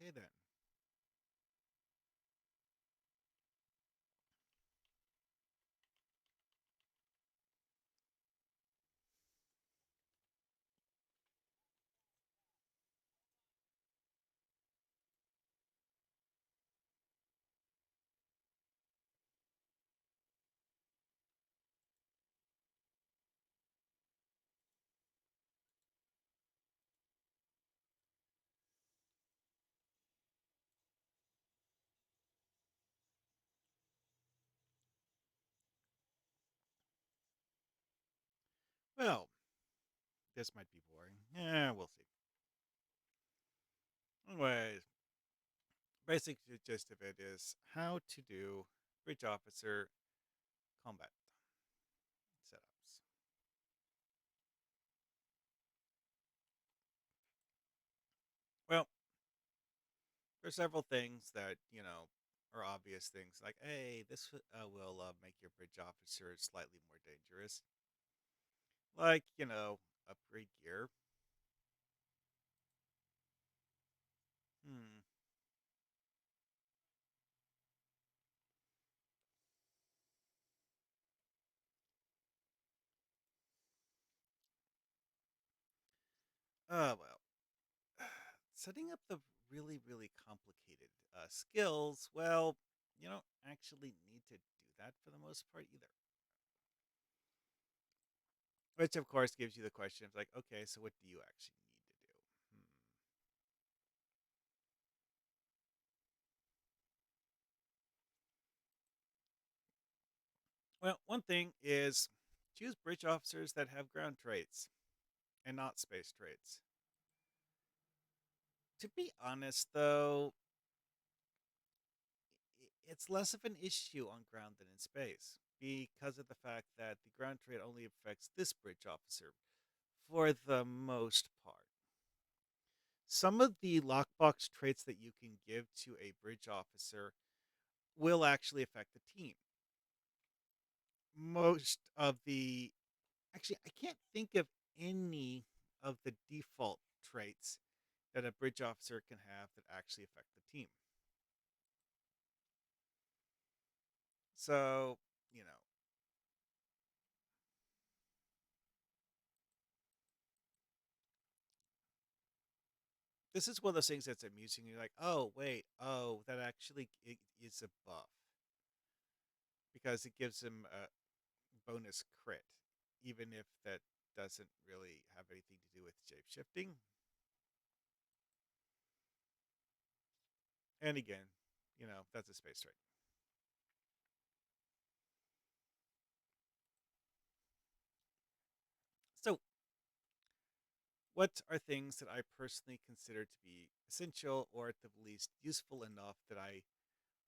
Okay then. Well, this might be boring. Yeah, we'll see. Anyways, basic gist of it is how to do bridge officer combat setups. Well, there's several things that, are obvious things like, hey, this will make your bridge officer slightly more dangerous. Like, upgrade gear. Hmm. Well, setting up the really, really complicated skills, well, you don't actually need to do that for the most part either. Which, of course, gives you the question of like, okay, so what do you actually need to do? Hmm. Well, one thing is choose bridge officers that have ground traits and not space traits. To be honest, though, it's less of an issue on ground than in space because of the fact that the ground trait only affects this bridge officer for the most part. Some of the lockbox traits that you can give to a bridge officer will actually affect the team. Most of the Actually, I can't think of any of the default traits that a bridge officer can have that actually affect the team. So, you know, this is one of those things that's amusing. You're like, oh, wait, oh, that actually is a buff because it gives him a bonus crit, even if that doesn't really have anything to do with shape shifting. And again, that's a space trait. So, what are things that I personally consider to be essential or at the least useful enough that I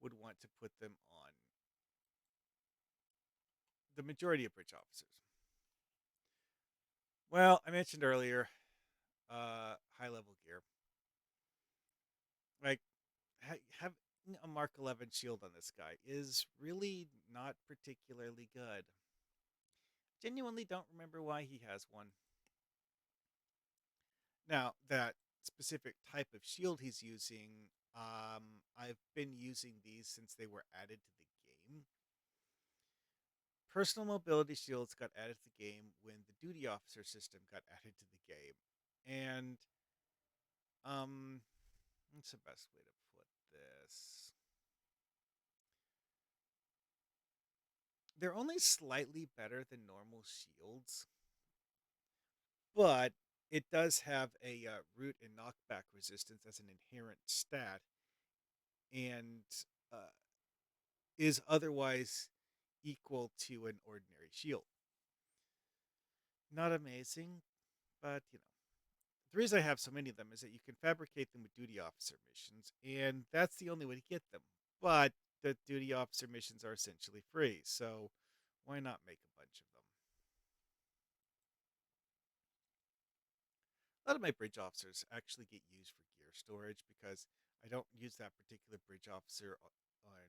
would want to put them on the majority of bridge officers? Well, I mentioned earlier, high level gear. Like, having a Mark 11 shield on this guy is really not particularly good. Genuinely don't remember why he has one. Now, that specific type of shield he's using, I've been using these since they were added to the game. Personal mobility shields got added to the game when the duty officer system got added to the game. And um what's the best way to put this? They're only slightly better than normal shields, but it does have a root and knockback resistance as an inherent stat and uh, is otherwise equal to an ordinary shield. Not amazing, but the reason I have so many of them is that you can fabricate them with duty officer missions, and that's the only way to get them. But the duty officer missions are essentially free, so why not make a bunch of them? A lot of my bridge officers actually get used for gear storage because I don't use that particular bridge officer on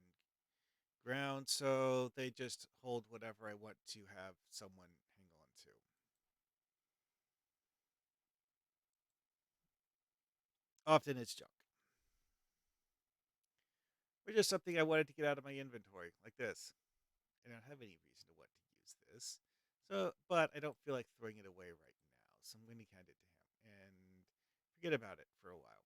ground, so they just hold whatever I want to have someone hang on to. Often it's junk. or just something I wanted to get out of my inventory, like this. I don't have any reason to want to use this. So, but I don't feel like throwing it away right now, so I'm going to hand it to him and forget about it for a while.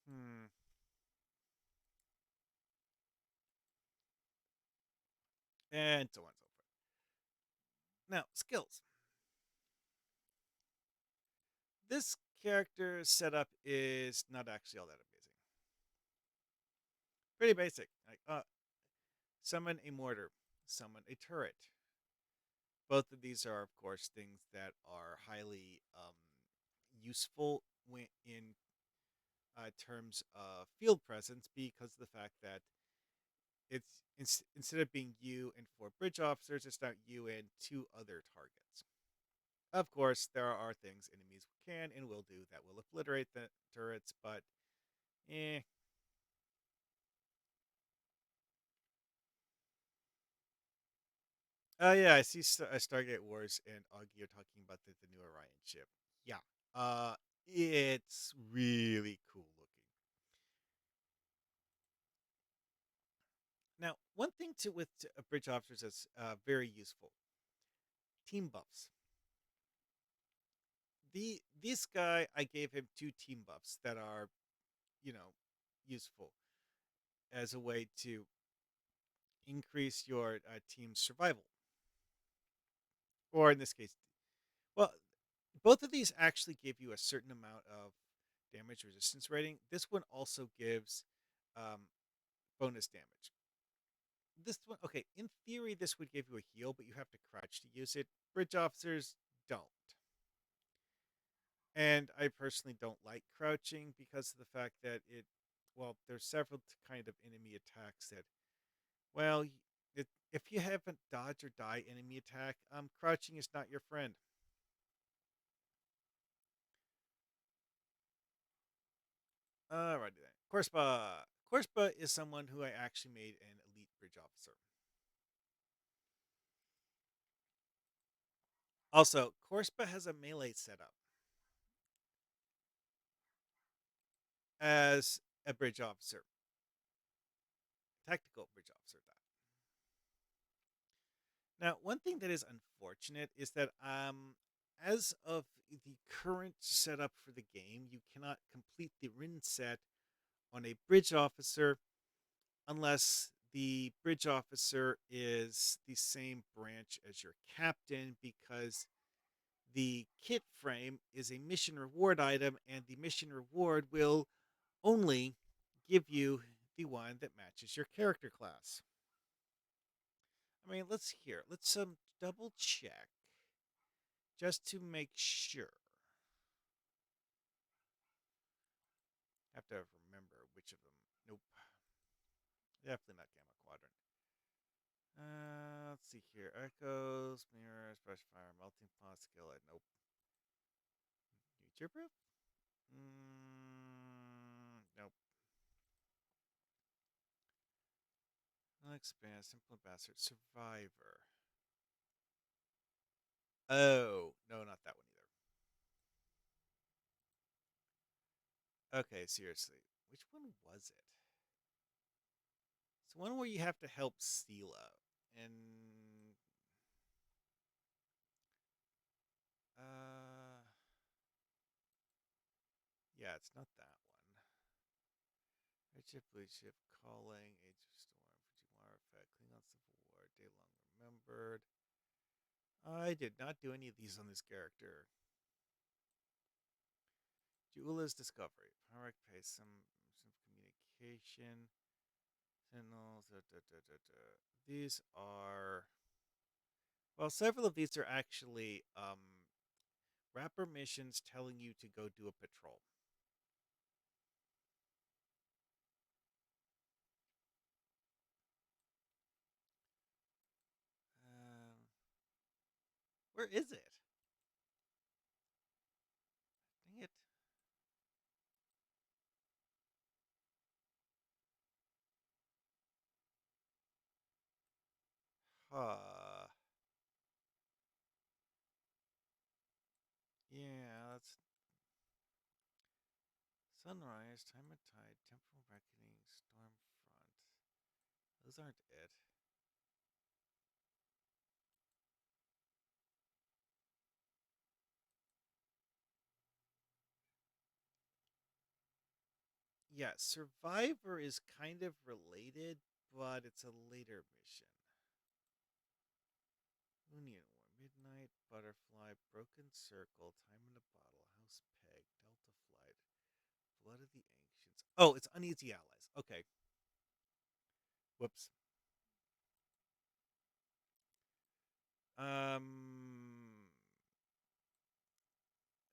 Hmm. And so on and so forth. Now, skills. This character setup is not actually all that amazing. Pretty basic. Like, summon a mortar, summon a turret. Both of these are, of course, things that are highly useful when in terms of field presence because of the fact that instead of being you and four bridge officers, it's now you and two other targets. Of course, there are things enemies can and will do that will obliterate the turrets, but eh. Oh yeah, I see. Stargate Wars and Augie are talking about the new Orion ship. Yeah, uh, it's really cool looking. Now, one thing to with bridge officers that's very useful: team buffs. This guy, I gave him two team buffs that are, you know, useful as a way to increase your team's survival, or in this case, well, both of these actually give you a certain amount of damage resistance rating. This one also gives um, bonus damage. This one, okay, in theory, this would give you a heal, but you have to crouch to use it. Bridge officers don't. And I personally don't like crouching because of the fact that well, there's several kind of enemy attacks that, well, if you haven't dodge or die enemy attack, crouching is not your friend. Alrighty then. Korspa. Korspa is someone who I actually made an elite bridge officer. Also, Korspa has a melee setup as a bridge officer, tactical bridge officer. Now, one thing that is unfortunate is that as of the current setup for the game, you cannot complete the Rin set on a bridge officer unless the bridge officer is the same branch as your captain, because the kit frame is a mission reward item, and the mission reward will only give you the one that matches your character class. I mean, let's double check just to make sure. Have to remember which of them. Nope, definitely not Gamma Quadrant. Let's see here. Echoes, mirrors, brush fire, melting pot, skillet. Nope. Future proof? Nope. Expand, simple bastard, survivor. Oh, no, not that one either. Okay, seriously. Which one was it? It's one where you have to help Stila. And uh yeah, it's not that one. Red ship, blue ship, calling, age of storm, Fujiwara effect, Klingon Civil War, day long remembered. I did not do any of these on this character. Juula's discovery. Power pace, some communication. Signals. These are, well, several of these are actually rapper missions telling you to go do a patrol. Um, where is it? Dang it. Huh. What's sunrise, time of tide, temporal reckoning, storm front? Those aren't it. Yeah, Survivor is kind of related, but it's a later mission. Union War, Midnight, Butterfly, Broken Circle, Time in a Bottle, House Peg, Delta Flight, Blood of the Ancients. Oh, it's Uneasy Allies. Okay. Whoops.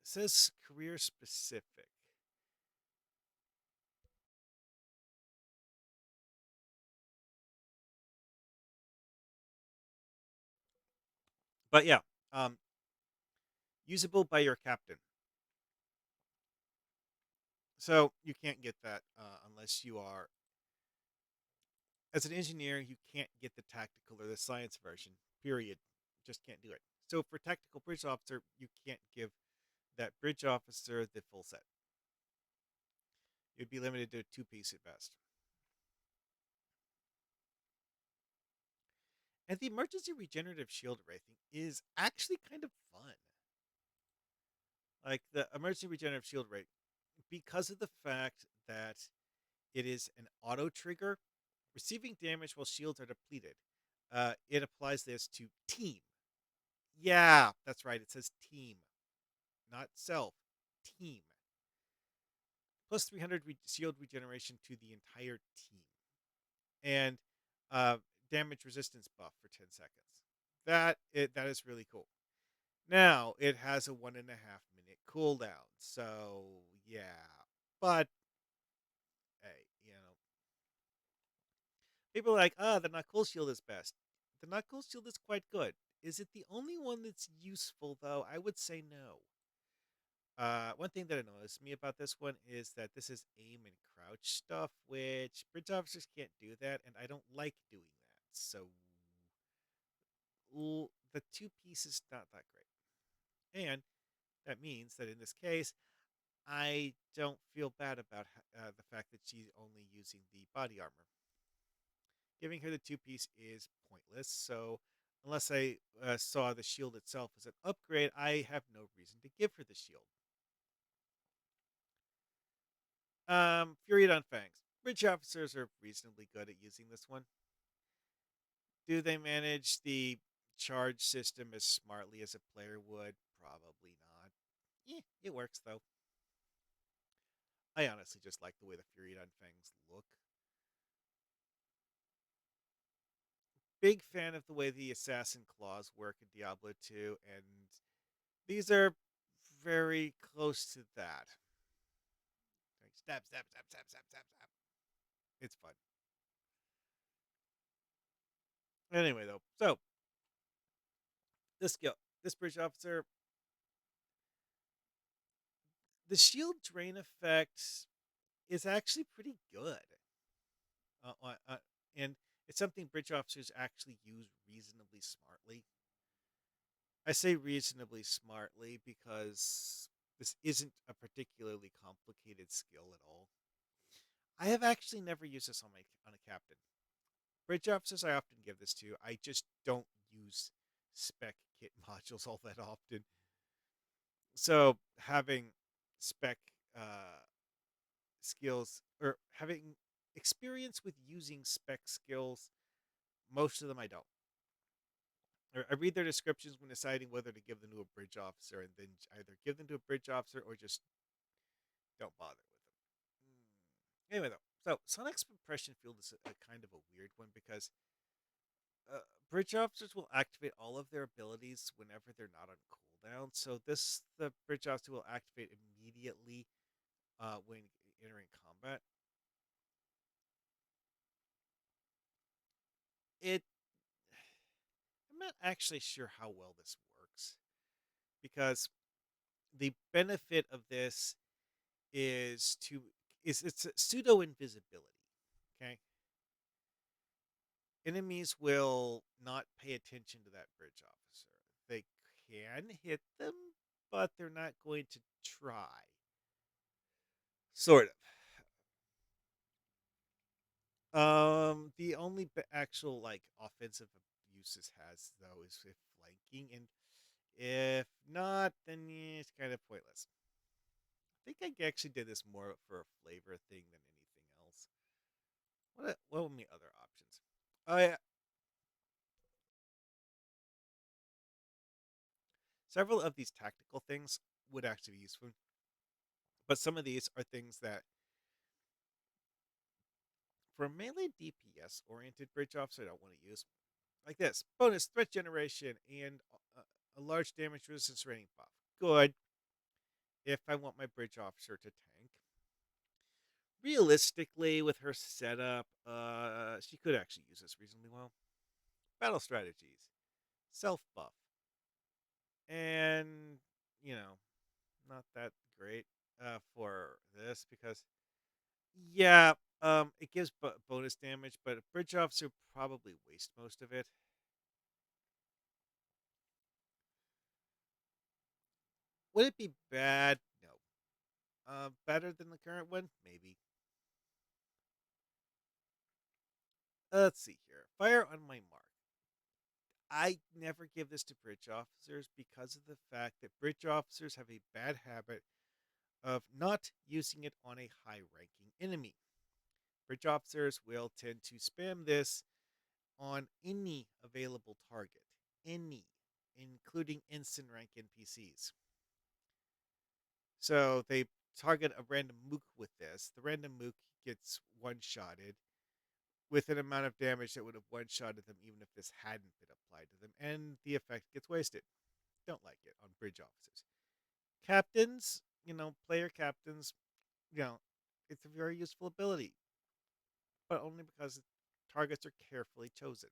It says career specific. But yeah, um, usable by your captain. So you can't get that unless you are, as an engineer, you can't get the tactical or the science version. Period. Just can't do it. So for tactical bridge officer, you can't give that bridge officer the full set. You'd be limited to a two-piece at best. And the emergency regenerative shield array thing is actually kind of fun. Like the emergency regenerative shield array, because of the fact that it is an auto trigger, receiving damage while shields are depleted. It applies this to team. Yeah, that's right. It says team, not self. Team. Plus 300 shield regeneration to the entire team. And uh, damage resistance buff for 10 seconds. That is really cool. Now it has a 1.5 minute cooldown, so yeah. But hey, people are like, the not cool shield is best. The not cool shield is quite good. Is it the only one that's useful though? I would say no. One thing that annoys me about this one is that this is aim and crouch stuff, which bridge officers can't do that, and I don't like doing that. So the two pieces not that great, and that means that in this case, I don't feel bad about the fact that she's only using the body armor. Giving her the two piece is pointless. So unless I saw the shield itself as an upgrade, I have no reason to give her the shield. Fury on Fangs. Bridge officers are reasonably good at using this one. Do they manage the charge system as smartly as a player would? Probably not. It works though. I honestly just like the way the Fury on Fangs look. Big fan of the way the assassin claws work in Diablo 2, and these are very close to that. Stab, stab, stab, stab, stab, stab, stab. It's fun. Anyway, though, so this skill, this bridge officer, the shield drain effect is actually pretty good. Uh, uh, uh, and it's something bridge officers actually use reasonably smartly. I say reasonably smartly because this isn't a particularly complicated skill at all. I have actually never used this on a captain. Bridge officers I often give this to. I just don't use spec kit modules all that often. So having spec skills or having experience with using spec skills, most of them I don't. Or I read their descriptions when deciding whether to give them to a bridge officer, and then either give them to a bridge officer or just don't bother with them. Anyway, though, so Sonic's impression field is a kind of a weird one because uh, bridge officers will activate all of their abilities whenever they're not on cooldown. So the bridge officer will activate immediately when entering combat. It I'm not actually sure how well this works because the benefit of this is to is it's a pseudo invisibility. Okay, enemies will not pay attention to that bridge officer. They can hit them, but they're not going to try. Sort of. The only actual like offensive uses has though is if flanking, and if not, then it's kind of pointless. I think I actually did this more for a flavor thing than anything else. What were my other options? Oh yeah, several of these tactical things would actually be useful, but some of these are things that for a melee DPS oriented bridge officer I don't want to use. Like this bonus threat generation and a large damage resistance rating buff. Good if I want my bridge officer to tank. Realistically, with her setup, she could actually use this reasonably well. Battle strategies, self buff, and you know, not that great for this because yeah, it gives bonus damage, but a bridge officer probably waste most of it. Would it be bad? No. Better than the current one? Maybe. Let's see here. Fire on my mark. I never give this to bridge officers because of the fact that bridge officers have a bad habit of not using it on a high ranking enemy. Bridge officers will tend to spam this on any available target, any, including instant rank NPCs. So they target a random mook with this. The random mook gets one shotted with an amount of damage that would have one shotted them even if this hadn't been applied to them, and the effect gets wasted. Don't like it on bridge officers. Captains, player captains, it's a very useful ability, but only because targets are carefully chosen.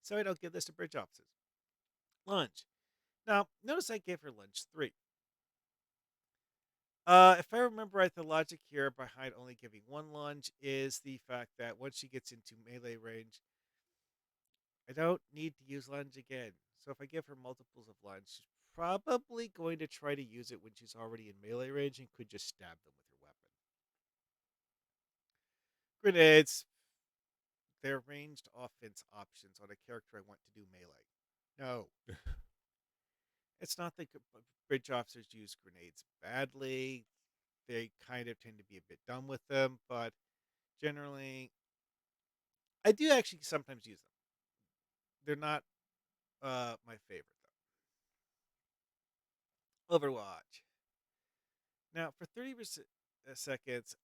So I don't give this to bridge officers. Lunge. Now, notice I gave her lunge 3. If I remember right, the logic here behind only giving one lunge is the fact that once she gets into melee range, I don't need to use lunge again. So if I give her multiples of lunge, she's probably going to try to use it when she's already in melee range and could just stab them with her weapon. Grenades. They're ranged offense options on a character I want to do melee. No. It's not that bridge officers use grenades badly. They kind of tend to be a bit dumb with them, but generally, I do actually sometimes use them. They're not my favorite though. Overwatch. Now, for 30 seconds,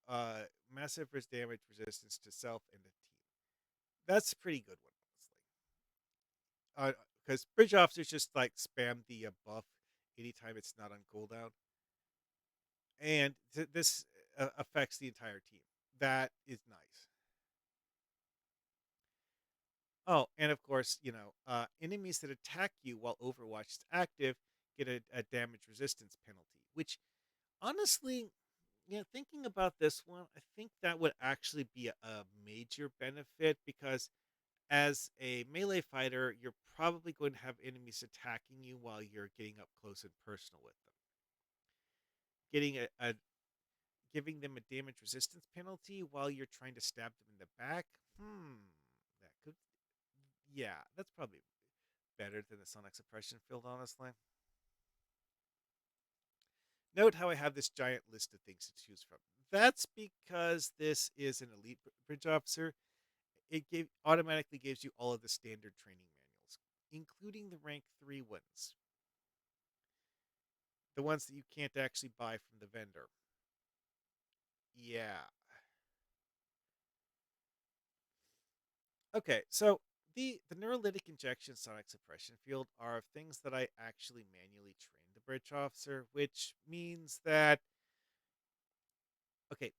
massive risk damage resistance to self and the team. That's a pretty good one, honestly. Because bridge officers just like spam the buff anytime it's not on cooldown, and this affects the entire team. That is nice. Oh, and of course, enemies that attack you while Overwatch is active get a damage resistance penalty, which honestly, thinking about this one, I think that would actually be a major benefit because as a melee fighter, you're probably going to have enemies attacking you while you're getting up close and personal with them. Getting a giving them a damage resistance penalty while you're trying to stab them in the back. That could, yeah, that's probably better than the sonic suppression field, honestly. Note how I have this giant list of things to choose from. That's because this is an elite bridge officer. Automatically gives you all of the standard training manuals, including the rank 3 ones, the ones that you can't actually buy from the vendor. Yeah. Okay, so the neurolytic injection sonic suppression field are things that I actually manually train the bridge officer, which means that okay,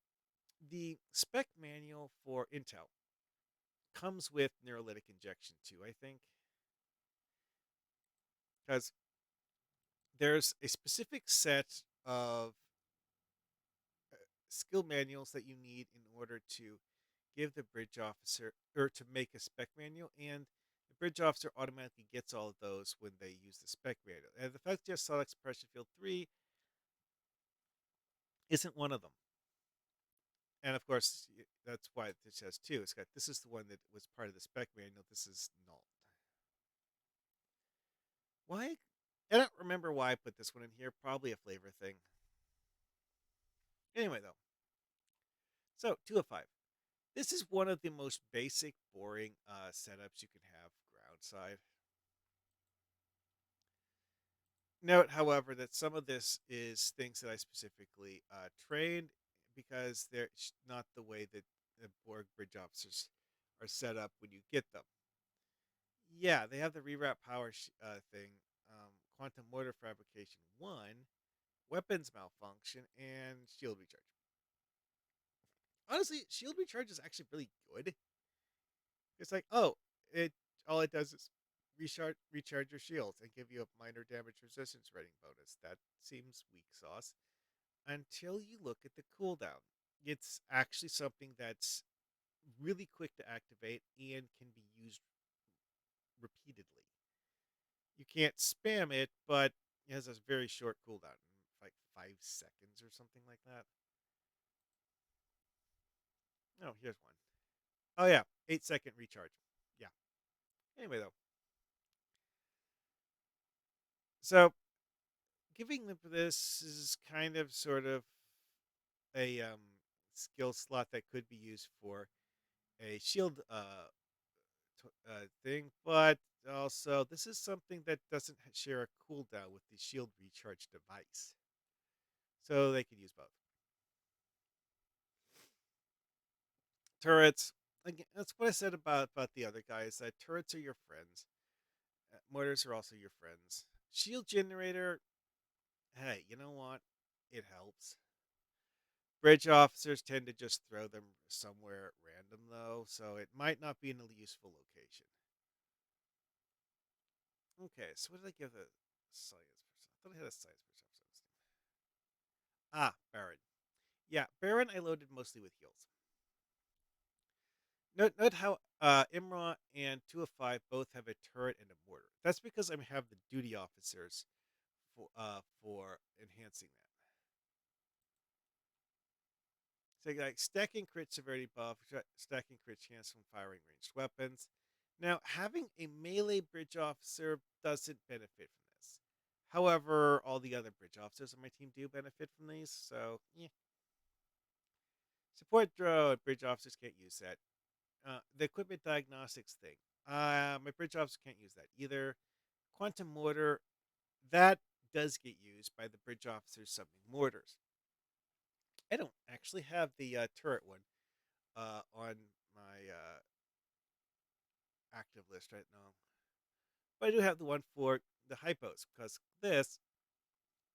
the spec manual for Intel comes with neurolytic injection too, I think, because there's a specific set of skill manuals that you need in order to give the bridge officer or to make a spec manual, and the bridge officer automatically gets all of those when they use the spec manual. And the fact just select suppression field 3 isn't one of them. And of course, that's why this has two. It's got this is the one that was part of the spec manual. This is null. Why? I don't remember why I put this one in here. Probably a flavor thing. Anyway, though. So 2 of 5. This is one of the most basic, boring setups you can have ground side. Note, however, that some of this is things that I specifically trained because they're not the way that the Borg bridge officers are set up when you get them. Yeah, they have the reroute power thing, quantum mortar fabrication 1, weapons malfunction, and shield recharge. Honestly, shield recharge is actually really good. It's like, oh, it all it does is recharge your shields and give you a minor damage resistance rating bonus. That seems weak sauce until you look at the cooldown. It's actually something that's really quick to activate and can be used repeatedly. You can't spam it, but it has a very short cooldown, like 5 seconds or something like that. Oh, here's one. Oh yeah, 8-second recharge. Yeah. Anyway, though, so giving them this is kind of sort of a skill slot that could be used for a shield thing, but also this is something that doesn't share a cooldown with the shield recharge device, so they could use both. Turrets. Again, that's what I said about the other guys. That turrets are your friends. Mortars are also your friends. Shield generator. Hey, you know what? It helps. Bridge officers tend to just throw them somewhere at random, though, so it might not be in a useful location. Okay, so what did I give the science percent? I thought I had a science percent. Ah, Baron. Yeah, Baron I loaded mostly with heals. Note how Imra and 2 of 5 both have a turret and a mortar. That's because I have the duty officers for enhancing that. So like stacking crit severity buff, stacking crit chance from firing ranged weapons. Now, having a melee bridge officer doesn't benefit from this. However, all the other bridge officers on my team do benefit from these, so yeah. Support drone, bridge officers can't use that. The equipment diagnostics thing. My bridge officer can't use that either. Quantum mortar, that does get used by the bridge officers summoning mortars. I don't actually have the turret one on my active list right now. But I do have the one for the hypos, because this,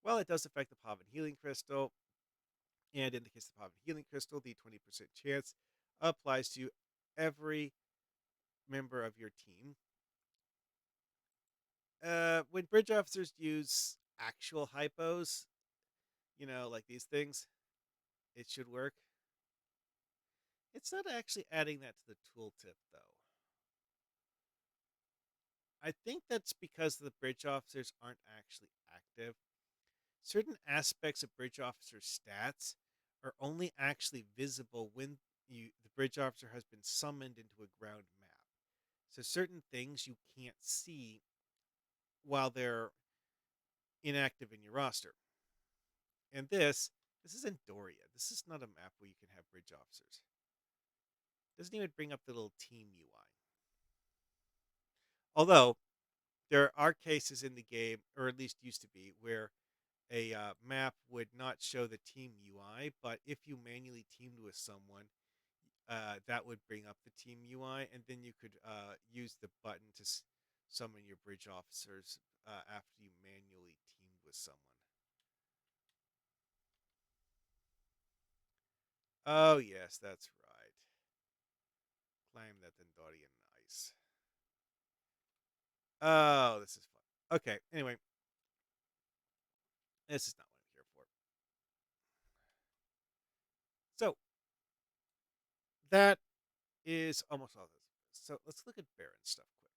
well, it does affect the Pahvo healing crystal, and in the case of the Pahvo healing crystal, the 20% chance applies to every member of your team. When bridge officers use actual hypos, like these things, it should work. It's not actually adding that to the tooltip, though. I think that's because the bridge officers aren't actually active. Certain aspects of bridge officer stats are only actually visible when the bridge officer has been summoned into a ground map. So certain things you can't see while they're inactive in your roster. And this is Andorian. This is not a map where you can have bridge officers. It doesn't even bring up the little team UI. Although there are cases in the game, or at least used to be, where a map would not show the team UI, but if you manually teamed with someone, that would bring up the team UI, and then you could use the button to summon your bridge officers after you manually teamed with someone. Oh, yes, that's right. Climb that Andorian ice. Oh, this is fun. Okay, anyway, this is not what I'm here for. So, that is almost all this. So, let's look at Baron stuff quick.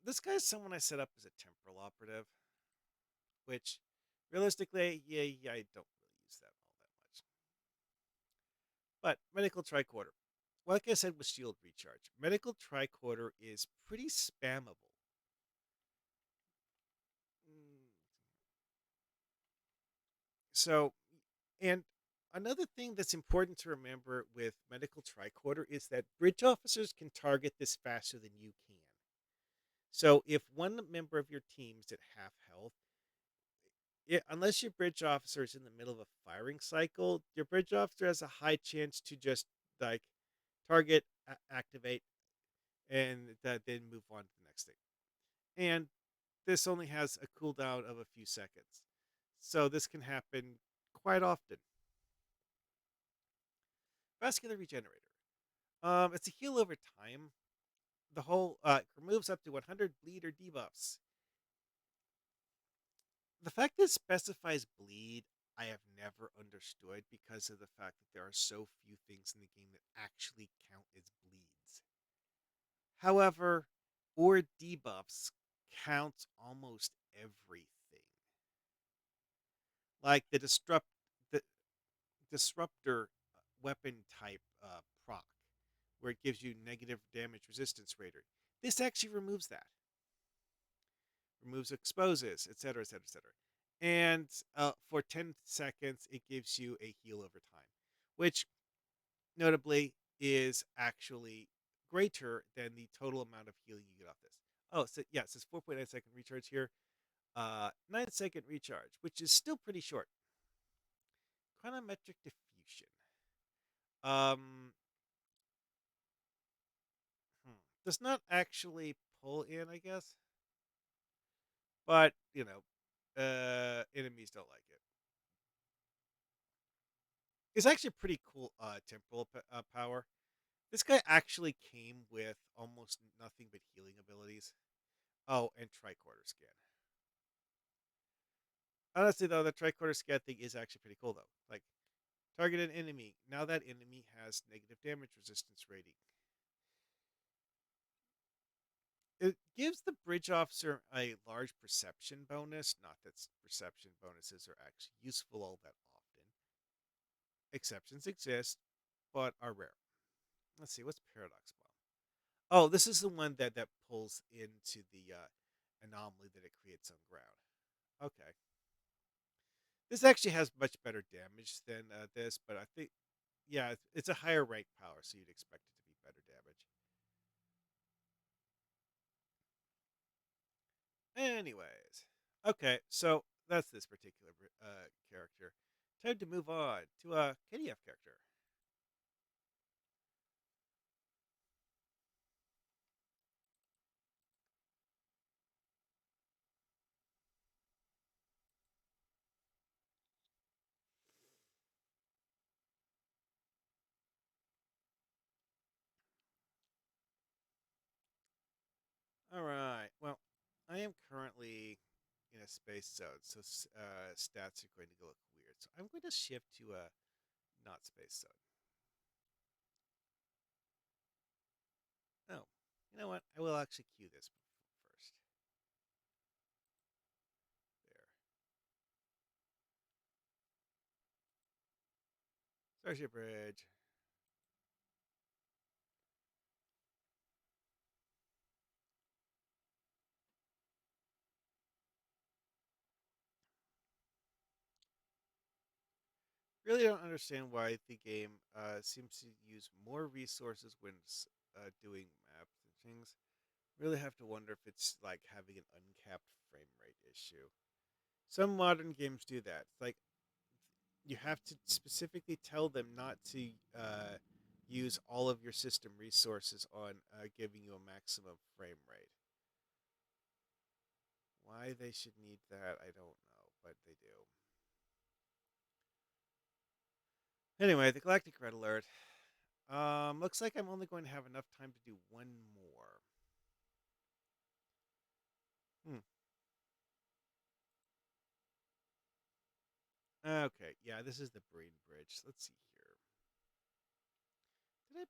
This guy's someone I set up as a temporal operative, which realistically, yeah, I don't really use that all that much. But medical tricorder. Like I said with shield recharge, medical tricorder is pretty spammable. Mm, So, and another thing that's important to remember with medical tricorder is that bridge officers can target this faster than you can. So, if one member of your team is at half health, unless your bridge officer is in the middle of a firing cycle, your bridge officer has a high chance to just like target, activate, and then move on to the next thing. And this only has a cooldown of a few seconds. So this can happen quite often. Vascular regenerator. It's a heal over time. The whole removes up to 100 bleed or debuffs. The fact that it specifies bleed, I have never understood because of the fact that there are so few things in the game that actually count as bleeds. However, or debuffs count almost everything. Like the disruptor weapon type proc, where it gives you negative damage resistance rater. This actually removes that. Removes exposes, etc., etc., etc. And for 10 seconds, it gives you a heal over time, which notably is actually greater than the total amount of healing you get off this. Oh, so yeah, it says 4.9-second recharge here. 9-second recharge, which is still pretty short. Chronometric diffusion. Um, does not actually pull in, I guess. But, enemies don't like it. It's actually pretty cool temporal power. This guy actually came with almost nothing but healing abilities. Oh, and tricorder scan. Honestly, though, the tricorder scan thing is actually pretty cool, though. Like, target an enemy. Now that enemy has negative damage resistance rating. It gives the bridge officer a large perception bonus. Not that perception bonuses are actually useful all that often. Exceptions exist, but are rare. Let's see, what's Paradox Bomb? Oh, this is the one that pulls into the anomaly that it creates on ground. Okay. This actually has much better damage than this, but I think, yeah, it's a higher rank power, so you'd expect it to be better damage. Anyways, okay, so that's this particular character. Time to move on to a KDF character. All right. Well, I am currently in a space zone, so stats are going to look weird. So I'm going to shift to a not space zone. Oh, you know what? I will actually cue this first. There. Starship Bridge. Really don't understand why the game seems to use more resources when doing maps and things. Really have to wonder if it's like having an uncapped frame rate issue. Some modern games do that. It's like you have to specifically tell them not to use all of your system resources on giving you a maximum frame rate. Why they should need that, I don't know, but they do. Anyway, the Galactic Red Alert. Looks like I'm only going to have enough time to do one more. Hmm. Okay, yeah, this is the Brain Bridge. Let's see here.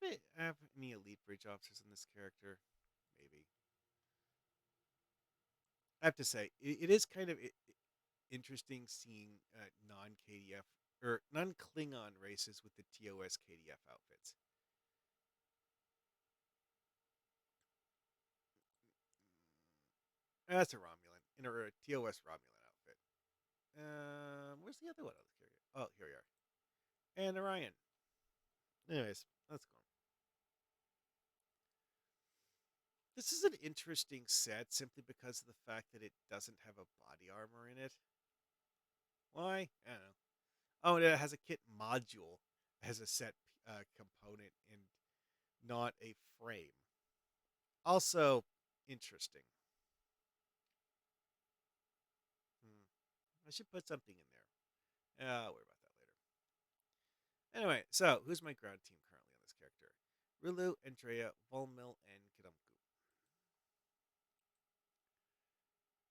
Did I have any elite bridge officers in this character? Maybe. I have to say, it is kind of interesting seeing non KDF or non Klingon races with the TOS KDF outfits. That's a Romulan in a TOS Romulan outfit. Where's the other one on the carrier? Oh, here we are. And Orion. Anyways, let's go. This is an interesting set simply because of the fact that it doesn't have a body armor in it. Why? I don't know. Oh, and it has a kit module as a set component and not a frame. Also, interesting. Hmm. I should put something in there. I'll worry about that later. Anyway, so who's my ground team currently on this character? Rulu, Andrea, Volmil, and Kidumku.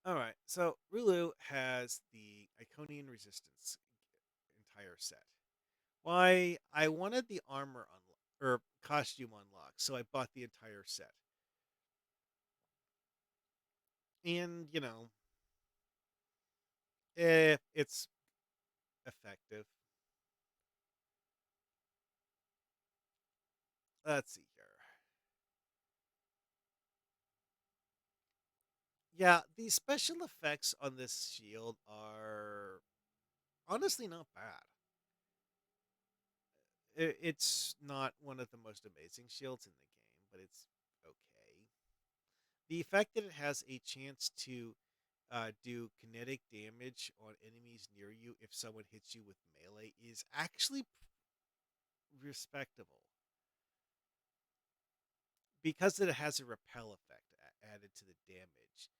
Alright, so Rulu has the Iconian Resistance entire set. Why? I wanted the armor or costume unlocked, so I bought the entire set. And, if it's effective. Let's see here. Yeah, the special effects on this shield are honestly not bad. It's not one of the most amazing shields in the game, but it's okay. The fact that it has a chance to do kinetic damage on enemies near you if someone hits you with melee is actually respectable because it has a repel effect added to the damage.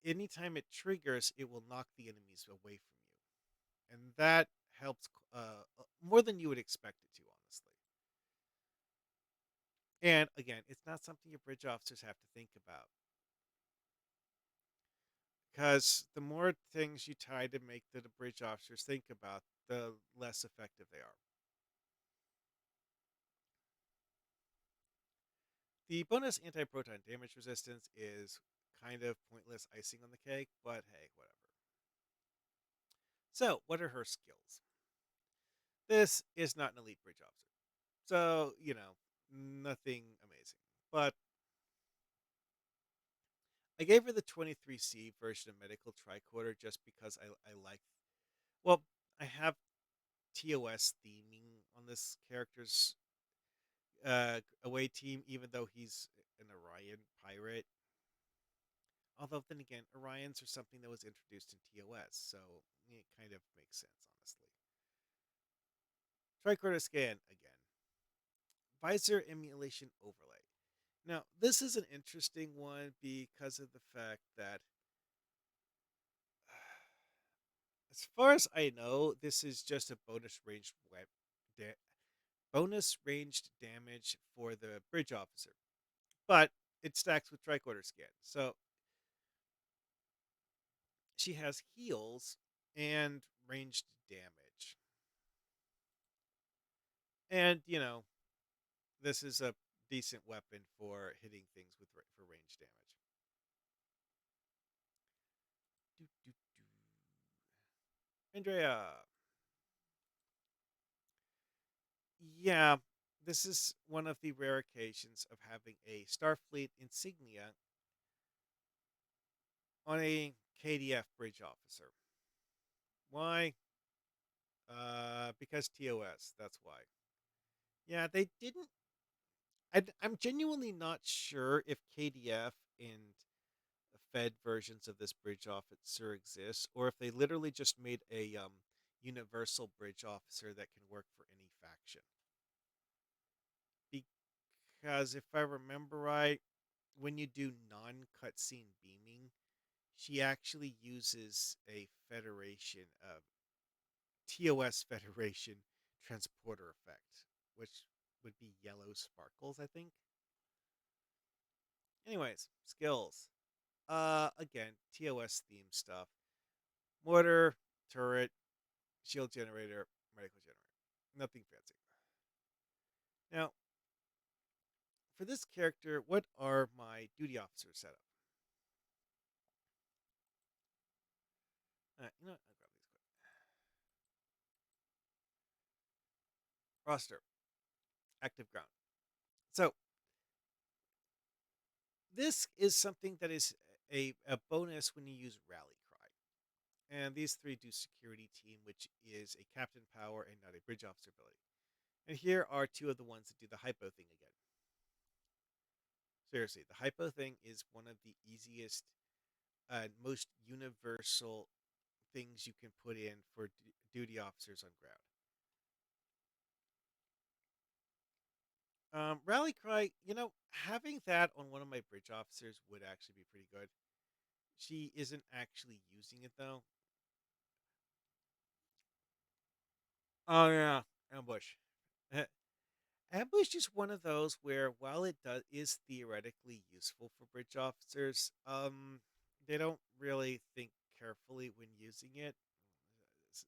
Anytime it triggers, it will knock the enemies away from you, and that helps more than you would expect it to, honestly. And again, it's not something your bridge officers have to think about because the more things you try to make the bridge officers think about, the less effective they are. The bonus anti-proton damage resistance is kind of pointless icing on the cake, but hey, whatever. So, what are her skills? This is not an elite bridge officer. So, nothing amazing. But I gave her the 23C version of medical tricorder just because I like. Well, I have TOS theming on this character's away team, even though he's an Orion pirate. Although, then again, Orions are something that was introduced in TOS, so it kind of makes sense, honestly. Tricorder scan again. Visor emulation overlay. Now, this is an interesting one because of the fact that, as far as I know, this is just a bonus ranged damage for the bridge officer, but it stacks with tricorder scan. So she has heals and ranged damage, and this is a decent weapon for hitting things with for range damage. Doo, doo, doo. Andrea. Yeah, this is one of the rare occasions of having a Starfleet insignia on a KDF bridge officer. Why? Because TOS. That's why. Yeah, they didn't. I'm genuinely not sure if KDF and Fed versions of this bridge officer exists, or if they literally just made a universal bridge officer that can work for any faction. Because if I remember right, when you do non-cutscene beaming, she actually uses a Federation of TOS Federation transporter effect, which would be yellow sparkles, I think. Anyways, skills. Again, TOS theme stuff. Mortar, turret, shield generator, medical generator. Nothing fancy. Now, for this character, what are my duty officer setup? You know what? I'll grab these quick. Roster, active ground. So this is something that is a bonus when you use Rally Cry. And these three do security team, which is a captain power and not a bridge officer ability. And here are two of the ones that do the hypo thing again. Seriously, the hypo thing is one of the easiest and most universal things you can put in for duty officers on ground. Rally Cry, having that on one of my bridge officers would actually be pretty good. She isn't actually using it though. Oh yeah, ambush. Ambush is one of those where, while it is theoretically useful for bridge officers, they don't really think carefully when using it. It's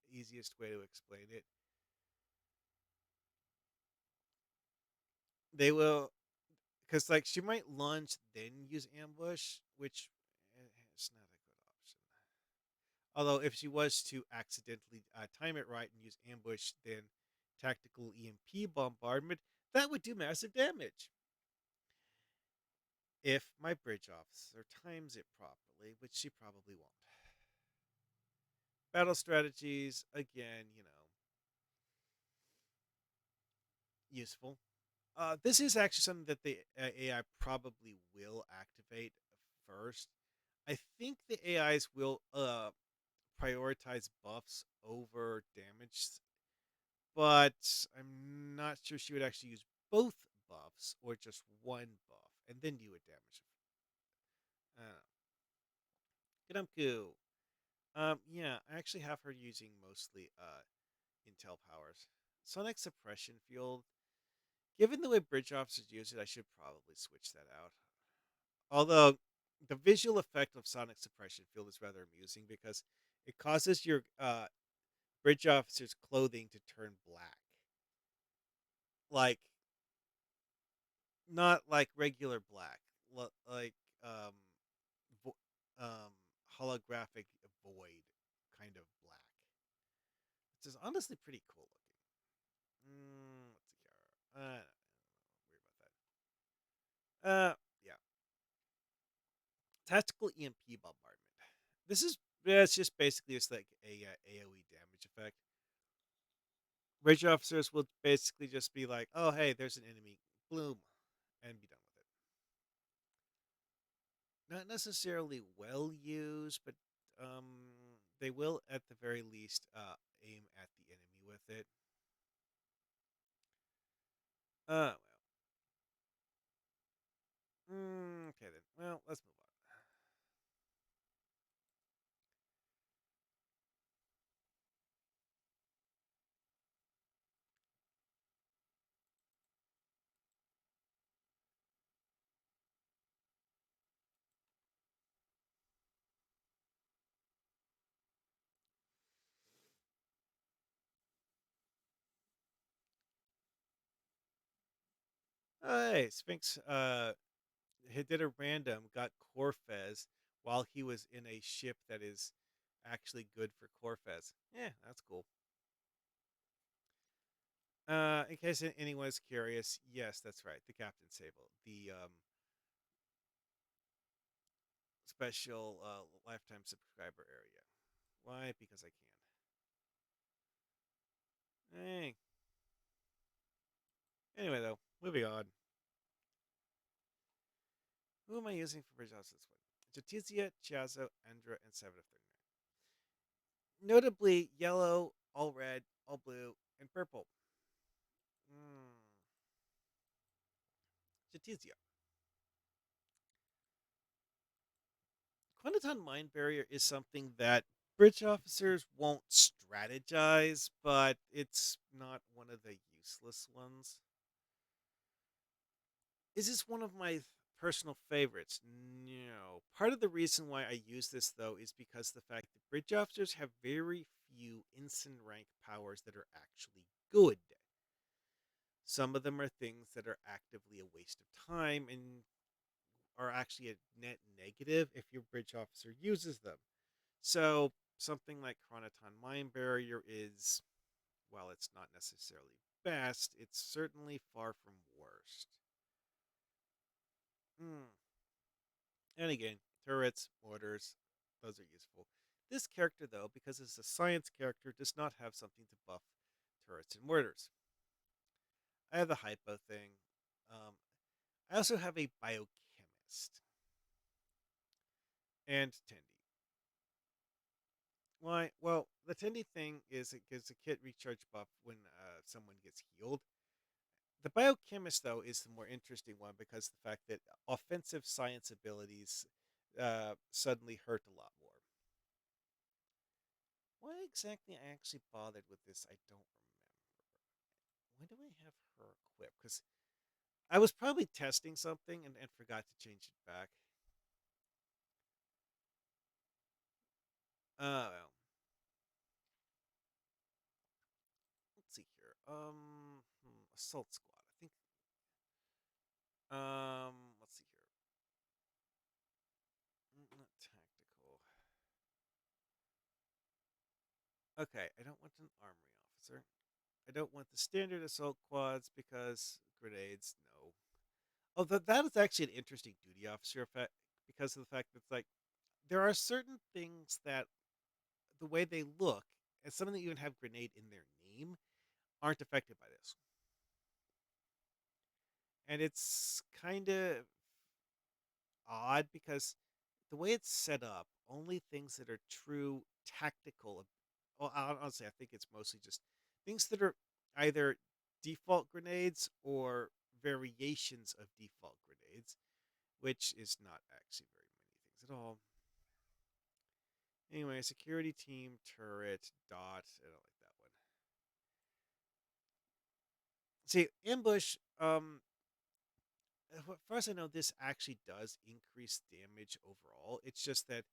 the easiest way to explain it. They will, because like she might launch then use ambush, which is not a good option. Although if she was to accidentally time it right and use ambush, then tactical EMP bombardment, that would do massive damage. If my bridge officer times it properly, which she probably won't. Battle strategies, again, useful. This is actually something that the AI probably will activate first. I think the AIs will prioritize buffs over damage, but I'm not sure she would actually use both buffs or just one buff and then do a damage. I don't know. Kudumku. Yeah, I actually have her using mostly intel powers. Sonic suppression field. Given the way bridge officers use it, I should probably switch that out. Although the visual effect of sonic suppression field is rather amusing because it causes your bridge officer's clothing to turn black. Like, not like regular black, like um, vo- holographic void kind of black. It's just honestly pretty cool looking. Let's see here. Worry about that. Yeah. Tactical EMP bombardment. This is it's just basically just like a AOE damage effect. Bridge officers will basically just be like, "Oh, hey, there's an enemy, bloom," and be done with it. Not necessarily well used, but they will at the very least aim at the enemy with it. Well. Okay then. Well, let's move on. Hey, Sphinx. He did a random, got Corfez while he was in a ship that is actually good for Corfez. Yeah, that's cool. In case anyone's curious, yes, that's right. The Captain Sable, the special lifetime subscriber area. Why? Because I can. Hey. Anyway, though, moving on. Who am I using for bridge offs this one? Jatizia, Chiazo, Andra, and 7 of 39. Notably, yellow, all red, all blue, and purple. Mm. Jatizia. Quantaton Mind Barrier is something that bridge officers won't strategize, but it's not one of the useless ones. Is this one of my personal favorites? No. Part of the reason why I use this, though, is because the fact that bridge officers have very few ensign rank powers that are actually good. Some of them are things that are actively a waste of time and are actually a net negative if your bridge officer uses them. So something like Chronoton Mind Barrier is, while it's not necessarily best, it's certainly far from worst. Hmm. And again, turrets, mortars, those are useful. This character, though, because it's a science character, does not have something to buff turrets and mortars. I have the hypo thing. Um, I also have a biochemist and Tendi. Why? Well, the Tendi thing is it gives a kit recharge buff when someone gets healed. The biochemist, though, is the more interesting one because the fact that offensive science abilities suddenly hurt a lot more. Why exactly I actually bothered with this, I don't remember. Why do I have her equipped? Because I was probably testing something and forgot to change it back. Well, let's see here. Assault squad. I think. Let's see here. Not tactical. Okay, I don't want an armory officer. I don't want the standard assault quads because grenades. No. Oh, that is actually an interesting duty officer effect because of the fact that it's like there are certain things that the way they look, and some of them even have grenade in their name, aren't affected by this. And it's kind of odd because the way it's set up, only things that are true tactical. Well, honestly, I think it's mostly just things that are either default grenades or variations of default grenades, which is not actually very many things at all. Anyway, security team, turret, dot. I don't like that one. See, ambush. As far as I know, this actually does increase damage overall. It's just that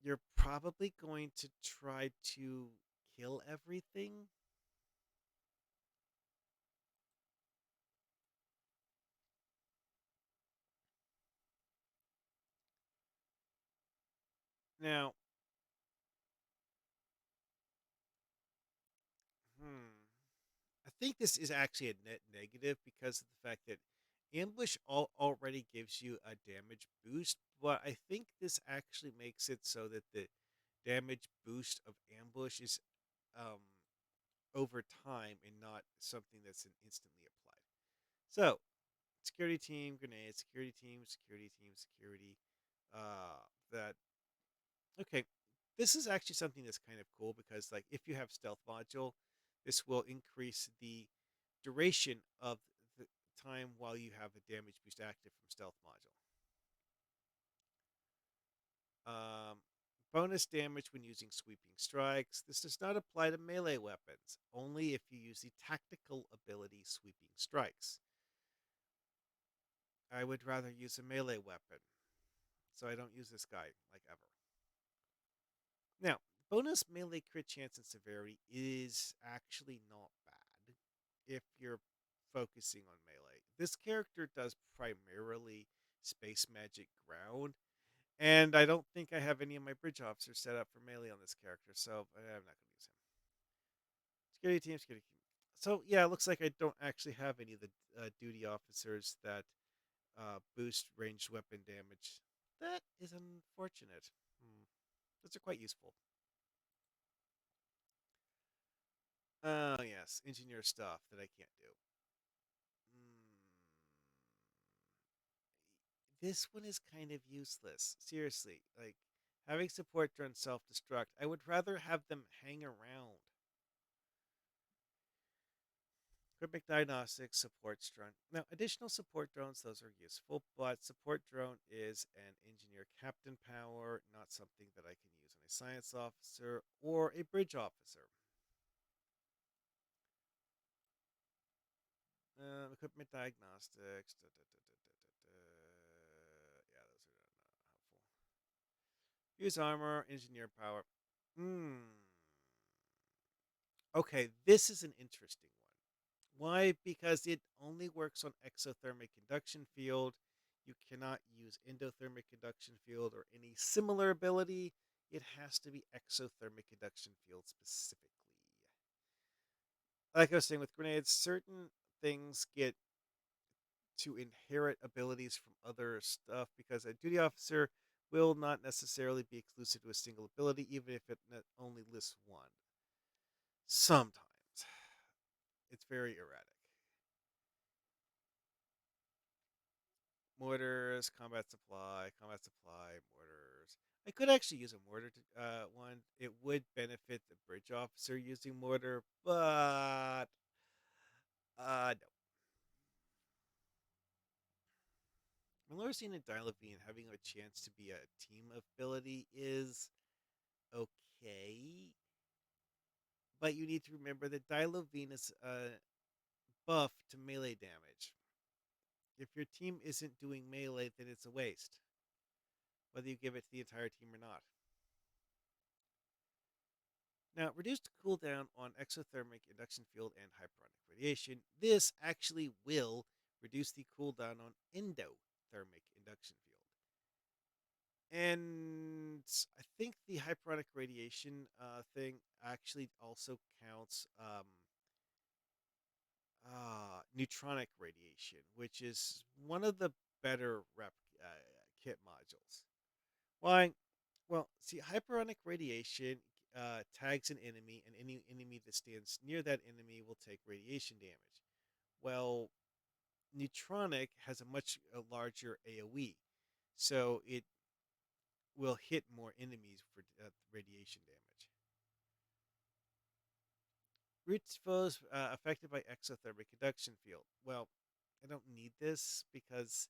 you're probably going to try to kill everything. Now, I think this is actually a net negative because of the fact that ambush already gives you a damage boost, but I think this actually makes it so that the damage boost of ambush is um, over time and not something that's instantly applied. So, security team, grenade, security team, security team, security. That okay. This is actually something that's kind of cool because, like, if you have stealth module, this will increase the duration of the time while you have a damage boost active from stealth module. Um, bonus damage when using sweeping strikes. This does not apply to melee weapons, only if you use the tactical ability sweeping strikes. I would rather use a melee weapon, so I don't use this guy like ever. Now, bonus melee crit chance and severity is actually not bad if you're focusing on melee. This character does primarily space magic ground, and I don't think I have any of my bridge officers set up for melee on this character, so I'm not going to use him. Security team, security team. So yeah, it looks like I don't actually have any of the duty officers that boost ranged weapon damage. That is unfortunate. Those are quite useful. Oh yes, engineer stuff that I can't do. Mm, this one is kind of useless. Seriously, like having support drone self-destruct. I would rather have them hang around. Cryptic diagnostics, support drone. Now, additional support drones, those are useful, but support drone is an engineer captain power, not something that I can use on a science officer or a bridge officer. Equipment diagnostics. Yeah, those are not helpful. Use armor, engineer power. Hmm. Okay, this is an interesting one. Why? Because it only works on exothermic conduction field. You cannot use endothermic conduction field or any similar ability. It has to be exothermic induction field specifically. Like I was saying with grenades, certain things get to inherit abilities from other stuff because a duty officer will not necessarily be exclusive to a single ability, even if it only lists one. Sometimes it's very erratic. Mortars, combat supply, mortars. I could actually use a mortar one. It would benefit the bridge officer using mortar, but no. Malorcine and Dialovine having a chance to be a team ability is okay, but you need to remember that Dialovine is a buff to melee damage. If your team isn't doing melee, then it's a waste, whether you give it to the entire team or not. Now, reduced cooldown on exothermic induction field and hyperonic radiation. This actually will reduce the cooldown on endothermic induction field. And I think the hyperonic radiation thing actually also counts neutronic radiation, which is one of the better rep kit modules. Why? Well, see, hyperonic radiation tags an enemy, and any enemy that stands near that enemy will take radiation damage. Well, neutronic has a much larger AoE, so it will hit more enemies for radiation damage. Roots foes affected by exothermic induction field. Well, I don't need this because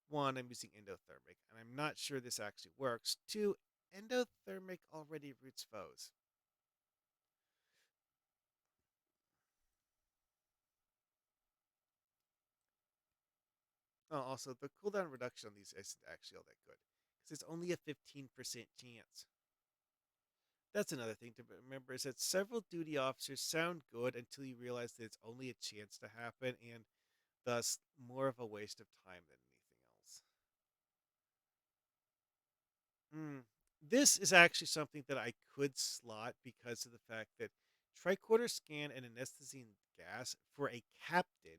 one, I'm using endothermic, and I'm not sure this actually works. Two, endothermic already roots foes. Oh, also, the cooldown reduction on these isn't actually all that good because it's only a 15% chance. That's another thing to remember is that several duty officers sound good until you realize that it's only a chance to happen and thus more of a waste of time than anything else. Mm. This is actually something that I could slot because of the fact that tricorder scan and anesthetizing gas for a captain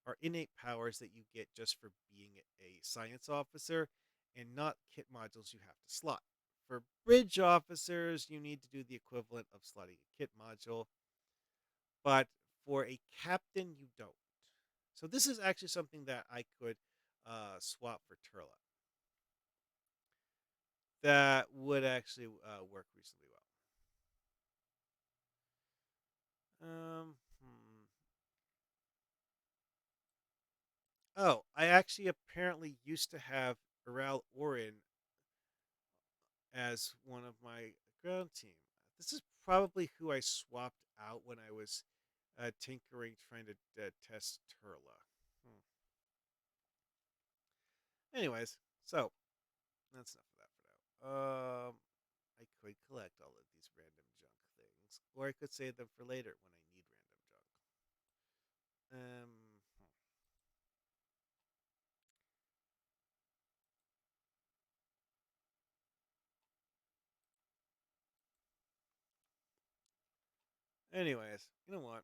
are innate powers that you get just for being a science officer and not kit modules you have to slot. For bridge officers, you need to do the equivalent of slotting a kit module, but for a captain, you don't. So this is actually something that I could swap for Turla. That would actually work reasonably well. Oh, I actually apparently used to have Orion as one of my ground team. This is probably who I swapped out when I was tinkering, trying to test Turla. Hmm. Anyways, so that's enough of that for now. I could collect all of these random junk things, or I could save them for later when I need random junk. Um. Anyways, you know what?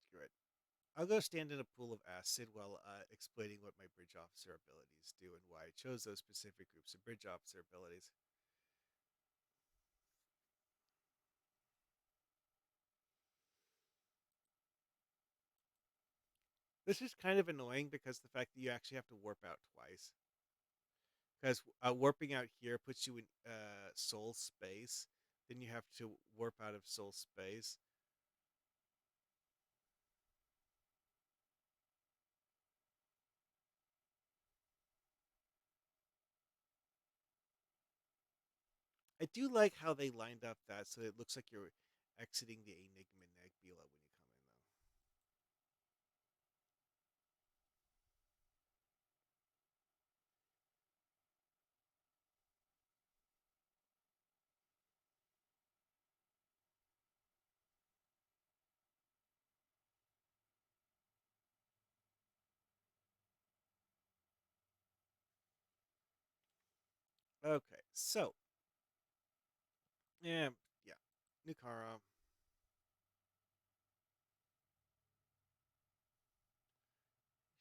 Screw it. I'll go stand in a pool of acid while explaining what my bridge officer abilities do and why I chose those specific groups of bridge officer abilities. This is kind of annoying because the fact that you actually have to warp out twice. Because warping out here puts you in soul space, then you have to warp out of soul space. I do like how they lined up that so it looks like you're exiting the Enigma Nebula when you come in, though. Okay, so yeah, yeah, Nukara.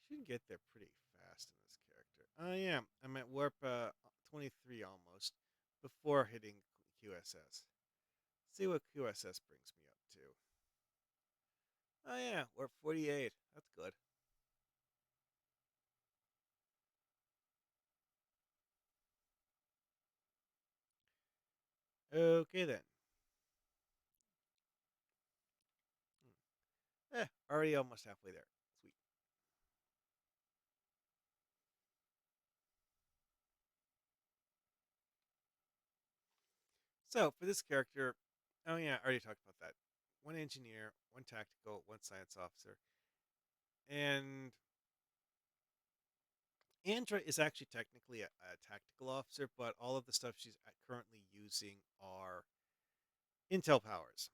You should get there pretty fast in this character. Oh yeah, I'm at warp 23 almost before hitting QSS. See what QSS brings me up to. Oh yeah, warp 48. That's good. Okay then. Already almost halfway there. Sweet. So for this character, oh yeah, I already talked about that. One engineer, one tactical, one science officer, and Andra is actually technically a tactical officer, but all of the stuff she's currently using are intel powers.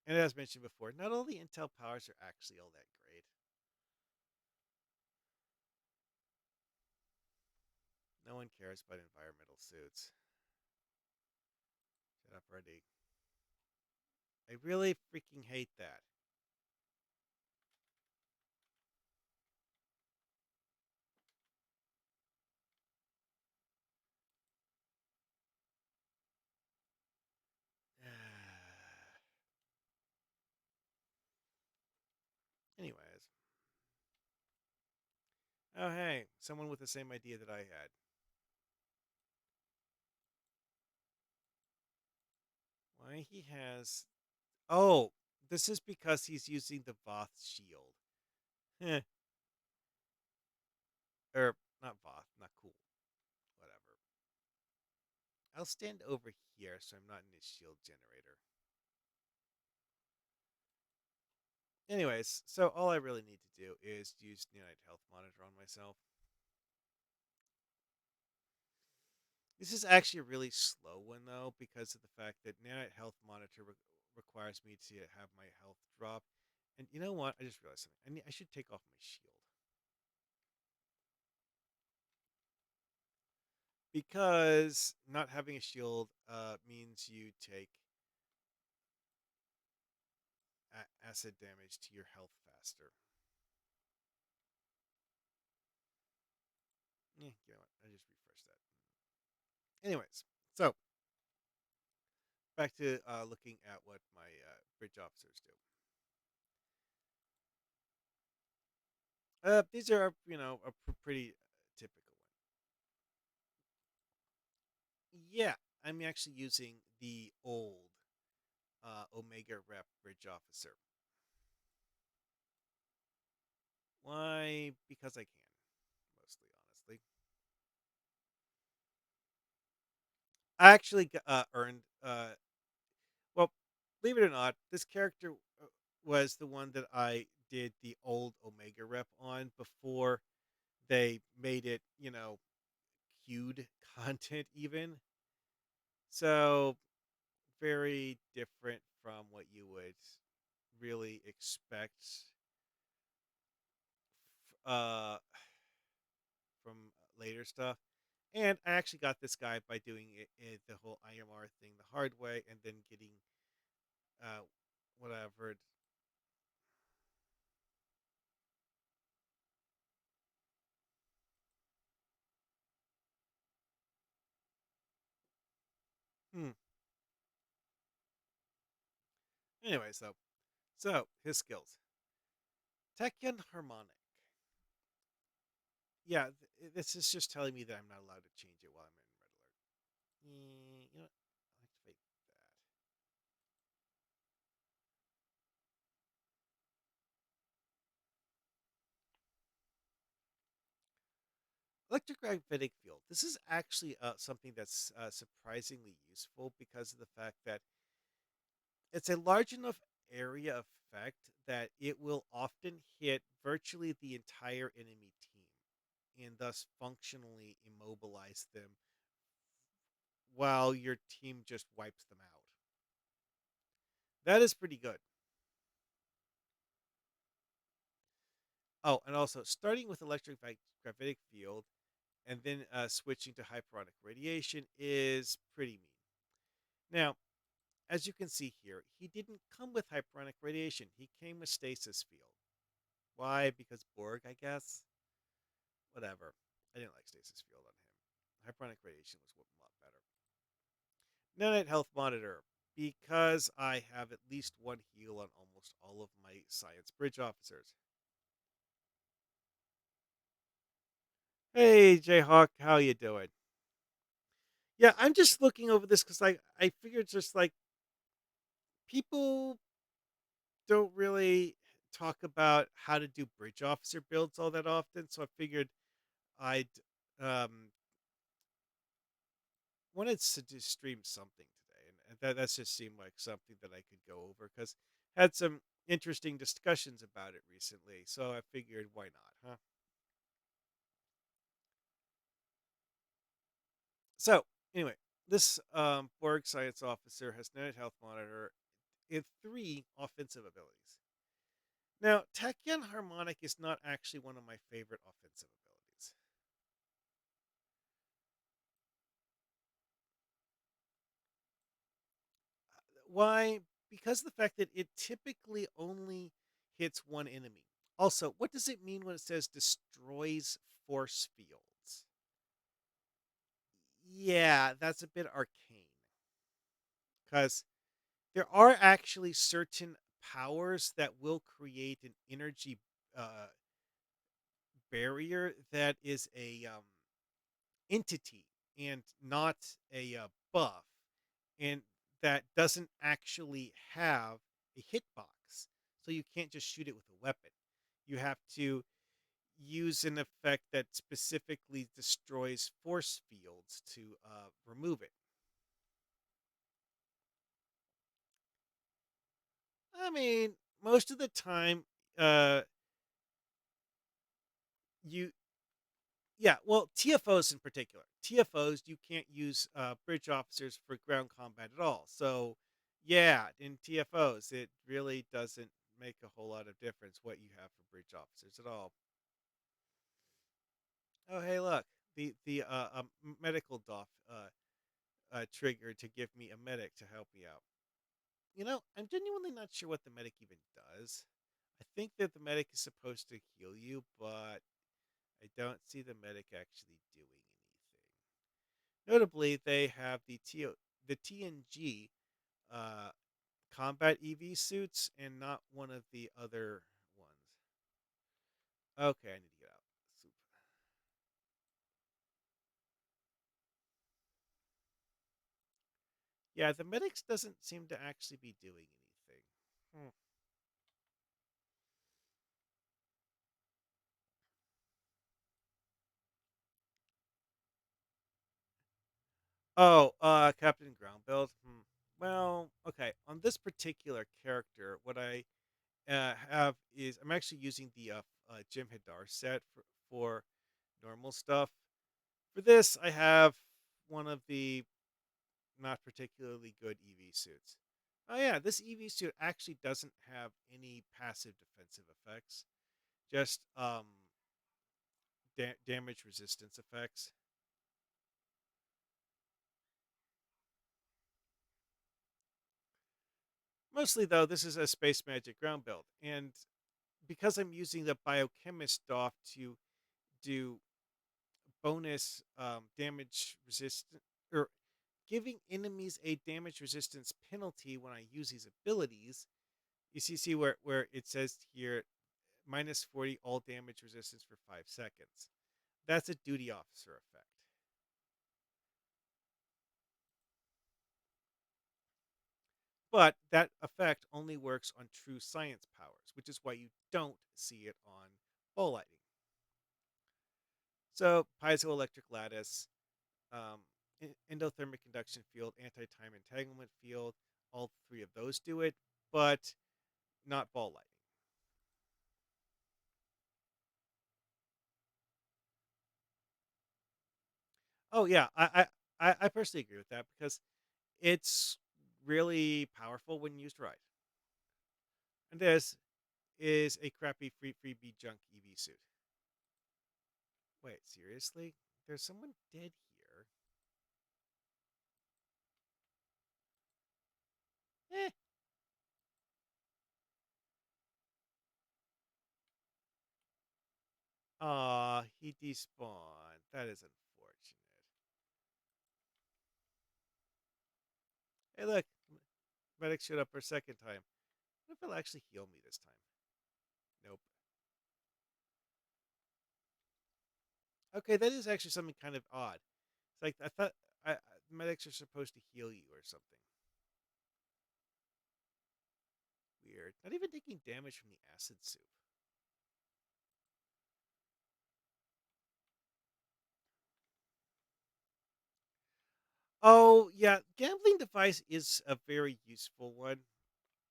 And as mentioned before, not all the intel powers are actually all that great. No one cares about environmental suits. Shut up, already. I really freaking hate that. Anyways. Oh, hey, someone with the same idea that I had. Why he has. Oh, this is because he's using the Voth shield. Eh. Or, not Voth, not cool. Whatever. I'll stand over here so I'm not in his shield generator. Anyways, so all I really need to do is use Nanite Health Monitor on myself. This is actually a really slow one, though, because of the fact that Nanite Health Monitor requires me to have my health drop. And you know what? I just realized something. I should take off my shield. Because not having a shield means you take acid damage to your health faster. You know what? I just refreshed that. Anyways, so back to looking at what my bridge officers do. These are, a pretty typical one. Yeah, I'm actually using the old Omega Rep Bridge Officer. Why? Because I can, mostly, honestly. I actually earned, well, believe it or not, this character was the one that I did the old Omega Rep on before they made it, queued content even. So very different from what you would really expect uh, from later stuff. And I actually got this guy by doing the whole IMR thing the hard way, and then getting uh, whatever. Hmm. Anyways, though, so his skills: Tekken Harmonic. Yeah, this is just telling me that I'm not allowed to change it while I'm in red alert. You know what? I'll activate that. Electromagnetic field. This is actually something that's surprisingly useful because of the fact that it's a large enough area effect that it will often hit virtually the entire enemy team and thus functionally immobilize them while your team just wipes them out. That is pretty good. Oh, and also starting with gravitic field and then switching to hyperonic radiation is pretty mean. Now, as you can see here, he didn't come with hyperonic radiation. He came with stasis field. Why? Because Borg, I guess. Whatever. I didn't like stasis field on him. Hyperonic radiation was a lot better. Nanite health monitor. Because I have at least one heal on almost all of my science bridge officers. Hey, Jayhawk, how you doing? Yeah, I'm just looking over this because I figured just like people don't really talk about how to do bridge officer builds all that often, so I figured I'd um, wanted to just stream something today, and that's just seemed like something that I could go over because had some interesting discussions about it recently. So I figured, why not, huh? So anyway, this Borg science officer has netted health monitor in three offensive abilities. Now, Tachyon Harmonic is not actually one of my favorite offensive abilities. Why? Because of the fact that it typically only hits one enemy. Also, what does it mean when it says destroys force fields? Yeah, that's a bit arcane. Because there are actually certain powers that will create an energy uh, barrier that is a entity and not a buff, and that doesn't actually have a hitbox. So you can't just shoot it with a weapon. You have to use an effect that specifically destroys force fields to remove it. I mean, most of the time, uh, you yeah, well, TFOs in particular. TFOs, you can't use bridge officers for ground combat at all. So, yeah, in TFOs, it really doesn't make a whole lot of difference what you have for bridge officers at all. Oh, hey, look, the medical doff triggered to give me a medic to help me out. I'm genuinely not sure what the medic even does. I think that the medic is supposed to heal you, but I don't see the medic actually doing anything. Notably, they have the TNG uh, combat EV suits and not one of the other ones. Okay, I need to get out. Soup. Yeah, the medics doesn't seem to actually be doing anything. Hmm. Oh, Captain Ground Build. Well, okay. On this particular character, what I have is I'm actually using the Jim Hadar set for normal stuff. For this, I have one of the not particularly good EV suits. Oh yeah, this EV suit actually doesn't have any passive defensive effects, just damage resistance effects. Mostly though, this is a space magic ground build, and because I'm using the biochemist doff to do bonus damage resistant or giving enemies a damage resistance penalty when I use these abilities. You see where it says here minus 40 all damage resistance for 5 seconds. That's a duty officer effect. But that effect only works on true science powers, which is why you don't see it on ball lightning. So piezoelectric lattice, um, endothermic induction field, anti-time entanglement field, all three of those do it, but not ball lightning. Oh yeah, I personally agree with that because it's really powerful when used right. And is a crappy freebie junk EV suit. Wait, seriously? There's someone dead here. Eh. Aw, he despawned. That is unfortunate. Hey, look. Medic showed up for a second time. What if he'll actually heal me this time? Nope. Okay, that is actually something kind of odd. It's like I thought medics are supposed to heal you or something. Weird. Not even taking damage from the acid soup. Oh, yeah. Gambling device is a very useful one.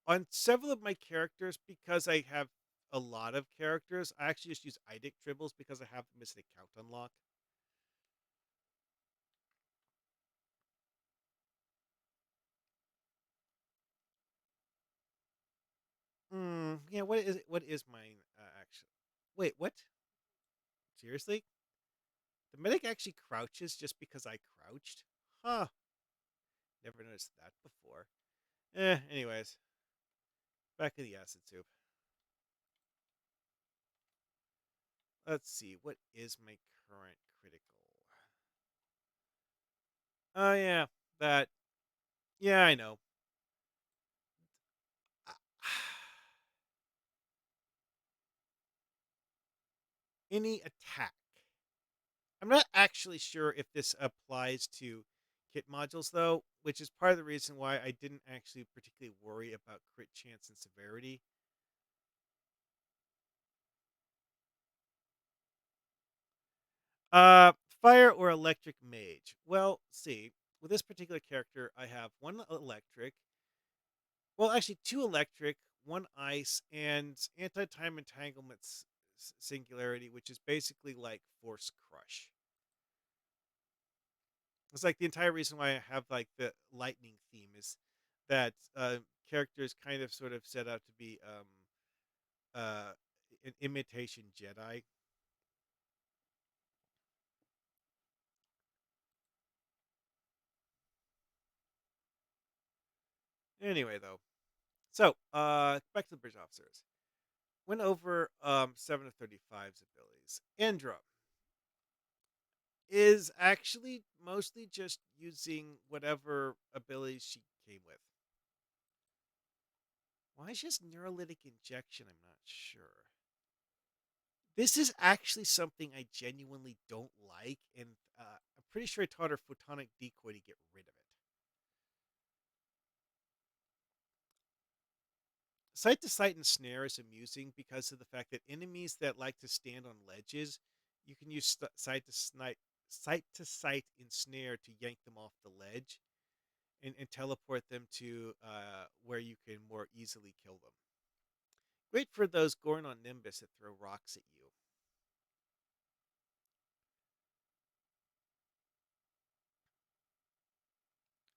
On several of my characters, because I have a lot of characters, I actually just use IDIC dribbles because I have them as an account unlock. Yeah, what is it? What is mine actually? Wait, what? Seriously? The medic actually crouches just because I crouched? Huh. Never noticed that before. Anyways, back to the acid soup. Let's see, what is my current critical? Oh, yeah, that. Yeah, I know. Any attack. I'm not actually sure if this applies to kit modules, though, which is part of the reason why I didn't actually particularly worry about crit chance and severity. Uh, Fire or electric mage? Well, see, with this particular character, I have one electric, well, actually, two electric, one ice, and anti time entanglement singularity, which is basically like force crush. It's like the entire reason why I have like the lightning theme is that characters kind of sort of set out to be an imitation Jedi. Anyway, though, so back to the bridge officers. Went over 7 of 35's abilities. Andra is actually mostly just using whatever abilities she came with. Why is just neurolytic injection? I'm not sure. This is actually something I genuinely don't like, and I'm pretty sure I taught her photonic decoy to get rid of it. Sight to sight and snare is amusing because of the fact that enemies that like to stand on ledges, you can use sight to sight and snare to yank them off the ledge and teleport them to where you can more easily kill them. Great for those going on Nimbus that throw rocks at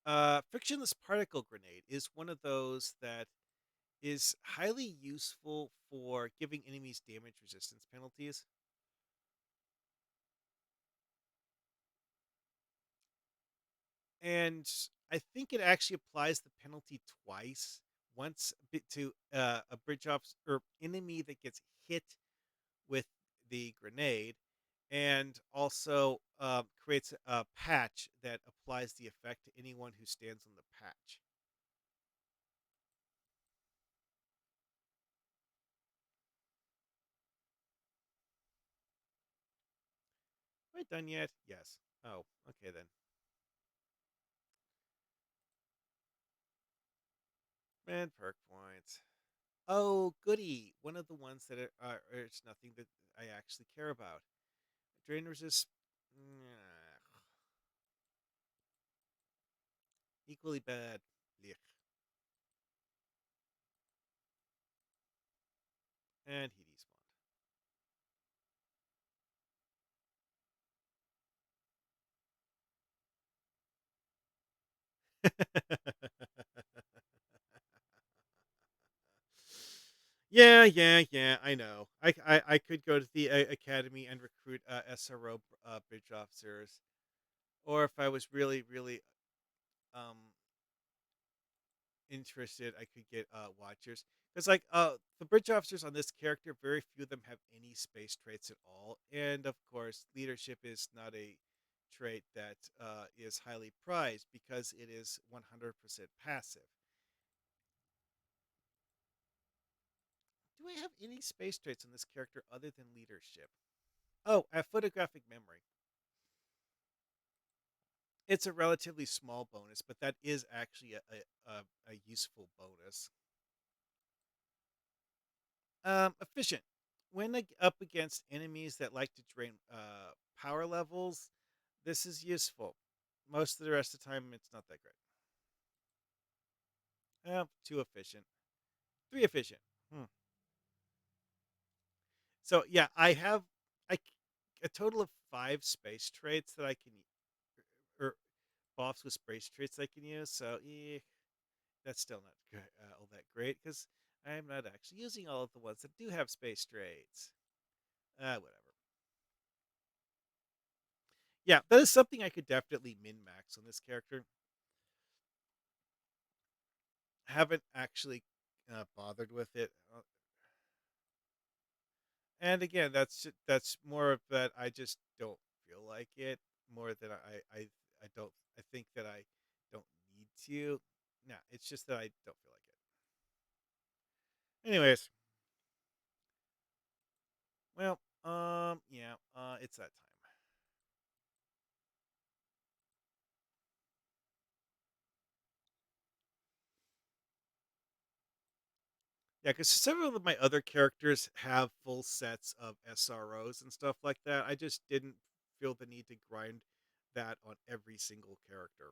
you. Frictionless particle grenade is one of those that is highly useful for giving enemies damage resistance penalties. And I think it actually applies the penalty twice. Once to a bridge off or enemy that gets hit with the grenade, and also creates a patch that applies the effect to anyone who stands on the patch. Am I done yet? Yes. Oh, okay then. And perk points. Oh, goody. One of the ones that it's nothing that I actually care about. Drain resist. Equally bad. Blech. And he despawned. Yeah. I know. I could go to the academy and recruit SRO bridge officers, or if I was really um interested, I could get watchers. Because the bridge officers on this character, very few of them have any space traits at all, and of course, leadership is not a trait that is highly prized because it is 100% passive. Do I have any space traits on this character other than leadership? Oh, I have photographic memory. It's a relatively small bonus, but that is actually a useful bonus. Efficient. When up against enemies that like to drain power levels, this is useful. Most of the rest of the time, it's not that great. Too efficient. Three efficient. Hmm. So yeah, I have I a total of five space traits that I can, or buffs with space traits I can use. So that's still not all that great because I'm not actually using all of the ones that do have space traits. Whatever. Yeah, that is something I could definitely min max on this character. Haven't actually bothered with it, and again, that's more of that. I just don't feel like it more than I don't. I think that I don't need to. No, it's just that I don't feel like it. Anyways, well, yeah, it's that time. Yeah, because several of my other characters have full sets of SROs and stuff like that. I just didn't feel the need to grind that on every single character.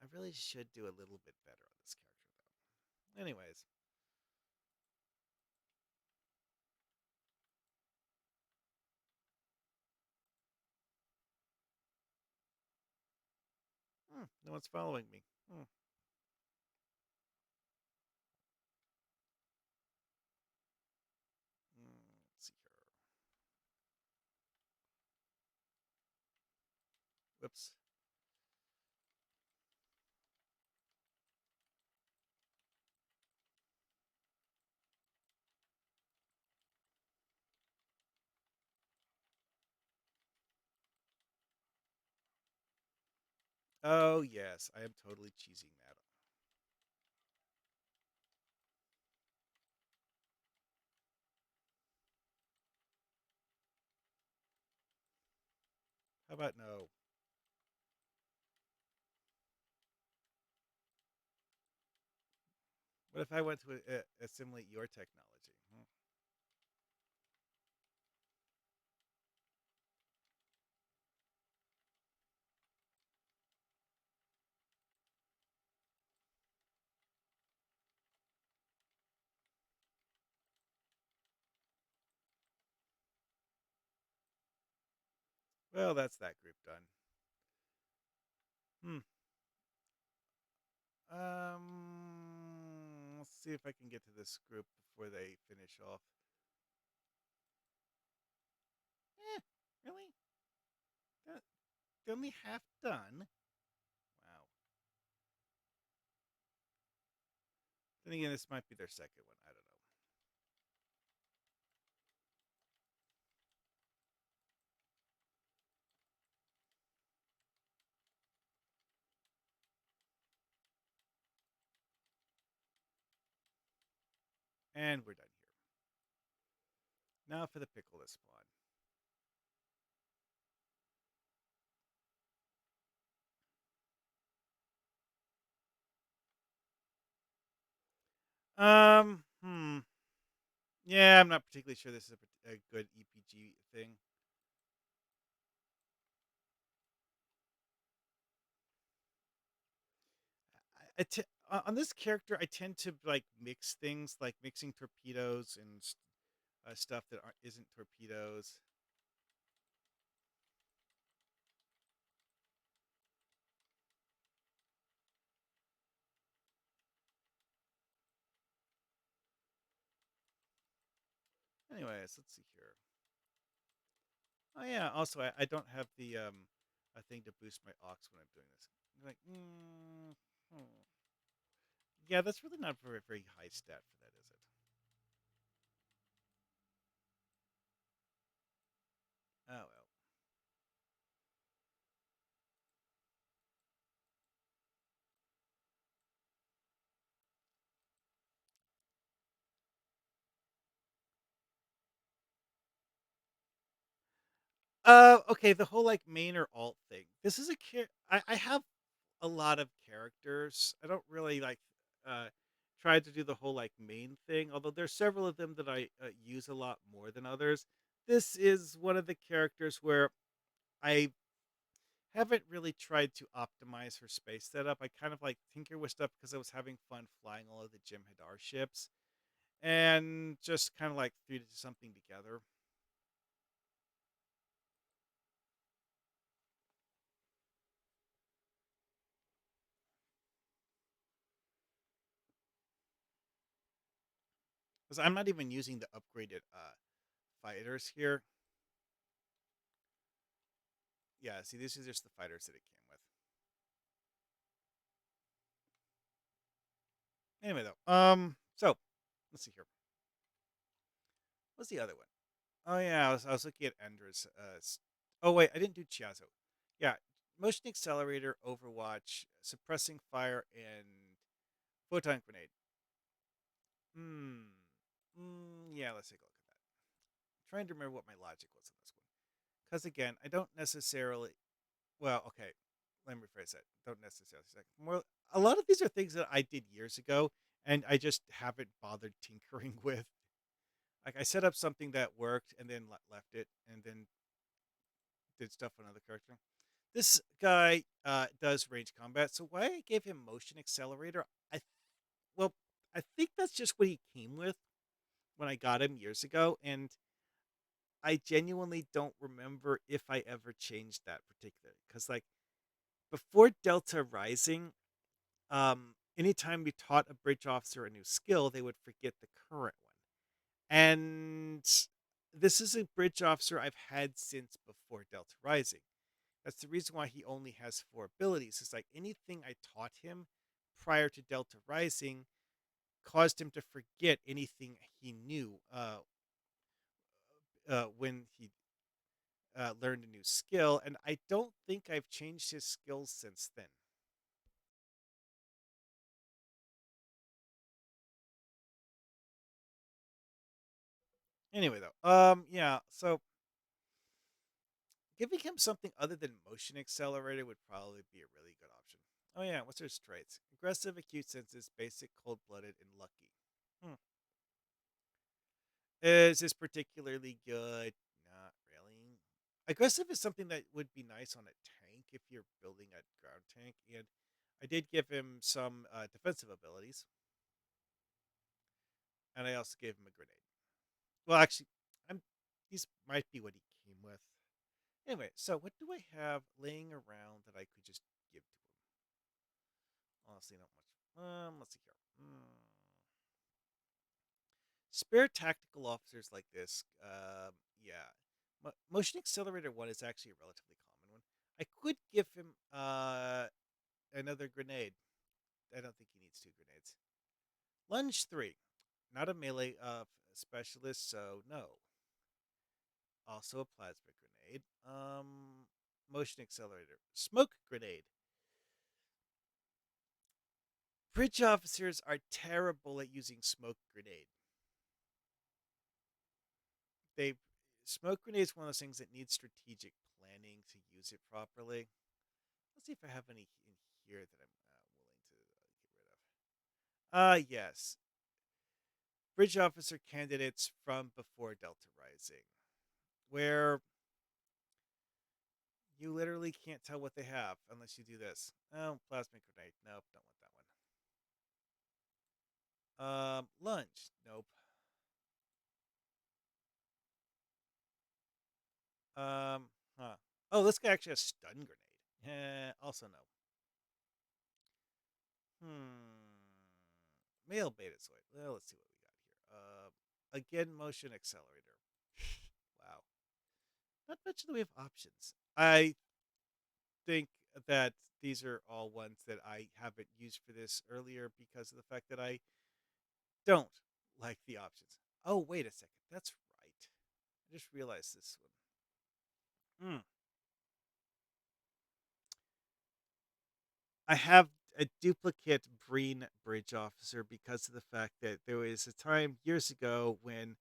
I really should do a little bit better on this character, though. Anyways, no one's following me. Let's see here. Whoops. Oh, yes, I am totally cheesing that. How about no? What if I went to assimilate your technology? Well, that's that group done. Hmm. Let's see if I can get to this group before they finish off. Really? They're only half done. Wow. Then again, this might be their second one. I don't know. And we're done here. Now for the pickle spawn. Hmm. Yeah, I'm not particularly sure this is a good EPG thing. On this character, I tend to like mix things, like mixing torpedoes and stuff that isn't torpedoes. Anyways, let's see here. Oh yeah. Also, I don't have the a thing to boost my aux when I'm doing this. I'm like, hmm. Yeah, that's really not very high stat for that, is it? Oh well. Okay, the whole like main or alt thing. This is I have a lot of characters. I don't really like uh try to do the whole like main thing, although there's several of them that I use a lot more than others. This is one of the characters where I haven't really tried to optimize her space setup. I kind of like tinker with stuff because I was having fun flying all of the Jim Hadar ships and just kind of like threw something together. Because I'm not even using the upgraded fighters here. Yeah, see, this is just the fighters that it came with. Anyway, though, so let's see here. What's the other one? Oh yeah, I was looking at Ender's. Oh wait, I didn't do Chiazo. Yeah, motion accelerator, Overwatch, suppressing fire, and photon grenade. Hmm. Yeah, let's take a look at that. Trying to remember what my logic was on this one. Because again, I don't necessarily. Well, okay. Let me rephrase that. Don't necessarily. More. A lot of these are things that I did years ago, and I just haven't bothered tinkering with. Like I set up something that worked, and then left it, and then did stuff on another character. This guy does range combat, so why I gave him motion accelerator? I well, I think that's just what he came with when I got him years ago, and I genuinely don't remember if I ever changed that particular because like before Delta Rising, anytime we taught a bridge officer a new skill, they would forget the current one. And this is a bridge officer I've had since before Delta Rising. That's the reason why he only has four abilities. It's like anything I taught him prior to Delta Rising caused him to forget anything he knew when he learned a new skill. And I don't think I've changed his skills since then. Anyway, though, yeah. So giving him something other than motion accelerator would probably be a really good option. Oh yeah, what's her traits? Aggressive, acute senses, basic, cold blooded, and lucky. Hmm. Is this particularly good? Not really. Aggressive is something that would be nice on a tank if you're building a ground tank, and I did give him some defensive abilities, and I also gave him a grenade. Well, actually, I'm these might be what he came with. Anyway, so what do I have laying around that I could just give to him? Honestly, not much. Let's see here. Spare tactical officers like this. Yeah. Motion Accelerator 1 is actually a relatively common one. I could give him another grenade. I don't think he needs two grenades. Lunge 3. Not a melee specialist, so no. Also a plasma grenade. Motion Accelerator. Smoke grenade. Bridge officers are terrible at using smoke grenade. They Smoke grenade is one of those things that needs strategic planning to use it properly. Let's see if I have any in here that I'm willing to get rid of. Yes, bridge officer candidates from before Delta Rising, where you literally can't tell what they have unless you do this. Oh, plasma grenade. Nope, don't want that one. Lunge. Nope. Um, huh. Oh, this guy actually has stun grenade. Also no. Hmm. Male betazoid. Well, let's see what we got here. Again, motion accelerator. Wow. Not much in the way of options. I think that these are all ones that I haven't used for this earlier because of the fact that I don't like the options. Oh, wait a second. That's right. I just realized this one. I have a duplicate Breen bridge officer because of the fact that there was a time years ago when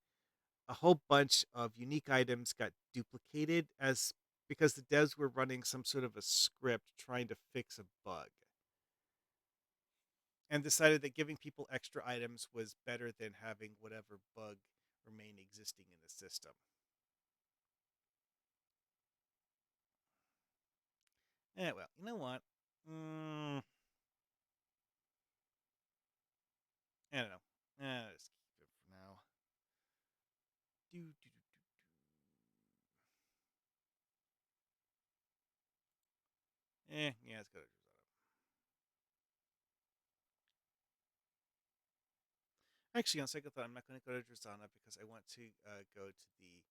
a whole bunch of unique items got duplicated as because the devs were running some sort of a script trying to fix a bug and decided that giving people extra items was better than having whatever bug remain existing in the system. Well, you know what? Mm, I don't know. Just keep it for now. Do, do, do, yeah, let's go to Arizona. Actually, on second thought, I'm not going to go to Drazana because I want to go to the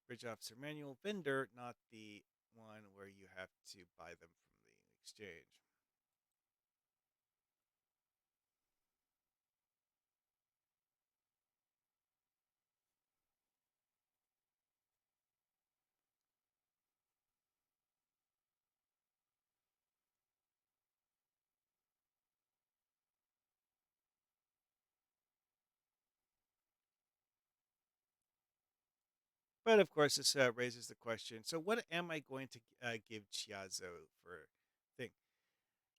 Bridge Officer Manual vendor, not the one where you have to buy them from the exchange. But of course, this raises the question: so, what am I going to give Chiazo for thing?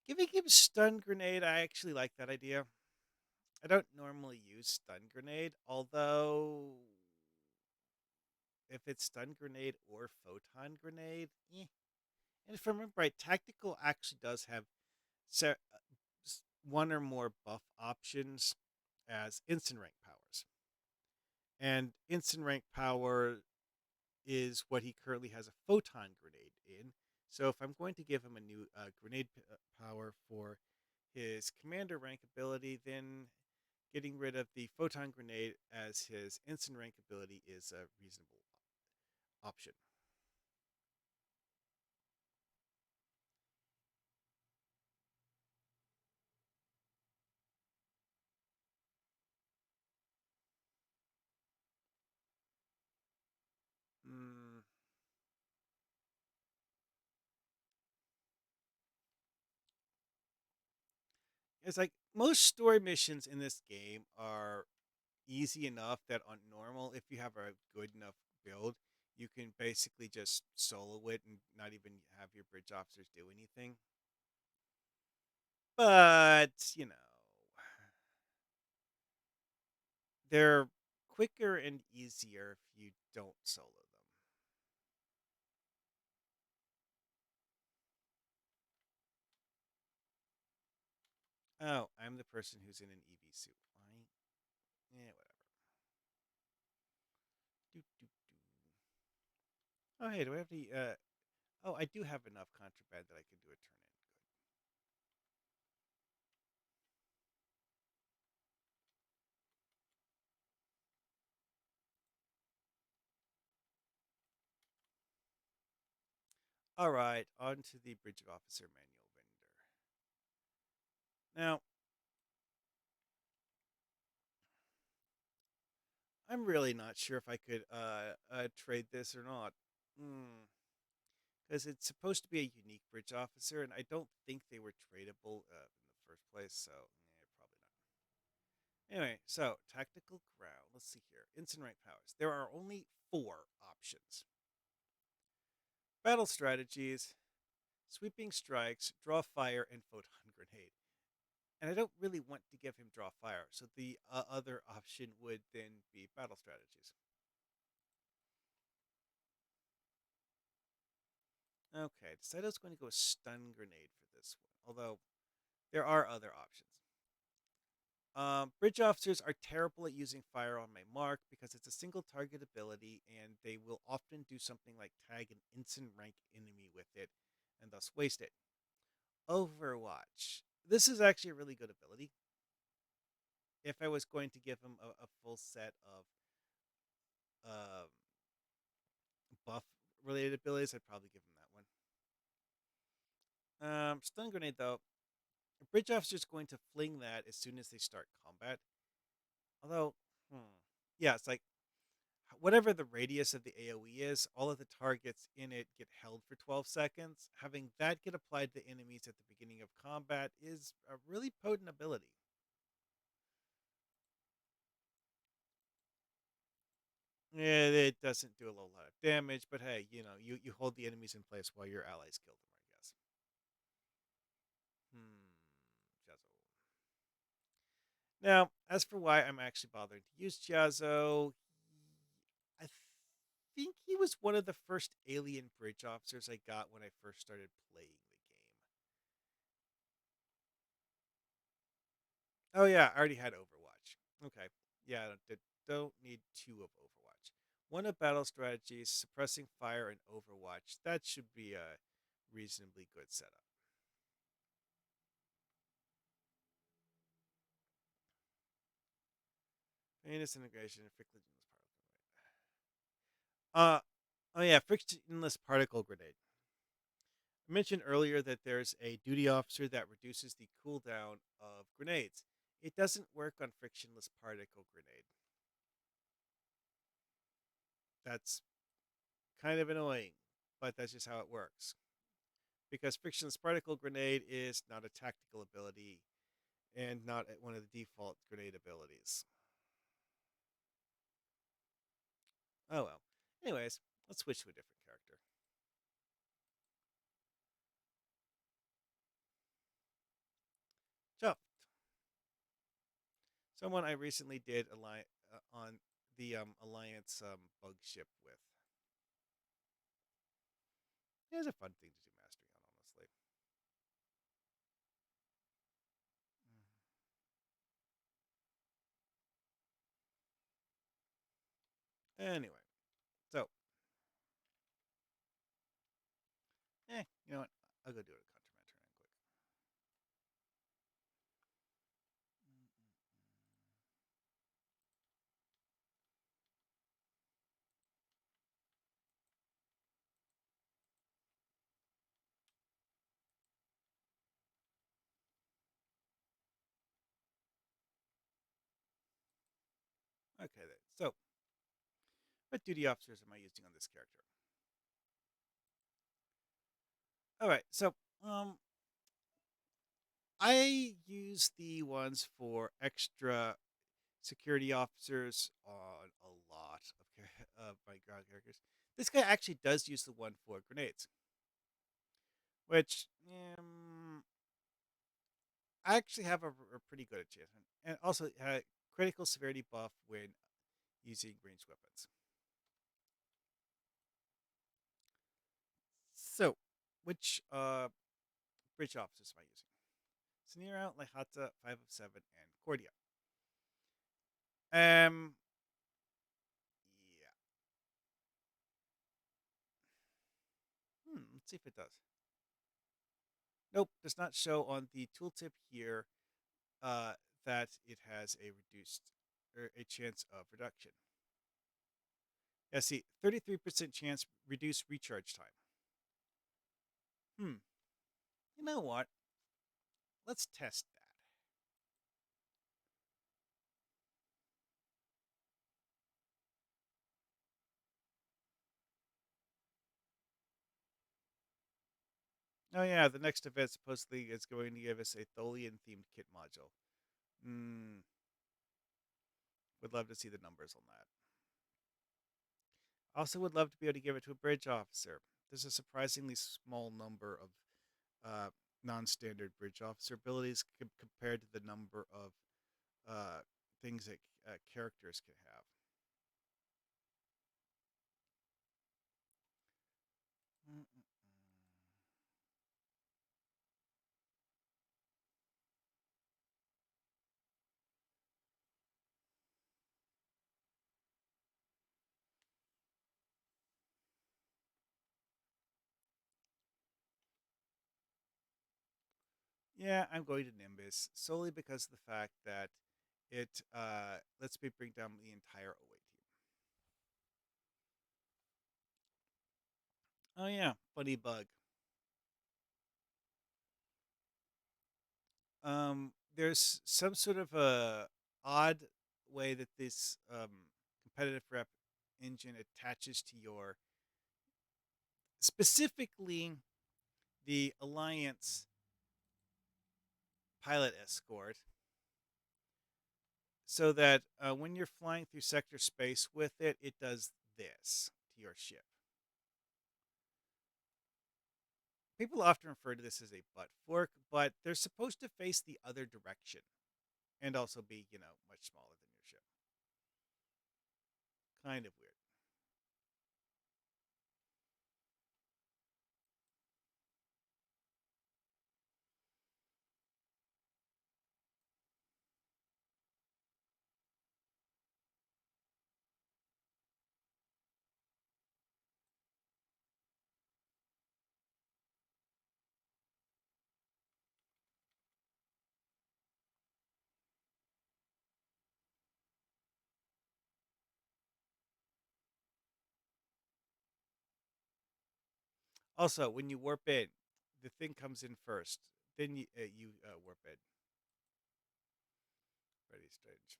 Giving him stun grenade, I actually like that idea. I don't normally use stun grenade, although if it's stun grenade or photon grenade, and if I remember right, tactical actually does have one or more buff options as instant rank powers. And instant rank power is what he currently has a photon grenade in. So if I'm going to give him a new grenade power for his commander rank ability, then getting rid of the photon grenade as his instant rank ability is a reasonable option. Mm, it's like most story missions in this game are easy enough that on normal, if you have a good enough build, you can basically just solo it and not even have your bridge officers do anything. But, they're quicker and easier if you don't solo them. Oh, I'm the person who's in an EV suit. Why? Whatever. Doo, doo, doo. Oh, hey, do I have the? Oh, I do have enough contraband that I can do a turn in. All right, on to the bridge officer manual vendor. Now, I'm really not sure if I could trade this or not. Because it's supposed to be a unique bridge officer, and I don't think they were tradable in the first place, so probably not. Anyway, so tactical ground. Let's see here. Instant rank powers. There are only four options: battle strategies, sweeping strikes, draw fire, and photon grenade. And I don't really want to give him draw fire, so the other option would then be battle strategies. Okay, decided I was going to go stun grenade for this one, although there are other options. Bridge officers are terrible at using fire on my mark because it's a single target ability and they will often do something like tag an instant rank enemy with it and thus waste it. Overwatch. This is actually a really good ability. If I was going to give him a full set of um, buff related abilities, I'd probably give him that one. Stun grenade though, a bridge officer's going to fling that as soon as they start combat. Although, hmm, yeah, it's like whatever the radius of the AoE is, all of the targets in it get held for 12 seconds. Having that get applied to enemies at the beginning of combat is a really potent ability. Yeah, it doesn't do a lot of damage, but hey, you hold the enemies in place while your allies kill them, I guess. Hmm, Jazzo. Now, as for why I'm actually bothering to use Jazzo, I think he was one of the first alien bridge officers I got when I first started playing the game. Oh yeah, I already had Overwatch. Okay, yeah, don't need two of Overwatch. One of battle strategies, suppressing fire, and Overwatch. That should be a reasonably good setup. Anus integration and frictionless particle. Oh yeah, frictionless particle grenade. I mentioned earlier that there's a duty officer that reduces the cooldown of grenades. It doesn't work on frictionless particle grenade. That's kind of annoying, but that's just how it works. Because frictionless particle grenade is not a tactical ability and not one of the default grenade abilities. Oh well. Anyways, let's switch to a different character. Chuft, someone I recently did on the Alliance bug ship with. It was a fun thing to do mastering on, honestly. Anyway, so you know what? I'll go do it a countermeasure real quick. Okay, then. So, what duty officers am I using on this character? All right, so I use the ones for extra security officers on a lot of my ground characters. This guy actually does use the one for grenades, which I actually have a pretty good achievement, and also critical severity buff when using ranged weapons. So, which bridge officers am I using? Sanira, Lahata, 5 of 7, and Cordia. Um, yeah. Let's see if it does. Nope, does not show on the tooltip here uh, that it has a reduced or a chance of reduction. Yeah, see, 33% chance reduced recharge time. Hmm. You know what? Let's test that. Oh yeah, the next event supposedly is going to give us a Tholian themed kit module. Hmm. Would love to see the numbers on that. Also, would love to be able to give it to a bridge officer. There's a surprisingly small number of uh, non-standard bridge officer abilities compared to the number of uh, things that characters can have. Mm-mm. Yeah, I'm going to Nimbus solely because of the fact that it lets me bring down the entire OA team. Oh yeah, funny bug. There's some sort of a odd way that this competitive rep engine attaches to your specifically the Alliance pilot escort, so that when you're flying through sector space with it, it does this to your ship. People often refer to this as a butt fork, but they're supposed to face the other direction and also be, much smaller than your ship. Kind of weird. Also, when you warp in, the thing comes in first. Then you warp in. Very strange.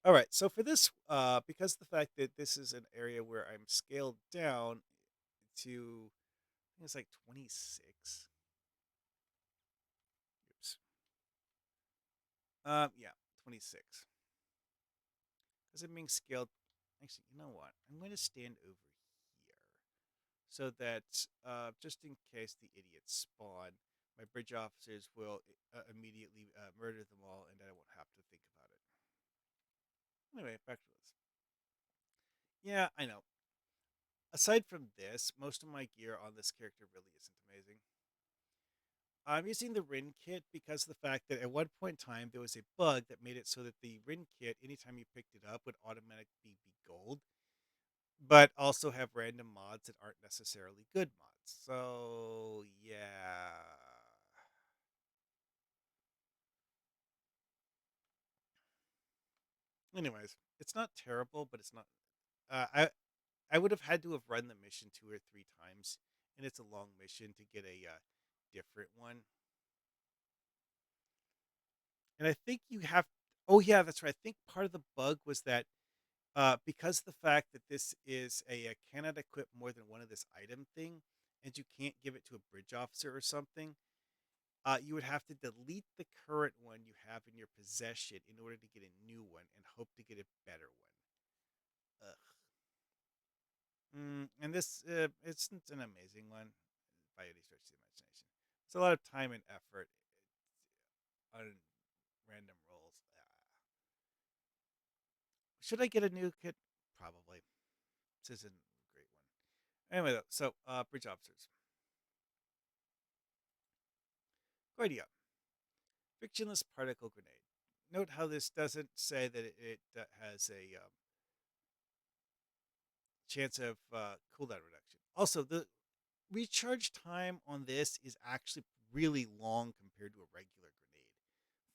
All right, so for this, because the fact that this is an area where I'm scaled down to, I think it's like 26. Oops. Yeah, 26. Because I'm being scaled. Actually, you know what? I'm going to stand over here so that just in case the idiots spawn, my bridge officers will immediately murder them all, and I won't have to think about it. Anyway, back to this. Yeah, I know. Aside from this, most of my gear on this character really isn't amazing. I'm using the Rin kit because of the fact that at one point in time there was a bug that made it so that the Rin kit, anytime you picked it up, would automatically be gold, but also have random mods that aren't necessarily good mods. So yeah. Anyways, it's not terrible, but it's not. I would have had to have run the mission 2 or 3 times, and it's a long mission to get a different one. And I think you have. Oh yeah, that's right. I think part of the bug was that because the fact that this is a cannot equip more than one of this item thing, and you can't give it to a bridge officer or something, you would have to delete the current one you have in your possession in order to get a new one and hope to get a better one. Ugh. And this isn't an amazing one by any stretch of the imagination. It's a lot of time and effort on random rolls. Should I get a new kit? Probably. This isn't a great one. Anyway, though, so bridge officers. Good idea. Frictionless particle grenade. Note how this doesn't say that it has a chance of cooldown reduction. Also, the recharge time on this is actually really long compared to a regular grenade.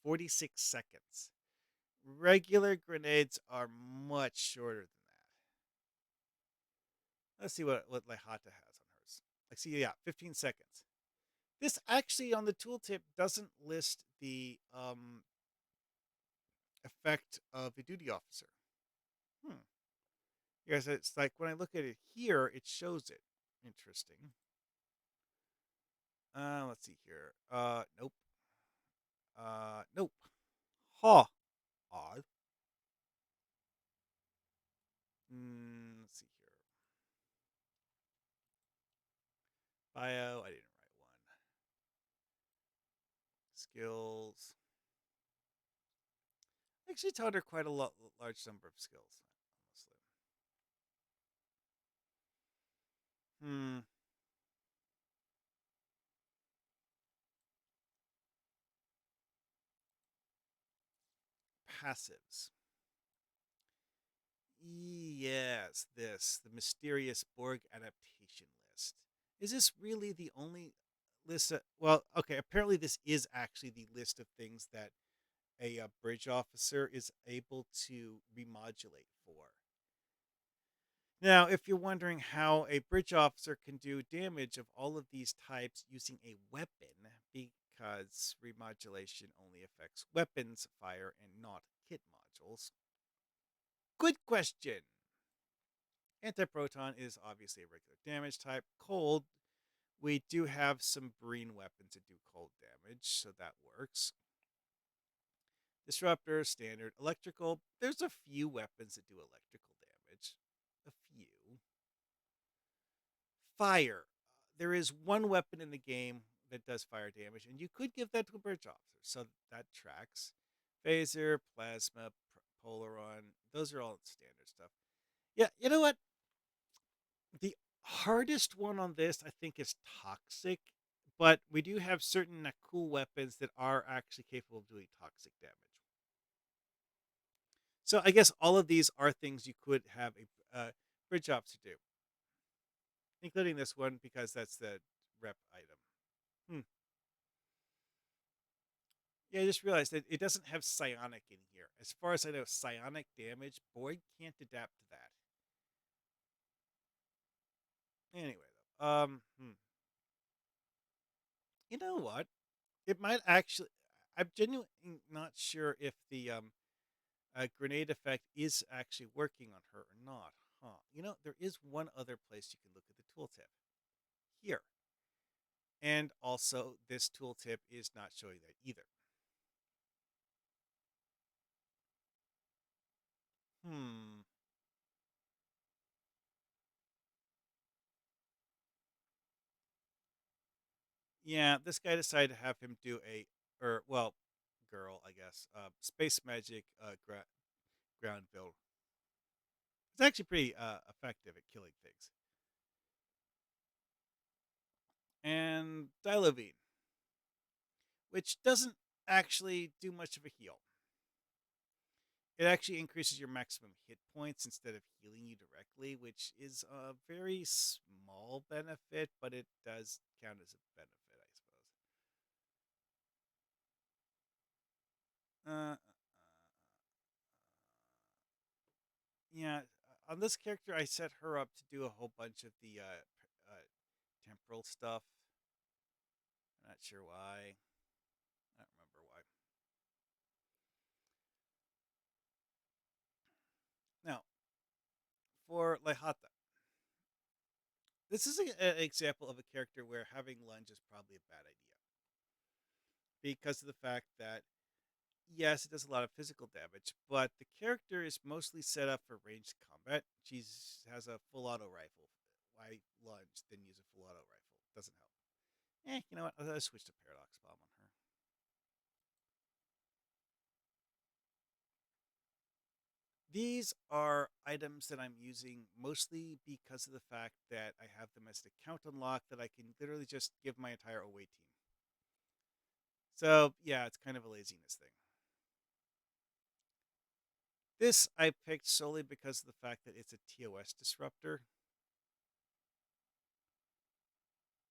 46 seconds. Regular grenades are much shorter than that. Let's see what Lehata has on hers. Like, see, yeah, 15 seconds. This actually on the tooltip doesn't list the effect of a duty officer. Hmm. Yes, it's like when I look at it here, it shows it. Interesting. Let's see here. Nope. Nope. Ha. Odd. Let's see here. Bio. I didn't write one. Skills. I actually taught her quite a large number of skills. Honestly. Hmm. Passives. Yes, this the mysterious Borg adaptation list. Is this really the only list? Well, okay. Apparently, this is actually the list of things that a bridge officer is able to remodulate for. Now, if you're wondering how a bridge officer can do damage of all of these types using a weapon, because remodulation only affects weapons fire and not kit modules. Good question. Antiproton is obviously a regular damage type. Cold, we do have some Breen weapons that do cold damage, so that works. Disruptor, standard, electrical. There's a few weapons that do electrical damage. A few. Fire. There is one weapon in the game that does fire damage, and you could give that to a bridge officer, so that tracks. Phaser, plasma, polaron. Those are all standard stuff. Yeah, you know what? The hardest one on this, I think, is toxic, but we do have certain cool weapons that are actually capable of doing toxic damage. So I guess all of these are things you could have a bridge officer do, including this one because that's the rep item. Hmm. Yeah, I just realized that it doesn't have psionic in here. As far as I know, psionic damage, Borg can't adapt to that. Anyway, though, you know what? It might actually. I'm genuinely not sure if the grenade effect is actually working on her or not. Huh? You know, there is one other place you can look at the tooltip here, and also this tooltip is not showing that either. Hmm. Yeah, this guy decided to have him do or well, girl, I guess, space magic ground build. It's actually pretty effective at killing things. And Dilovine, which doesn't actually do much of a heal. It actually increases your maximum hit points instead of healing you directly, which is a very small benefit, but it does count as a benefit, I suppose. Yeah, on this character, I set her up to do a whole bunch of the temporal stuff. I'm not sure why. I don't remember why. Now, for Lehata, this is an example of a character where having lunge is probably a bad idea because of the fact that yes, it does a lot of physical damage, but the character is mostly set up for ranged combat. She has a full auto rifle. Why lunge, then use a full auto rifle? Doesn't help. You know what? I'll switch to Paradox Bomb on her. These are items that I'm using mostly because of the fact that I have them as the count unlock that I can literally just give my entire away team. So, yeah, it's kind of a laziness thing. This I picked solely because of the fact that it's a TOS disruptor.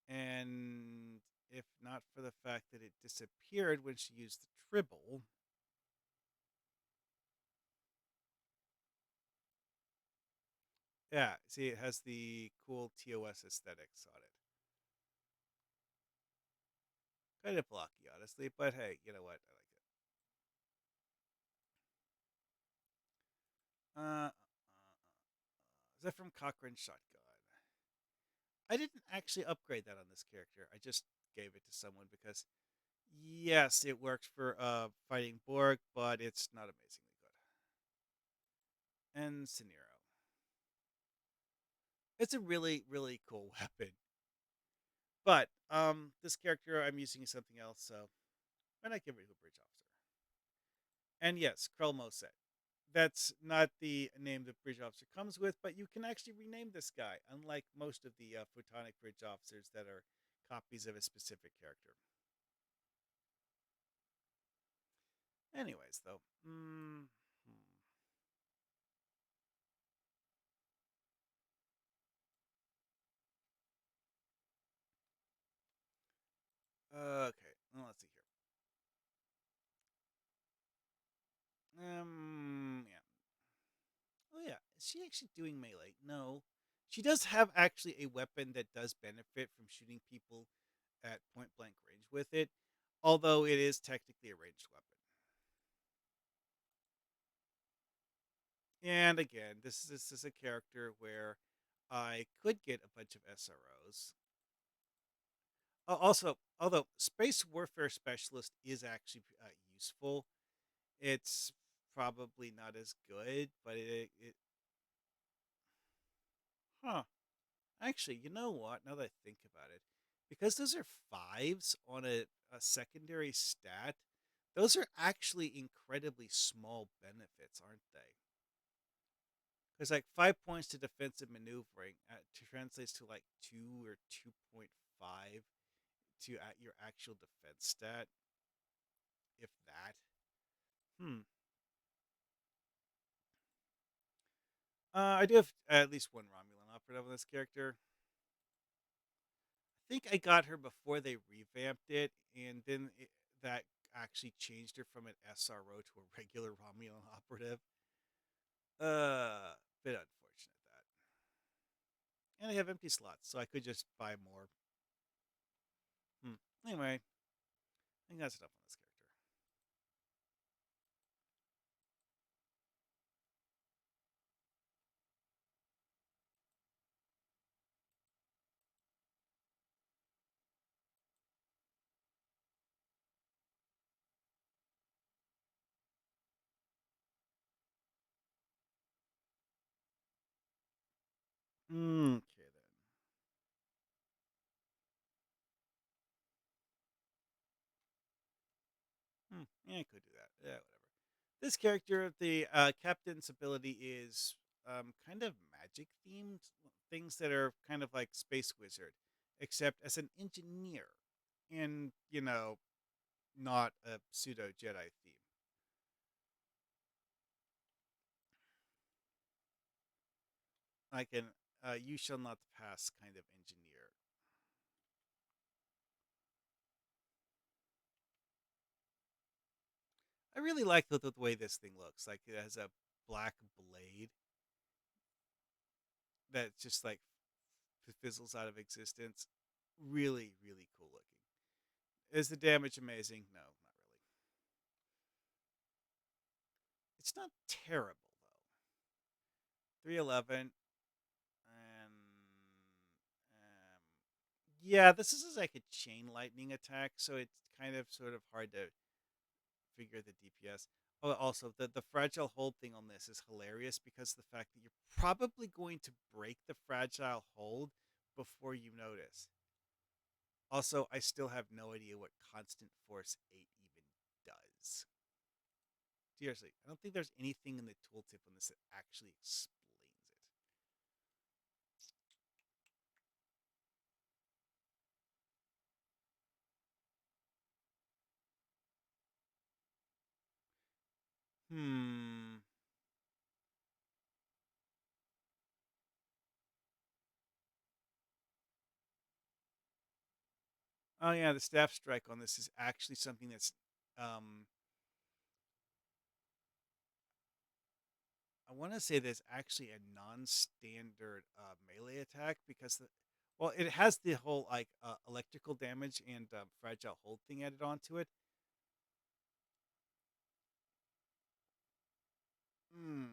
And if not for the fact that it disappeared when she used the tribble, yeah, see, it has the cool TOS aesthetics on it. Kind of blocky, honestly, but hey, you know what? I like it. Is that from Cochrane Shotgun? I didn't actually upgrade that on this character. I just gave it to someone because, yes, it works for fighting Borg, but it's not amazingly good. And Sinero. It's a really, really cool weapon. But this character I'm using something else, so why not give it to a bridge officer? And yes, Krelmo said. That's not the name the bridge officer comes with, but you can actually rename this guy, unlike most of the photonic bridge officers that are copies of a specific character. Anyways, though. Okay, well, let's see here. Yeah. Oh yeah, is she actually doing melee? No. She does have actually a weapon that does benefit from shooting people at point blank range with it, although it is technically a ranged weapon. And again, this is a character where I could get a bunch of SROs. Also, although Space Warfare Specialist is actually useful, it's probably not as good, but huh. Actually, you know what? Now that I think about it, because those are fives on a secondary stat, those are actually incredibly small benefits, aren't they? Because like 5 points to defensive maneuvering translates to like 2 or 2.5 to at your actual defense stat, if that. Hmm. I do have at least one Romulan operative on this character. I think I got her before they revamped it, and then that actually changed her from an SRO to a regular Romulan operative. Bit unfortunate that. And I have empty slots, so I could just buy more. Hmm. Anyway, I think that's enough on this character. Okay then. Yeah, I could do that. Yeah, whatever. This character, the captain's ability is kind of magic themed, things that are kind of like Space Wizard, except as an engineer, and not a pseudo Jedi theme. Like an you shall not pass kind of engineer. I really like the way this thing looks. Like it has a black blade that just like fizzles out of existence. Really, really cool looking. Is the damage amazing? No, not really. It's not terrible though. 311. Yeah, this is like a chain lightning attack, so it's kind of sort of hard to figure the DPS. Oh, also the fragile hold thing on this is hilarious because of the fact that you're probably going to break the fragile hold before you notice. Also, I still have no idea what constant force 8 even does. Seriously, I don't think there's anything in the tooltip on this that actually explains it. Hmm. Oh yeah, the staff strike on this is actually something that's um I want to say there's actually a non-standard melee attack because well, it has the whole like electrical damage and fragile hold thing added onto it. Hmm.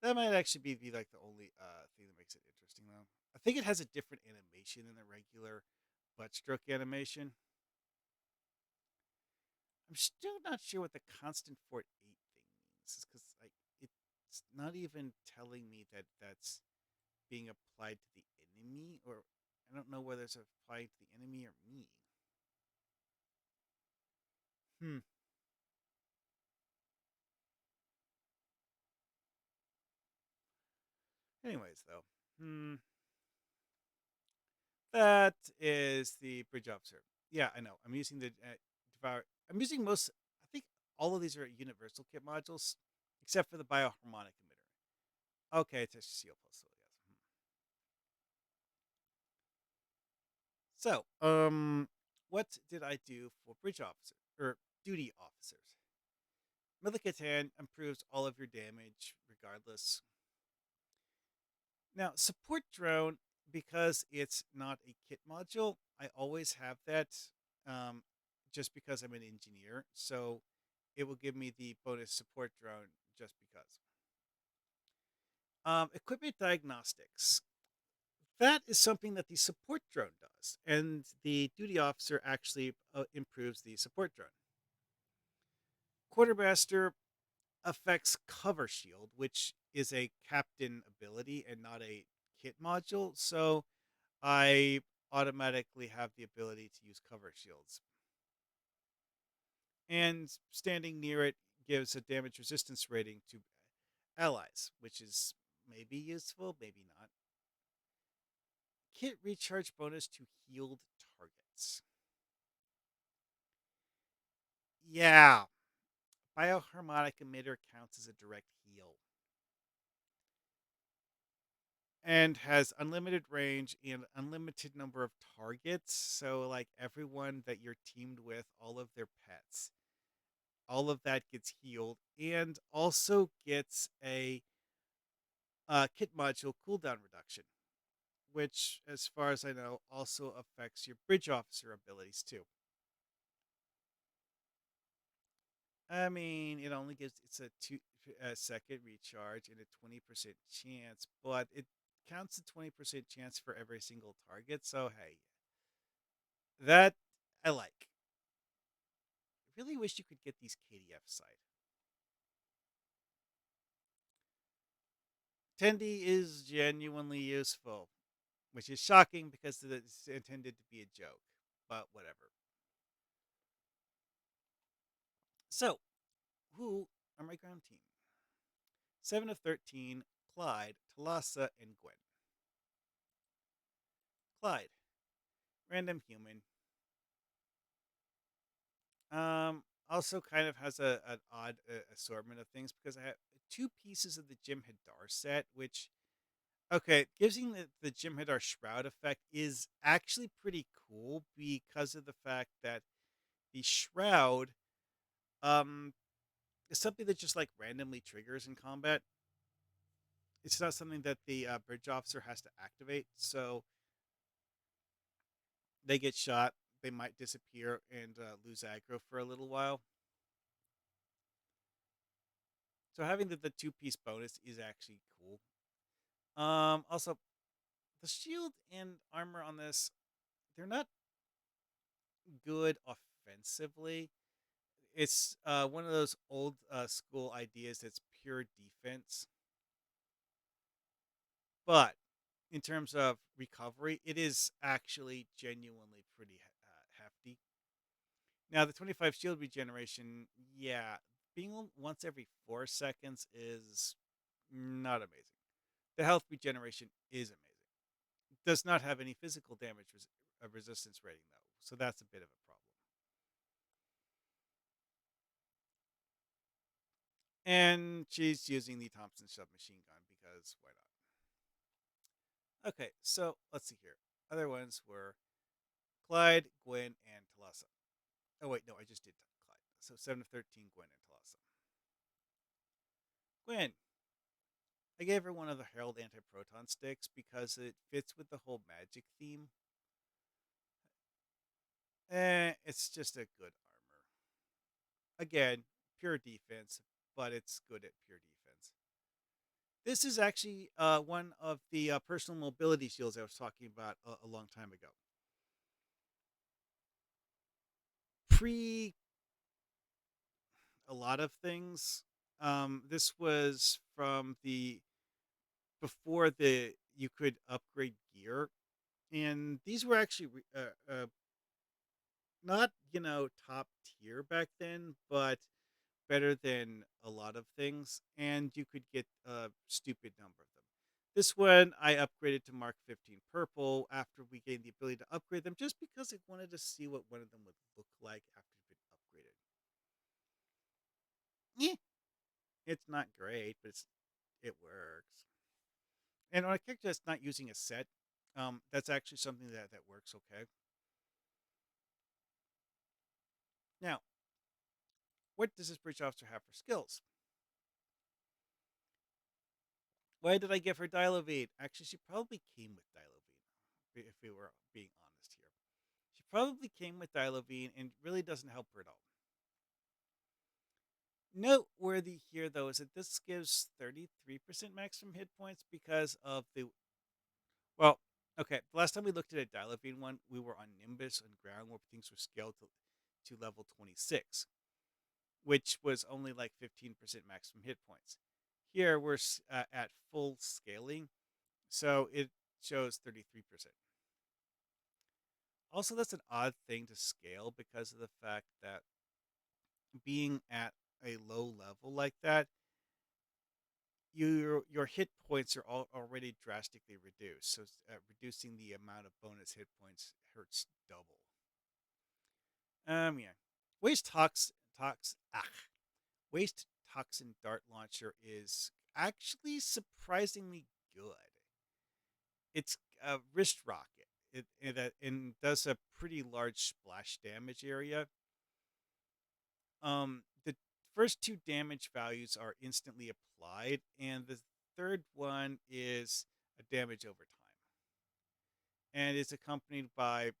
That might actually be like the only thing that makes it interesting though. I think it has a different animation than the regular butt stroke animation. I'm still not sure what the constant fort 8 thing means because like it's not even telling me that that's being applied to the enemy, or I don't know whether it's applied to the enemy or me. Hmm. Anyways, though, that is the bridge officer. Yeah, I know. I'm using the devour. I'm using most. I think all of these are universal kit modules, except for the bioharmonic emitter. Okay, it's a seal plus. So yes. So, what did I do for bridge officer? or duty officers. Milikatan improves all of your damage regardless. Now, support drone, because it's not a kit module, I always have that um, just because I'm an engineer. So it will give me the bonus support drone just because. Equipment diagnostics. That is something that the support drone does, and the duty officer actually improves the support drone. Quartermaster affects cover shield, which is a captain ability and not a kit module. So I automatically have the ability to use cover shields. And standing near it gives a damage resistance rating to allies, which is maybe useful, maybe not. Kit recharge bonus to healed targets. Yeah, bioharmonic emitter counts as a direct heal and has unlimited range and unlimited number of targets. So, like everyone that you're teamed with, all of their pets, all of that gets healed and also gets a kit module cooldown reduction, which, as far as I know, also affects your bridge officer abilities too. I mean, it only gives it's a second recharge and a 20% chance, but it counts a 20% chance for every single target. So hey, that I like. I really wish you could get these KDF side. Tendi is genuinely useful, which is shocking because it's intended to be a joke, but whatever. So, who are my ground team? 7 of 13, Clyde, Talassa, and Gwen. Clyde, random human. Also kind of has an odd assortment of things because I have two pieces of the Jim Hadar set, which, okay, giving the Jim Hadar Shroud effect is actually pretty cool because of the fact that the Shroud um, is something that just like randomly triggers in combat. It's not something that the bridge officer has to activate. So they get shot, they might disappear and lose aggro for a little while. So having the two-piece bonus is actually cool. Also, the shield and armor on this, they're not good offensively. It's one of those old school ideas that's pure defense. But in terms of recovery, it is actually genuinely pretty hefty. Now, the 25 shield regeneration, yeah, being once every 4 seconds is not amazing. The health regeneration is amazing. Does not have any physical damage resistance rating, though, so that's a bit of a problem. And she's using the Thompson submachine gun because why not? Okay, so let's see here. Other ones were Clyde, Gwen, and Talassa. Oh, wait, no, I just did Clyde. So 7 of 13, Gwen and Talassa. Gwen, I gave her one of the Herald anti-proton sticks because it fits with the whole magic theme. It's just a good armor. Again, pure defense, but it's good at pure defense. This is actually one of the personal mobility shields I was talking about a long time ago. Pre a lot of things. This was from the before the you could upgrade gear, and these were actually not top tier back then, but better than a lot of things, and you could get a stupid number of them. This one I upgraded to Mark 15 purple after we gained the ability to upgrade them, just because I wanted to see what one of them would look like after it's been upgraded. Yeah, it's not great, but it works. And on a character that's not using a set, that's actually something that works okay. Now, what does this bridge officer have for skills? Why did I give her Dilovine? Actually, she probably came with Dilovine, if we were being honest here. She probably came with Dilovine and really doesn't help her at all. Noteworthy here, though, is that this gives 33% maximum hit points because of the. Well, okay, the last time we looked at a Dilovine one, we were on Nimbus and ground where things were scaled to level 26, which was only like 15% maximum hit points. Here, we're at full scaling, so it shows 33%. Also, that's an odd thing to scale because of the fact that being at a low level like that, your hit points are already drastically reduced. So reducing the amount of bonus hit points hurts double. Yeah. Waste waste toxin dart launcher is actually surprisingly good. It's a wrist rocket. It does a pretty large splash damage area. The first two damage values are instantly applied, and the third one is a damage over time, and it's accompanied by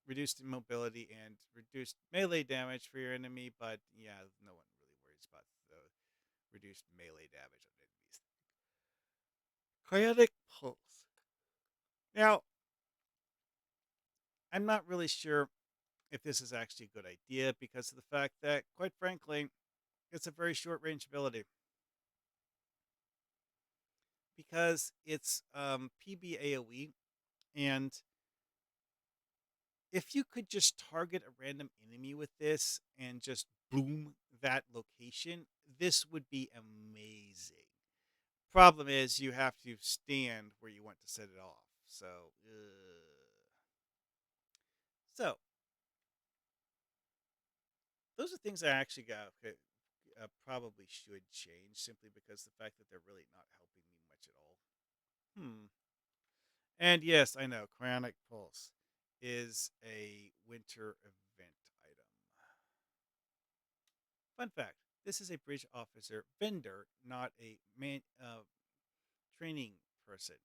reduced mobility and reduced melee damage for your enemy. But yeah, no one really worries about the reduced melee damage on enemies. Chaotic pulse. Now, I'm not really sure if this is actually a good idea because of the fact that, quite frankly, it's a very short range ability. Because it's PB AoE, and if you could just target a random enemy with this and just boom that location, this would be amazing. Problem is, you have to stand where you want to set it off. So those are things I actually probably should change simply because the fact that they're really not helping me much at all. Hmm. And yes, I know, Cryonic Pulse is a winter event item. Fun fact, this is a bridge officer vendor, not a training person.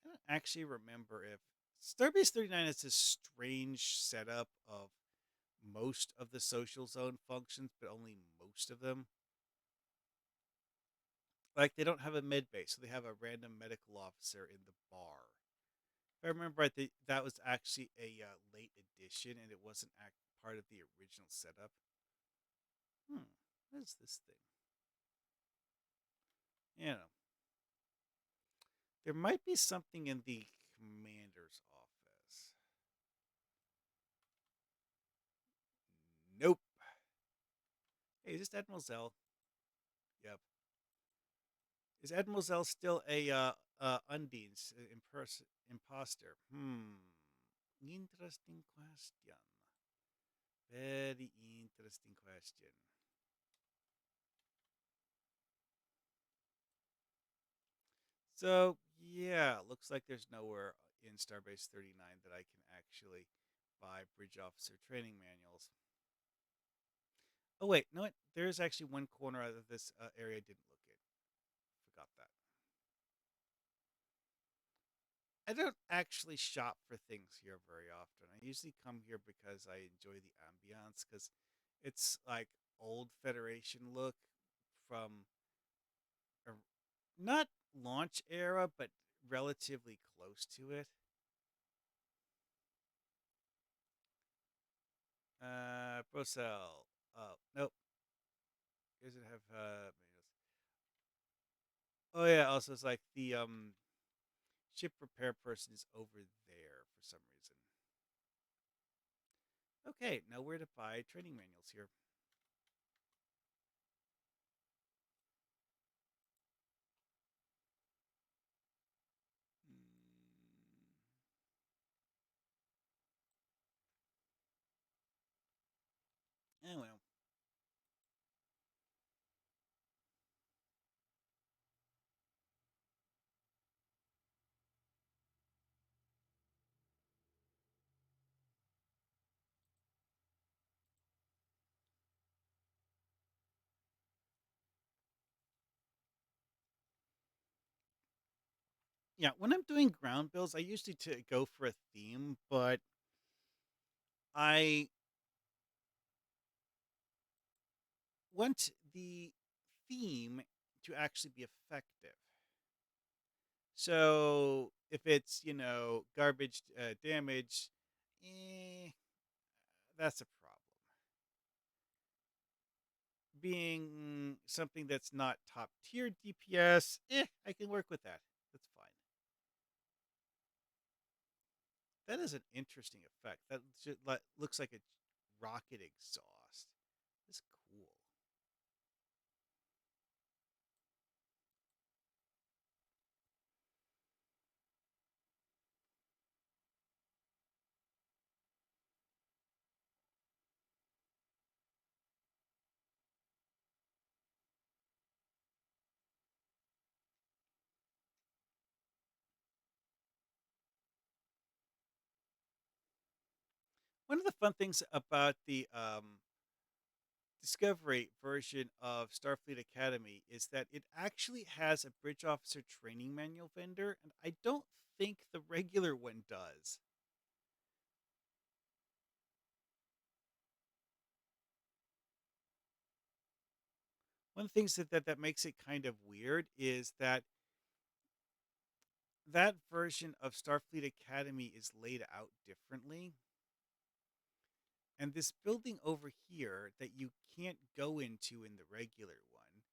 I don't actually remember if Starbase 39 is a strange setup of most of the social zone functions, but only most of them. Like, they don't have a med base, so they have a random medical officer in the bar. If I remember right, that was actually a late addition, and it wasn't part of the original setup. What is this thing? You know, there might be something in the commander's office. Nope. Hey, is this Admiral Zell? Yep. Is Admiral Zell still a Undine's imposter? Interesting question. Very interesting question. So, yeah, looks like there's nowhere in Starbase 39 that I can actually buy bridge officer training manuals. Oh, wait, no, there's actually one corner of this area I didn't look in. Forgot that. I don't actually shop for things here very often. I usually come here because I enjoy the ambiance because it's like old Federation look from a, not launch era, but relatively close to it. Procel. Oh, nope. Does it have oh yeah, also it's like the ship repair person is over there for some reason. Okay, now where to buy training manuals here. Oh well. Yeah, when I'm doing ground builds, I usually go for a theme, but I want the theme to actually be effective. So if it's, garbage damage, eh, that's a problem. Being something that's not top tier DPS, I can work with that. That's fine. That is an interesting effect. That looks like a rocket exhaust. That's cool. One of the fun things about the Discovery version of Starfleet Academy is that it actually has a bridge officer training manual vendor, and I don't think the regular one does. One of the things that makes it kind of weird is that that version of Starfleet Academy is laid out differently. And this building over here that you can't go into in the regular one,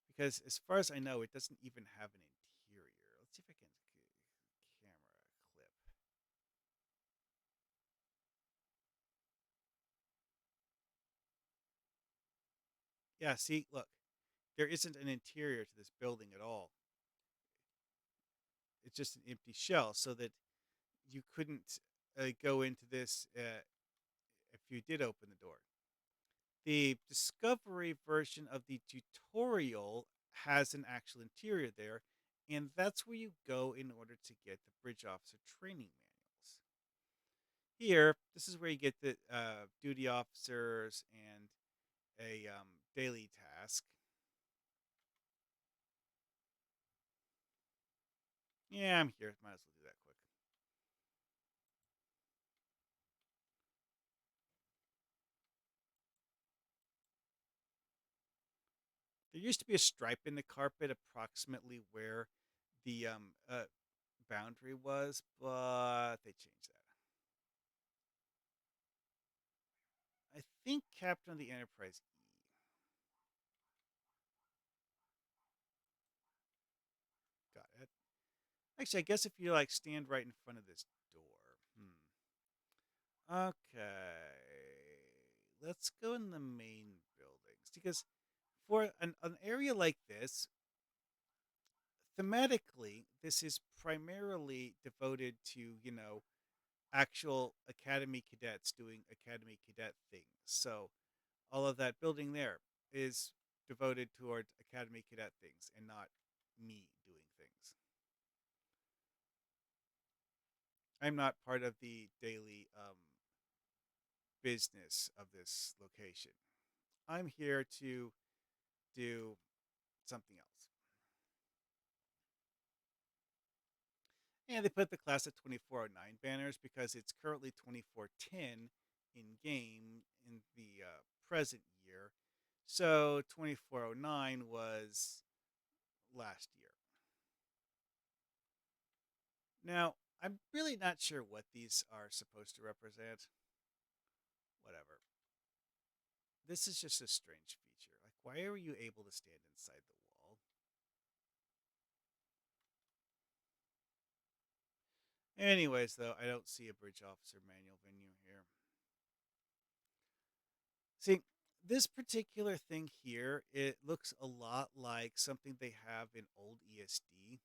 because as far as I know, it doesn't even have an interior. Let's see if I can camera clip. Yeah, see, look, there isn't an interior to this building at all. It's just an empty shell, so that you couldn't go into this if you did open the door. The Discovery version of the tutorial has an actual interior there, and that's where you go in order to get the bridge officer training manuals. Here, this is where you get the duty officers and a daily task. Yeah, I'm here. Might as well do that quick. There used to be a stripe in the carpet approximately where the boundary was, but they changed that. I think Captain of the Enterprise E. Got it. Actually, I guess if you like stand right in front of this door. Okay. Let's go in the main buildings because for an area like this, thematically, this is primarily devoted to, actual Academy cadets doing Academy cadet things. So all of that building there is devoted toward Academy cadet things and not me doing things. I'm not part of the daily business of this location. I'm here to do something else. And they put the class at 2409 banners because it's currently 2410 in game in the present year. So 2409 was last year. Now, I'm really not sure what these are supposed to represent. Whatever. This is just a strange feature. Like, why are you able to stand inside the wall? Anyways, though, I don't see a bridge officer manual venue here. See, this particular thing here, it looks a lot like something they have in old ESD.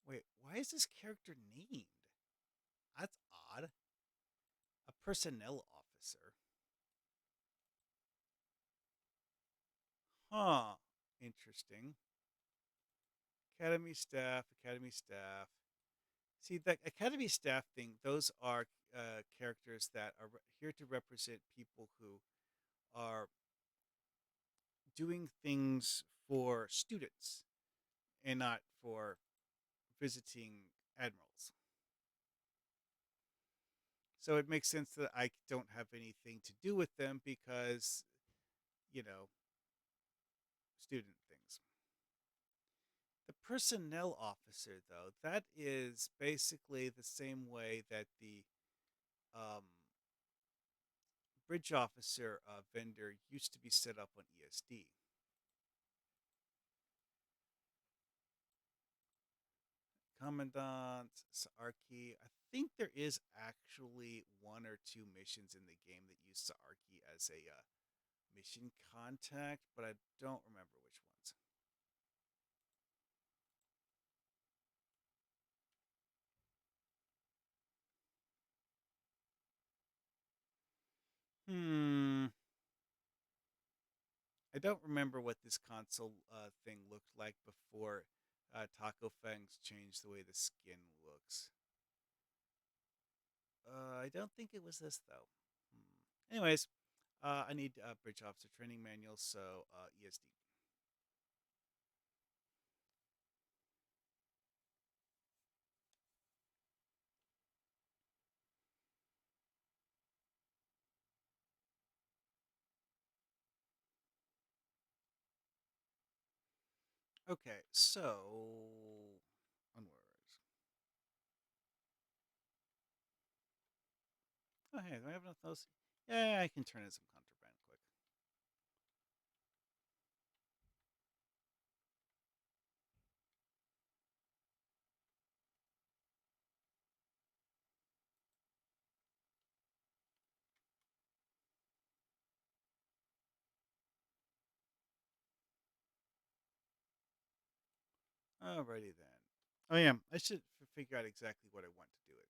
Wait, why is this character named? That's odd. A personnel officer. Huh. Interesting. Academy staff, academy staff. See, the academy staff thing, those are characters that are here to represent people who are doing things for students and not for visiting admirals. So it makes sense that I don't have anything to do with them because, you know, student things. The personnel officer, though, that is basically the same way that the um, bridge officer vendor used to be set up on ESD. Commandant, Saarki. I think there is actually one or two missions in the game that use Saarki as a mission contact, but I don't remember which ones. Hmm. I don't remember what this console thing looked like before Taco Fangs changed the way the skin looks. I don't think it was this though. Anyways, I need Bridge Officer Training Manual, so ESD. Okay, so onwards. Oh hey, do I have enough of those? Yeah, I can turn in some contraband quick. Alrighty then. Oh yeah, I should figure out exactly what I want to do it.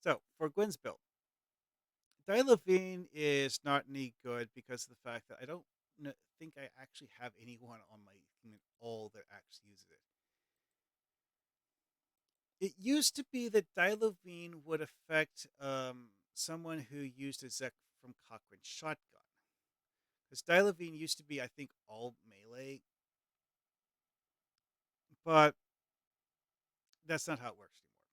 So for Gwen's build, Dilevine is not any good because of the fact that I don't think I actually have anyone on my team at all that actually uses it. It used to be that Dilevine would affect someone who used a Zek from Cochrane's shotgun. Because Dilevine used to be, I think, all melee, but that's not how it works anymore.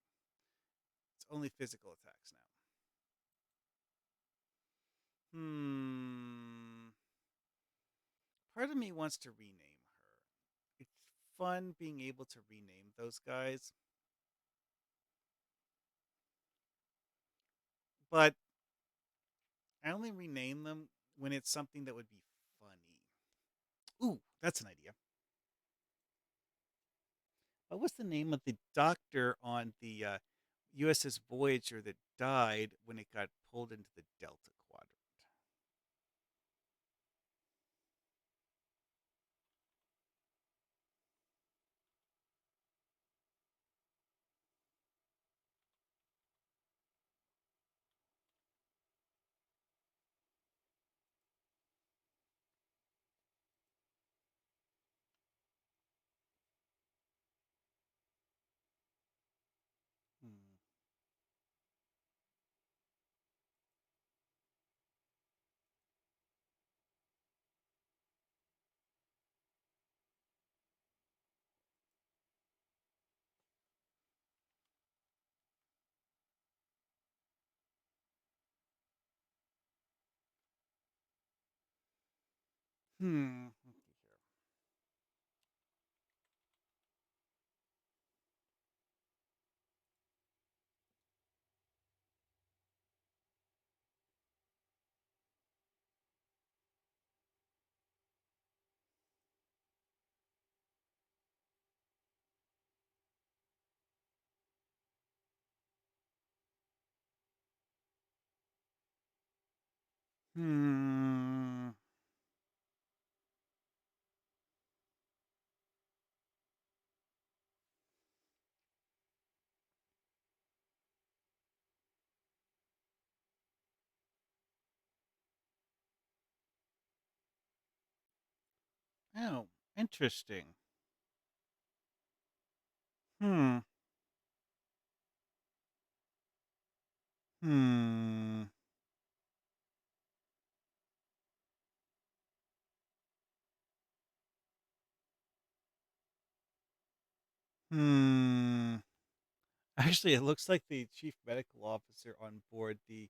It's only physical attacks now. Hmm. Part of me wants to rename her. It's fun being able to rename those guys, but I only rename them when it's something that would be funny. Ooh, that's an idea. What was the name of the doctor on the USS Voyager that died when it got pulled into the Delta Quadrant? Hmm. Let's see here. Hmm. Oh, interesting. Hmm. Hmm. Hmm. Actually, it looks like the chief medical officer on board the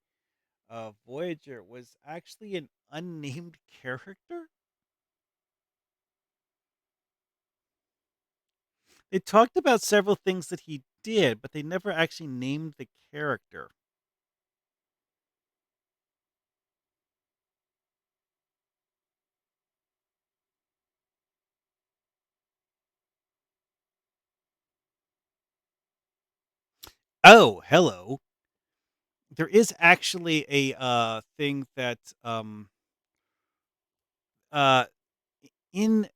Voyager was actually an unnamed character. They talked about several things that he did, but they never actually named the character. Oh, hello. There is actually a thing that uh in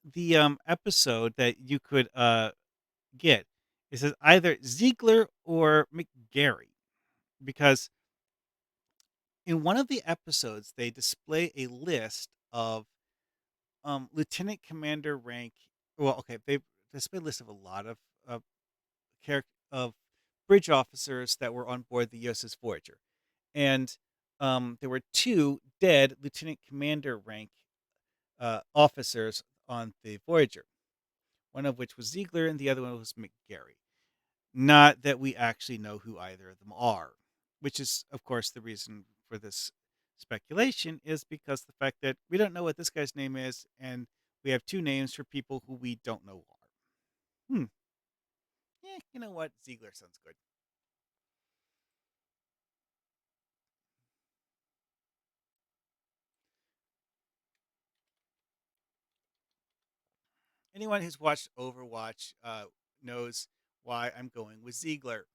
the episode that you could get. It says either Ziegler or McGarry because in one of the episodes they display a list of lieutenant commander rank. Well, okay, they display a list of a lot of character of bridge officers that were on board the USS Voyager, and there were two dead lieutenant commander rank officers on the Voyager. One of which was Ziegler, and the other one was McGarry. Not that we actually know who either of them are, which is, of course, the reason for this speculation is because the fact that we don't know what this guy's name is, and we have two names for people who we don't know are. Hmm. Yeah, you know what? Ziegler sounds good. Anyone who's watched Overwatch knows why I'm going with Ziegler.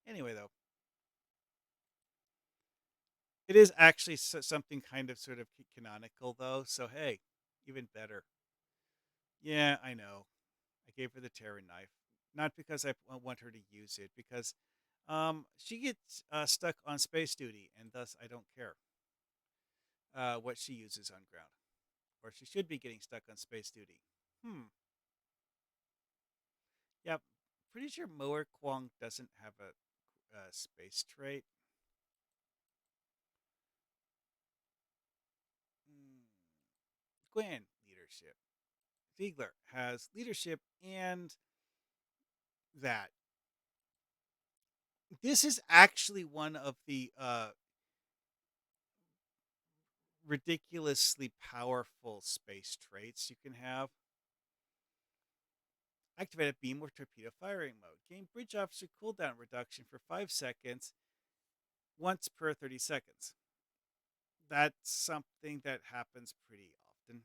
Anyway, though, it is actually something kind of sort of canonical, though. So hey, even better. Yeah, I know. I gave her the Terran knife, not because I want her to use it, because she gets stuck on space duty, and thus I don't care what she uses on ground, or she should be getting stuck on space duty. Hmm. Yep. Pretty sure Moer Kwong doesn't have a space trait. Hmm. Gwen leadership. Ziegler has leadership and that. This is actually one of the ridiculously powerful space traits you can have. Activate a beam or torpedo firing mode. Gain bridge officer cooldown reduction for 5 seconds once per 30 seconds. That's something that happens pretty often.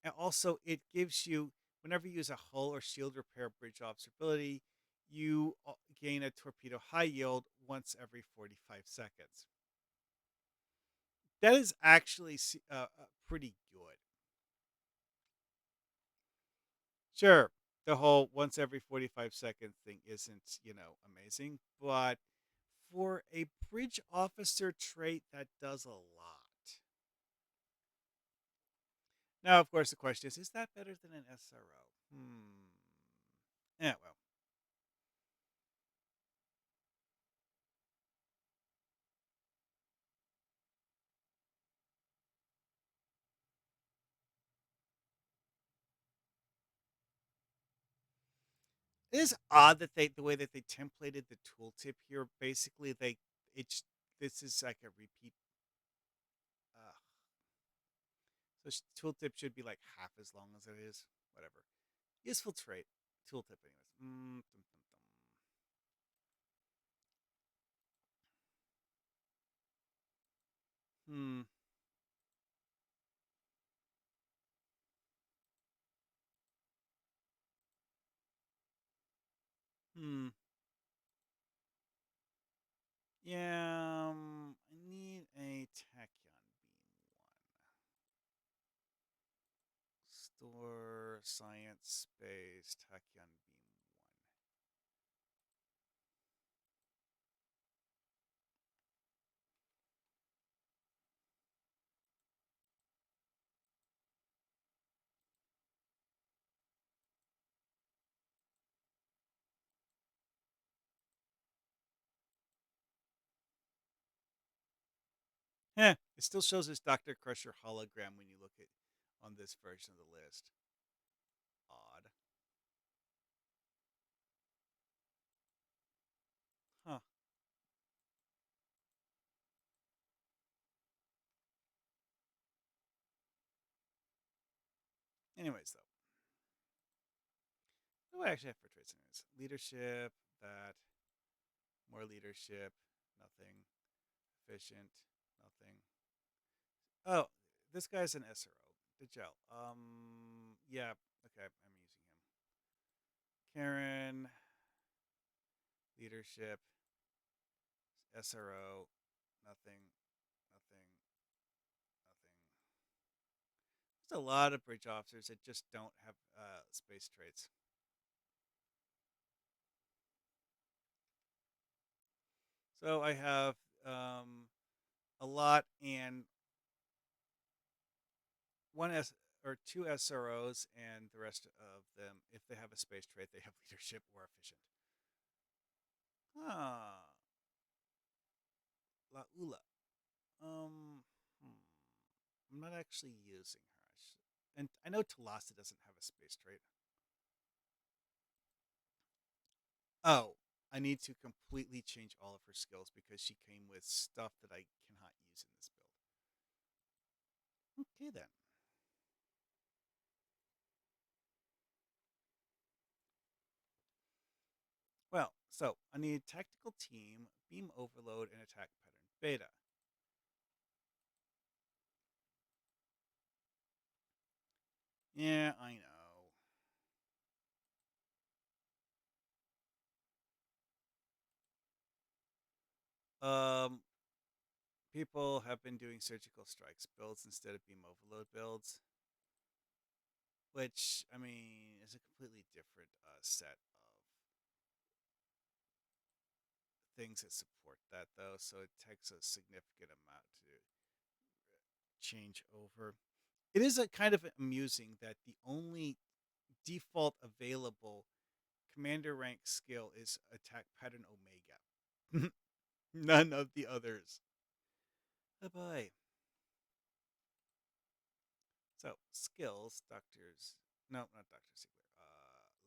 And also, it gives you, whenever you use a hull or shield repair bridge officer ability, you gain a torpedo high yield once every 45 seconds. That is actually pretty good. Sure, the whole once every 45 second thing isn't, amazing, but for a bridge officer trait, that does a lot. Now, of course, the question is that better than an SRO? Hmm. Yeah, well, it is odd that the way that they templated the tooltip here. Basically, it's this is like a repeat. Uh, so tooltip should be like half as long as it is. Whatever. Useful trait. Tooltip, anyways. Hmm. Hmm. Yeah. I need a tachyon beam one. Store science space tachyon beam one. Heh. It still shows this Dr. Crusher hologram when you look at on this version of the list. Anyways, though, what do I actually have for traits? Anyways, leadership, that, more leadership, nothing. Efficient, nothing. Oh, this guy's an SRO. The gel. Yeah. Okay, I'm using him. Karen, leadership, SRO, nothing, nothing, nothing. There's a lot of bridge officers that just don't have space traits. So I have a lot and one S or two SROs, and the rest of them, if they have a space trait, they have leadership or efficient. Ah, La Ula. Hmm. I'm not actually using her. And I know Talasa doesn't have a space trait. Oh, I need to completely change all of her skills because she came with stuff that I cannot use in this build. Okay then. Well, so I need tactical team, beam overload, and attack pattern beta. Yeah, I know. People have been doing surgical strikes builds instead of beam overload builds, which I mean is a completely different set of things that support that though, so it takes a significant amount to change over. It is a kind of amusing that the only default available commander rank skill is attack pattern Omega. None of the others. Bye bye. So skills, doctors. No, not Doctor Ziegler.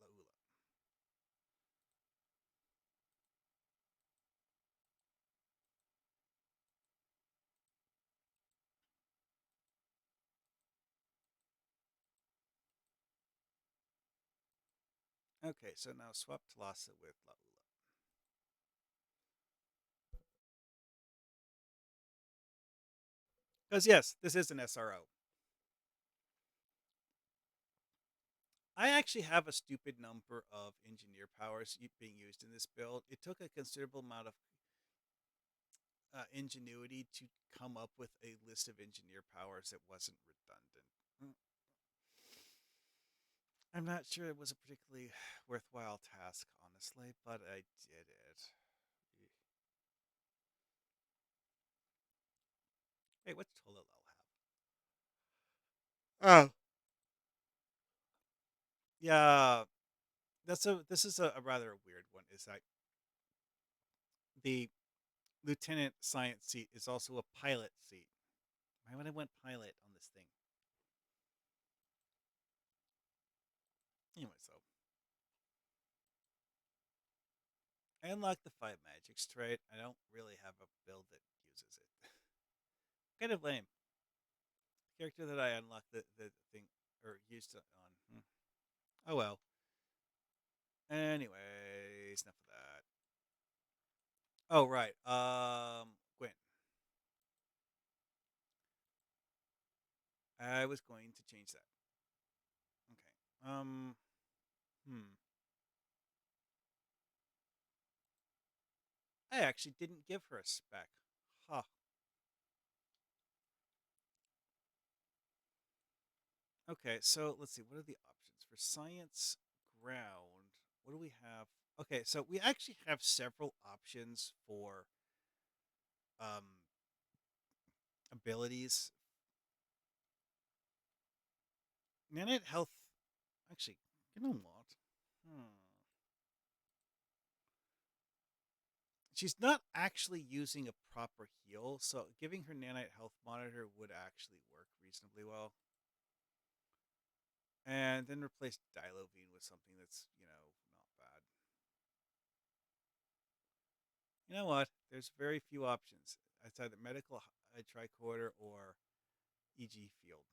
Laula. Okay, so now swap Talasa with Laula. Because yes, this is an SRO. I actually have a stupid number of engineer powers being used in this build. It took a considerable amount of ingenuity to come up with a list of engineer powers that wasn't redundant. Mm, I'm not sure it was a particularly worthwhile task, honestly, but I did it. Hey, what's Tololel have? Oh, yeah. This is a rather weird one. Is that the lieutenant science seat is also a pilot seat? Why would I want pilot on this thing? Anyway, so I unlocked the five magics trait. I don't really have a build that uses it. Kind of lame. Character that I unlocked the thing or used it on. Oh well. Anyways, enough of that. Oh right. Gwen. I was going to change that. Okay. Hmm. I actually didn't give her a spec. Huh. Okay, so let's see. What are the options for science ground? What do we have? Okay, so we actually have several options for um abilities. Nanite health. Actually, you know what? Hmm. She's not actually using a proper heal, so giving her nanite health monitor would actually work reasonably well. And then replace Dilovine with something that's, not bad. You know what? There's very few options. It's either medical tricorder or EG field.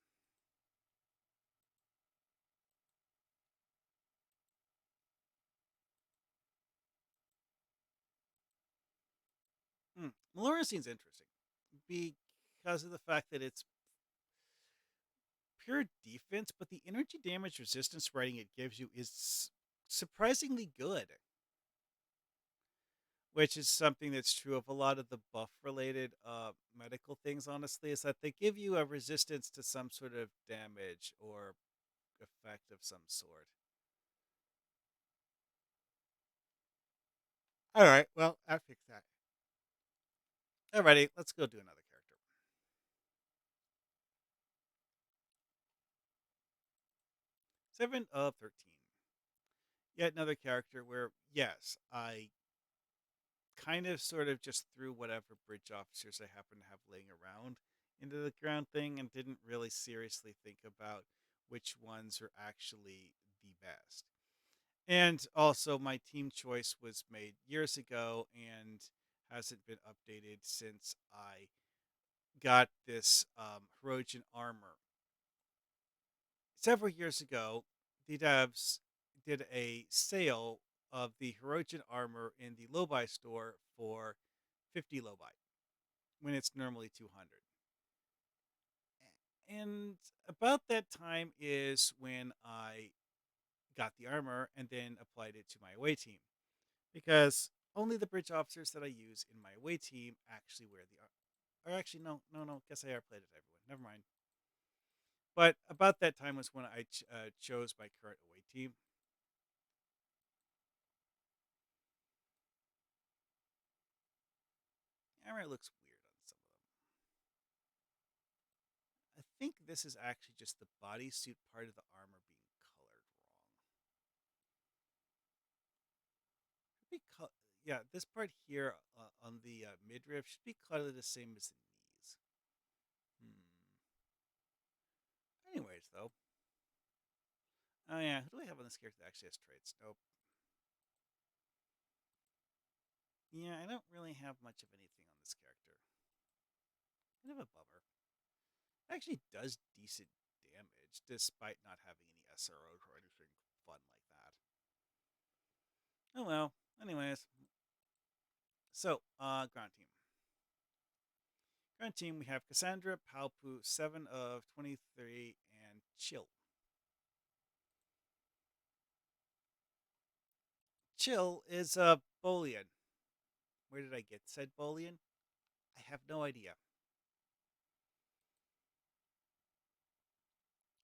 Melora seems interesting because of the fact that it's pure defense, but the energy damage resistance rating it gives you is surprisingly good, which is something that's true of a lot of the buff related medical things, honestly, is that they give you a resistance to some sort of damage or effect of some sort. All right, well, I fixed that. Alrighty, let's go do another character. 7 of 13. Yet another character where, yes, I kind of sort of just threw whatever bridge officers I happen to have laying around into the ground thing and didn't really seriously think about which ones are actually the best. And also, my team choice was made years ago and hasn't been updated since I got this Herodian armor. Several years ago, the devs did a sale of the Herodian armor in the Lobi store for 50 Lobi when it's normally 200. And about that time is when I got the armor and then applied it to my away team because only the bridge officers that I use in my away team actually wear the armor. Or actually, no. Guess I played it to everyone. Never mind. But about that time was when I chose my current away team. Armor looks weird on some of them. I think this is actually just the bodysuit part of the armor being colored wrong. Should be yeah, this part here on the midriff should be colored the same as the knees. Hmm. Anyways, though. Oh yeah, who do I have on this character that actually has traits? Nope. Yeah, I don't really have much of anything on this character. Kind of a bummer. It actually does decent damage, despite not having any SROs or anything fun like that. Oh well. Anyways, so ground team. Ground team, we have Cassandra, Palpu, 7 of 23, and Chill. Chill is a Bolian. Where did I get said Bolian? I have no idea.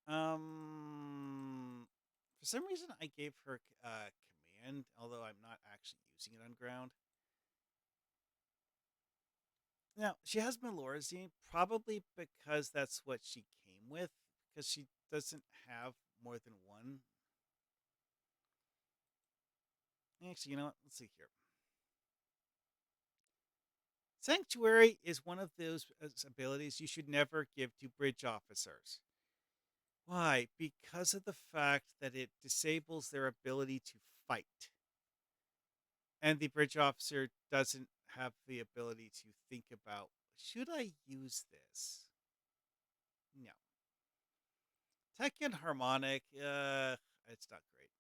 For some reason, I gave her command, although I'm not actually using it on ground. Now, she has Melorazine, probably because that's what she came with, because she doesn't have more than one. Actually, you know what? Let's see here. Sanctuary is one of those abilities you should never give to bridge officers. Why? Because of the fact that it disables their ability to fight. And the bridge officer doesn't have the ability to think about, should I use this? No. Tachyon Harmonic, it's not great.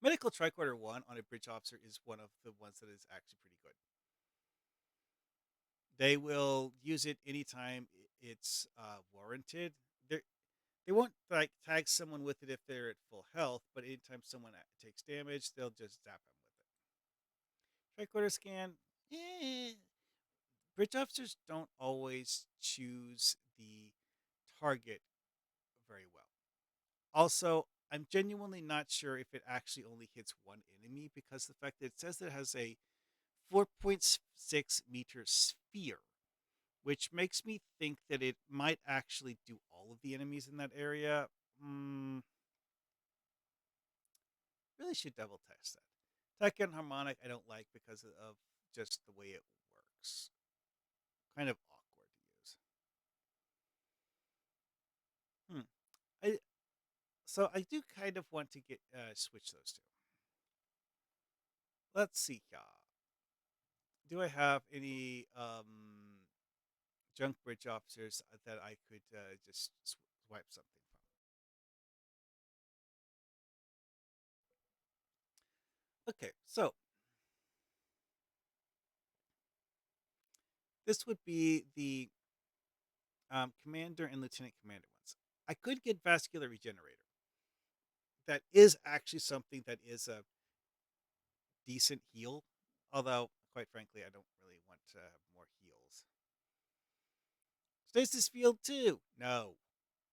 Medical Tricorder 1 on a bridge officer is one of the ones that is actually pretty good. They will use it anytime it's warranted. They're, they won't like tag someone with it if they're at full health, but anytime someone takes damage, they'll just zap them with it. Tricorder scan, eh. Bridge officers don't always choose the target very well. Also, I'm genuinely not sure if it actually only hits one enemy because the fact that it says that it has a 4.6-meter sphere, which makes me think that it might actually do all of the enemies in that area. Really should double test that. Tachyon Harmonic, I don't like because of just the way it works. Kind of awkward to use. Hmm. I So I do kind of want to get switch those two. Let's see here. Do I have any junk bridge officers that I could just swipe something from? Okay, so This would be the commander and lieutenant commander ones. I could get vascular regenerator. That is actually something that is a decent heal, although quite frankly, I don't really want to have more heals. Stasis field too. No,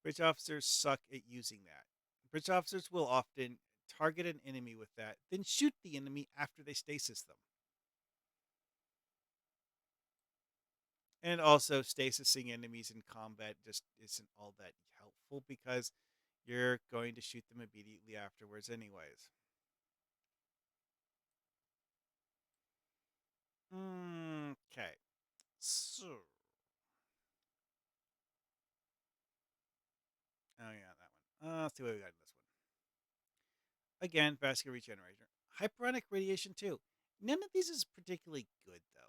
bridge officers suck at using that. Bridge officers will often target an enemy with that, then shoot the enemy after they stasis them. And also, stasising enemies in combat just isn't all that helpful because you're going to shoot them immediately afterwards, anyways. Okay. So. Oh, yeah, that one. Let's see what we got in this one. Again, vascular regenerator. Hyperonic radiation, too. None of these is particularly good, though.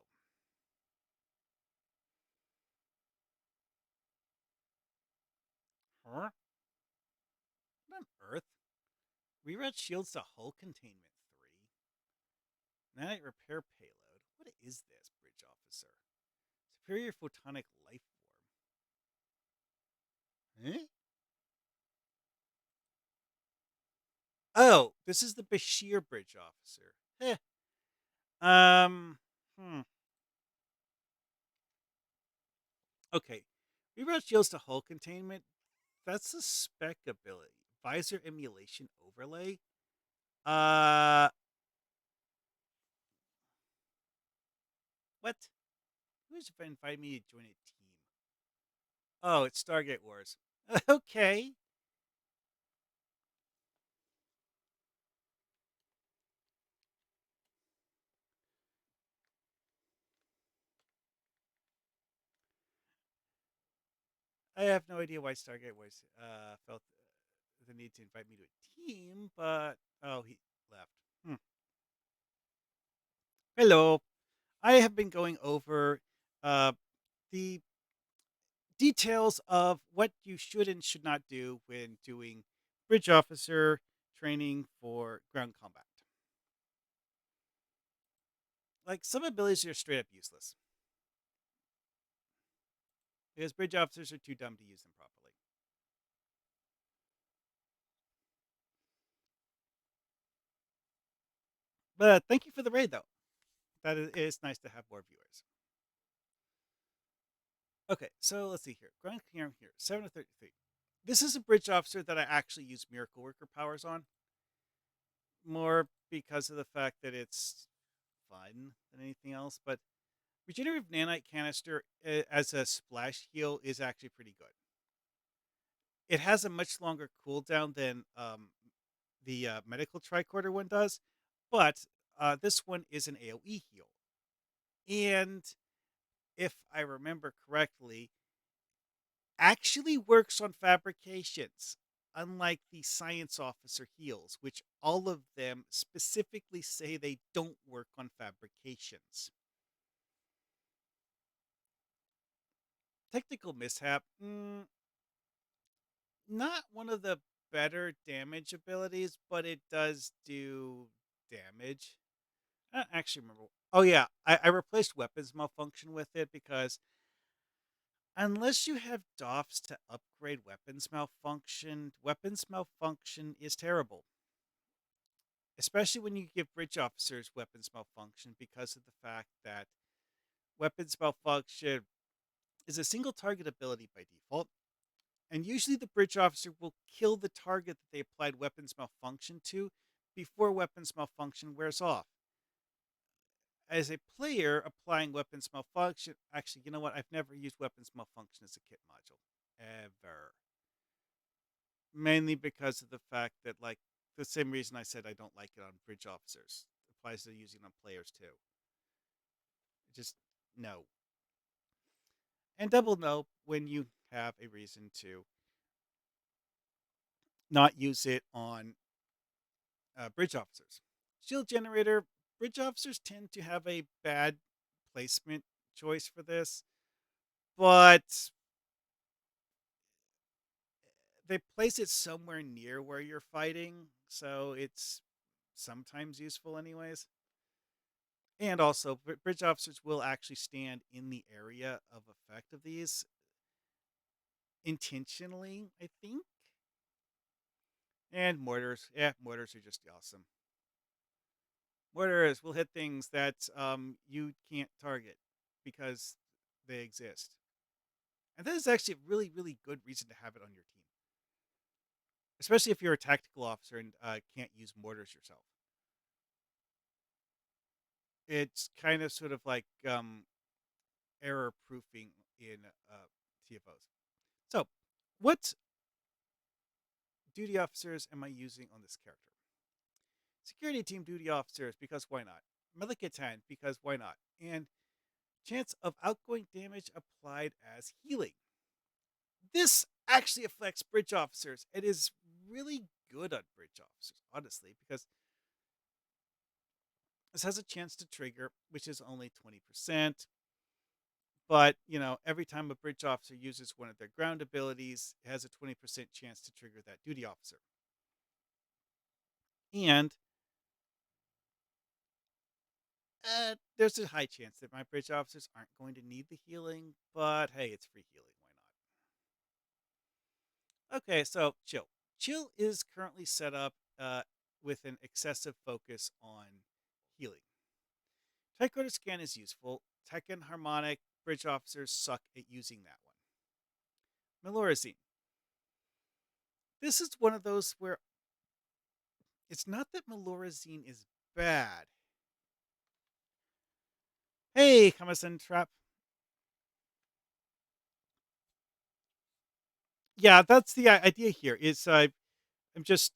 Huh? What on earth? Reroute shields to hull containment 3. Nanite repair payload. What is this, bridge officer? Superior photonic life form. Eh? Oh, this is the Bashir bridge officer. Heh. Hmm. Okay. Reroute shields to hull containment. That's a spec ability. Visor emulation overlay. Uh, what? Who's invited me to join a team? Oh, it's Stargate Wars. Okay. I have no idea why Stargate Wars felt the need to invite me to a team, but oh, he left. Hmm. Hello. I have been going over uh, the details of what you should and should not do when doing bridge officer training for ground combat. Like some abilities are straight up useless because bridge officers are too dumb to use them properly. But thank you for the raid, though. That is nice to have more viewers. Okay, so let's see here. Ground camera here, 7 to 33. This is a bridge officer that I actually use Miracle Worker powers on. More because of the fact that it's fun than anything else. But regenerative nanite canister as a splash heal is actually pretty good. It has a much longer cooldown than the medical tricorder one does, but this one is an AoE heal. And if I remember correctly, actually works on fabrications, unlike the science officer heals, which all of them specifically say they don't work on fabrications. Technical mishap, not one of the better damage abilities, but it does do damage. I don't actually remember. Oh yeah, I replaced weapons malfunction with it because unless you have doffs to upgrade weapons malfunction is terrible. Especially when you give bridge officers weapons malfunction because of the fact that weapons malfunction is a single target ability by default. And usually the bridge officer will kill the target that they applied weapons malfunction to before weapons malfunction wears off. As a player applying weapons malfunction, actually, you know what? I've never used weapons malfunction as a kit module. Ever. Mainly because of the fact that, like, the same reason I said I don't like it on bridge officers applies to using on players too. Just no. And double no when you have a reason to not use it on bridge officers. Shield generator, bridge officers tend to have a bad placement choice for this, but they place it somewhere near where you're fighting, so it's sometimes useful anyways. And also, bridge officers will actually stand in the area of effect of these intentionally, I think. And mortars, yeah, mortars are just awesome. Mortars will hit things that you can't target because they exist. And that is actually a really, really good reason to have it on your team, especially if you're a tactical officer and can't use mortars yourself. It's kind of sort of like error proofing in TFOs. So, what duty officers am I using on this character? Security team duty officers, because why not? Melika 10, because why not? And chance of outgoing damage applied as healing. This actually affects bridge officers. It is really good on bridge officers, honestly, because this has a chance to trigger, which is only 20%. But, every time a bridge officer uses one of their ground abilities, it has a 20% chance to trigger that duty officer. And there's a high chance that my bridge officers aren't going to need the healing, but hey, it's free healing. Why not? Okay, so chill. Chill is currently set up with an excessive focus on healing. Tychoder scan is useful. Tech and harmonic bridge officers suck at using that one. Melorazine. This is one of those where it's not that Melorazine is bad. Hey, Kamasan Trap. Yeah, that's the idea here. Is I'm just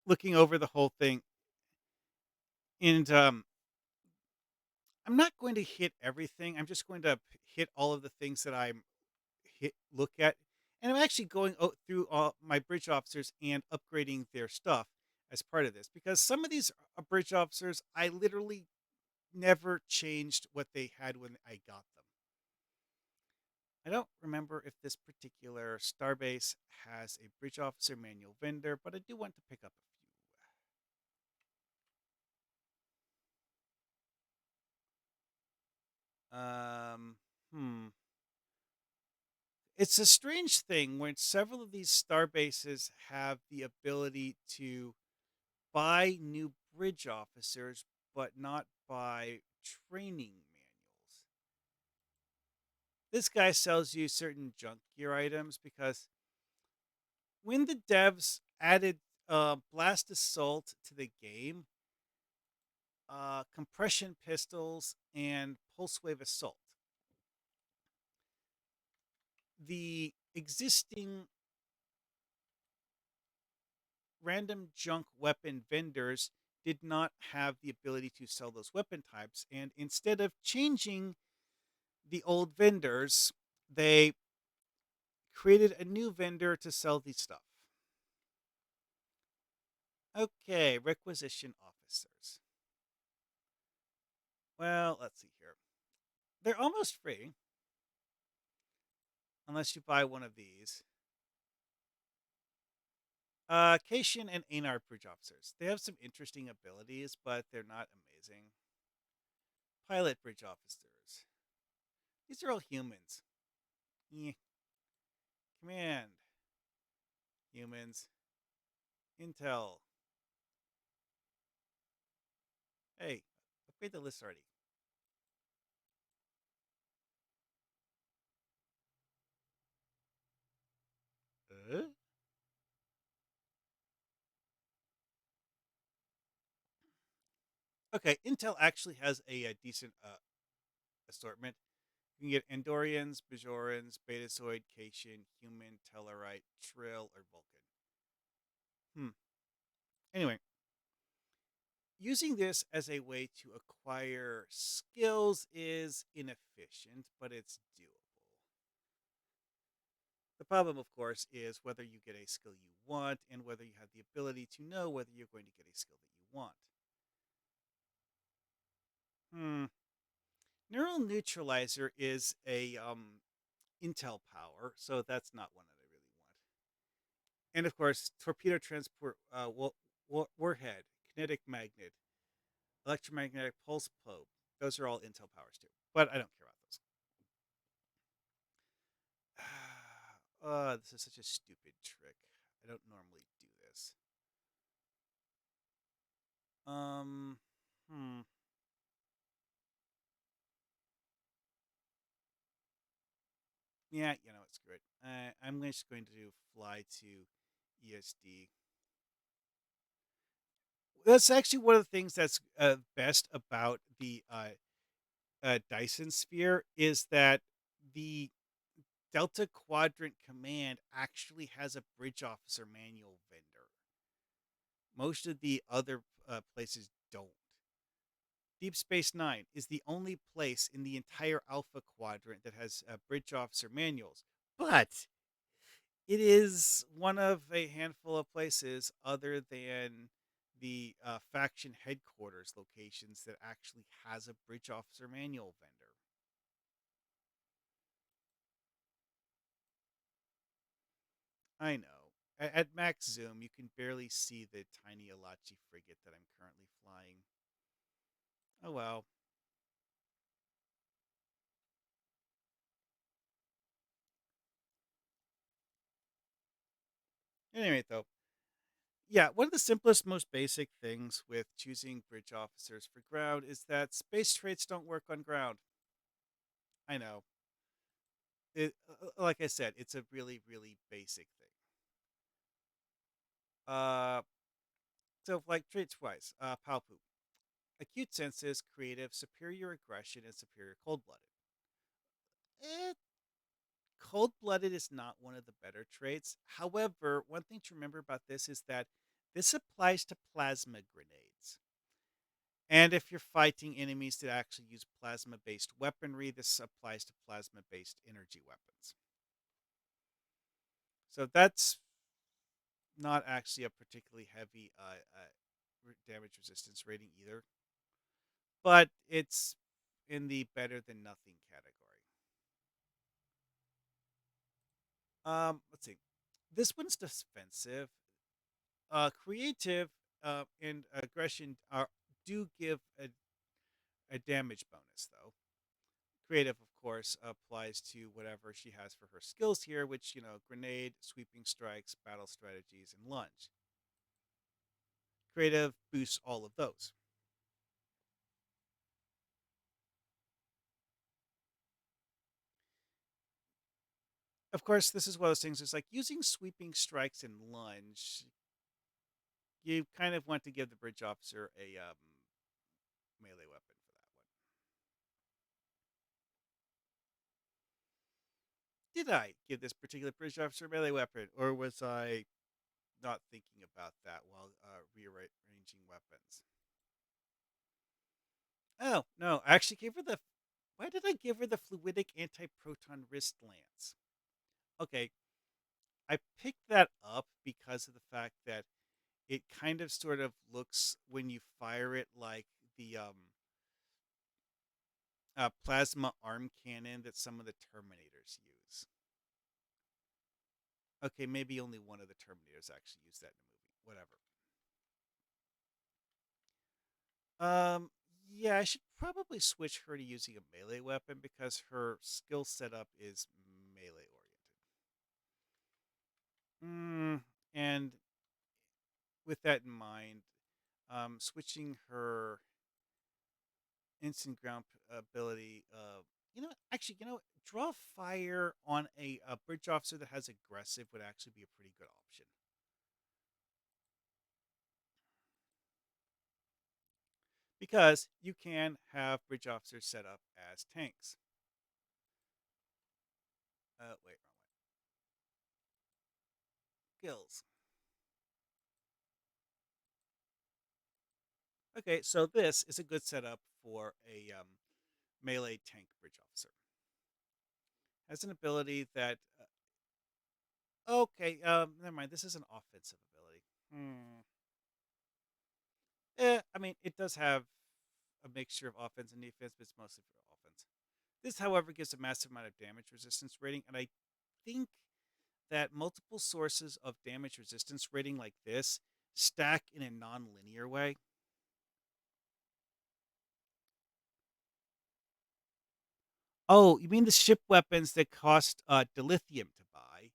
looking over the whole thing, and I'm not going to hit everything. I'm just going to hit all of the things that I'm look at, and I'm actually going through all my bridge officers and upgrading their stuff as part of this because some of these bridge officers I literally never changed what they had when I got them. I don't remember if this particular starbase has a bridge officer manual vendor, but I do want to pick up a few. It's a strange thing when several of these star bases have the ability to buy new bridge officers, but not buy training manuals. This guy sells you certain junk gear items because when the devs added Blast Assault to the game, compression pistols, and pulse wave assault, the existing random junk weapon vendors did not have the ability to sell those weapon types. And instead of changing the old vendors, they created a new vendor to sell the stuff. Okay, requisition officers. Well, let's see here. They're almost free, unless you buy one of these. Caitian and Aenar bridge officers. They have some interesting abilities, but they're not amazing. Pilot bridge officers. These are all humans. Yeah. Command. Humans. Intel. Hey, upgrade the list already. Uh? Okay, Intel actually has a decent assortment. You can get Andorians, Bajorans, Betazoid, Caitian, Human, Tellarite, Trill, or Vulcan. Hmm. Anyway, using this as a way to acquire skills is inefficient, but it's doable. The problem, of course, is whether you get a skill you want and whether you have the ability to know whether you're going to get a skill that you want. Hmm. Neural neutralizer is a Intel power, so that's not one that I really want. And of course, torpedo transport warhead, kinetic magnet. electromagnetic pulse probe. Those are all intel powers too, but I don't care about those. This is such a stupid trick. I don't normally do this. Um, hmm. Yeah, you know what? Screw it. I'm just going to do fly to ESD. That's actually one of the things that's best about the Dyson sphere is that the Delta Quadrant Command actually has a bridge officer manual vendor. Most of the other places don't. Deep Space Nine is the only place in the entire Alpha Quadrant that has bridge officer manuals, but it is one of a handful of places other than the faction headquarters locations that actually has a bridge officer manual vendor. I know. At max zoom, you can barely see the tiny Alachi frigate that I'm currently flying. Oh well. Anyway, though, yeah, one of the simplest, most basic things with choosing bridge officers for ground is that space traits don't work on ground. I know. Like I said, it's a really, really basic thing. Uh, so like traits wise, Palpu, acute senses, creative, superior aggression, and superior cold blooded. Eh, cold blooded is not one of the better traits. However, one thing to remember about this is that this applies to plasma grenades. And if you're fighting enemies that actually use plasma based weaponry, this applies to plasma based energy weapons. So that's not actually a particularly heavy damage resistance rating either, but it's in the better than nothing category. Let's see. This one's defensive. Creative and aggression do give a damage bonus, though. Creative, of course, applies to whatever she has for her skills here, which, grenade, sweeping strikes, battle strategies, and lunge. Creative boosts all of those. Of course, this is one of those things. It's like using sweeping strikes and lunge. You kind of want to give the bridge officer a melee weapon for that one. Did I give this particular bridge officer a melee weapon, or was I not thinking about that while rearranging weapons? Oh no, I actually gave her the. Why did I give her the fluidic anti-proton wrist lance? Okay, I picked that up because of the fact that it kind of sort of looks when you fire it like the plasma arm cannon that some of the Terminators use. Okay, maybe only one of the Terminators actually used that in the movie. Whatever. Um, yeah, I should probably switch her to using a melee weapon because her skill setup is melee oriented. And with that in mind, switching her instant ground ability. Actually, draw fire on a bridge officer that has aggressive would actually be a pretty good option because you can have bridge officers set up as tanks. Wait, wrong way. Skills. Okay, so this is a good setup for a melee tank bridge officer. Has an ability that. Okay, never mind. This is an offensive ability. I mean, it does have a mixture of offense and defense, but it's mostly for offense. This, however, gives a massive amount of damage resistance rating, and I think that multiple sources of damage resistance rating like this stack in a non-linear way. Oh, you mean the ship weapons that cost dilithium to buy?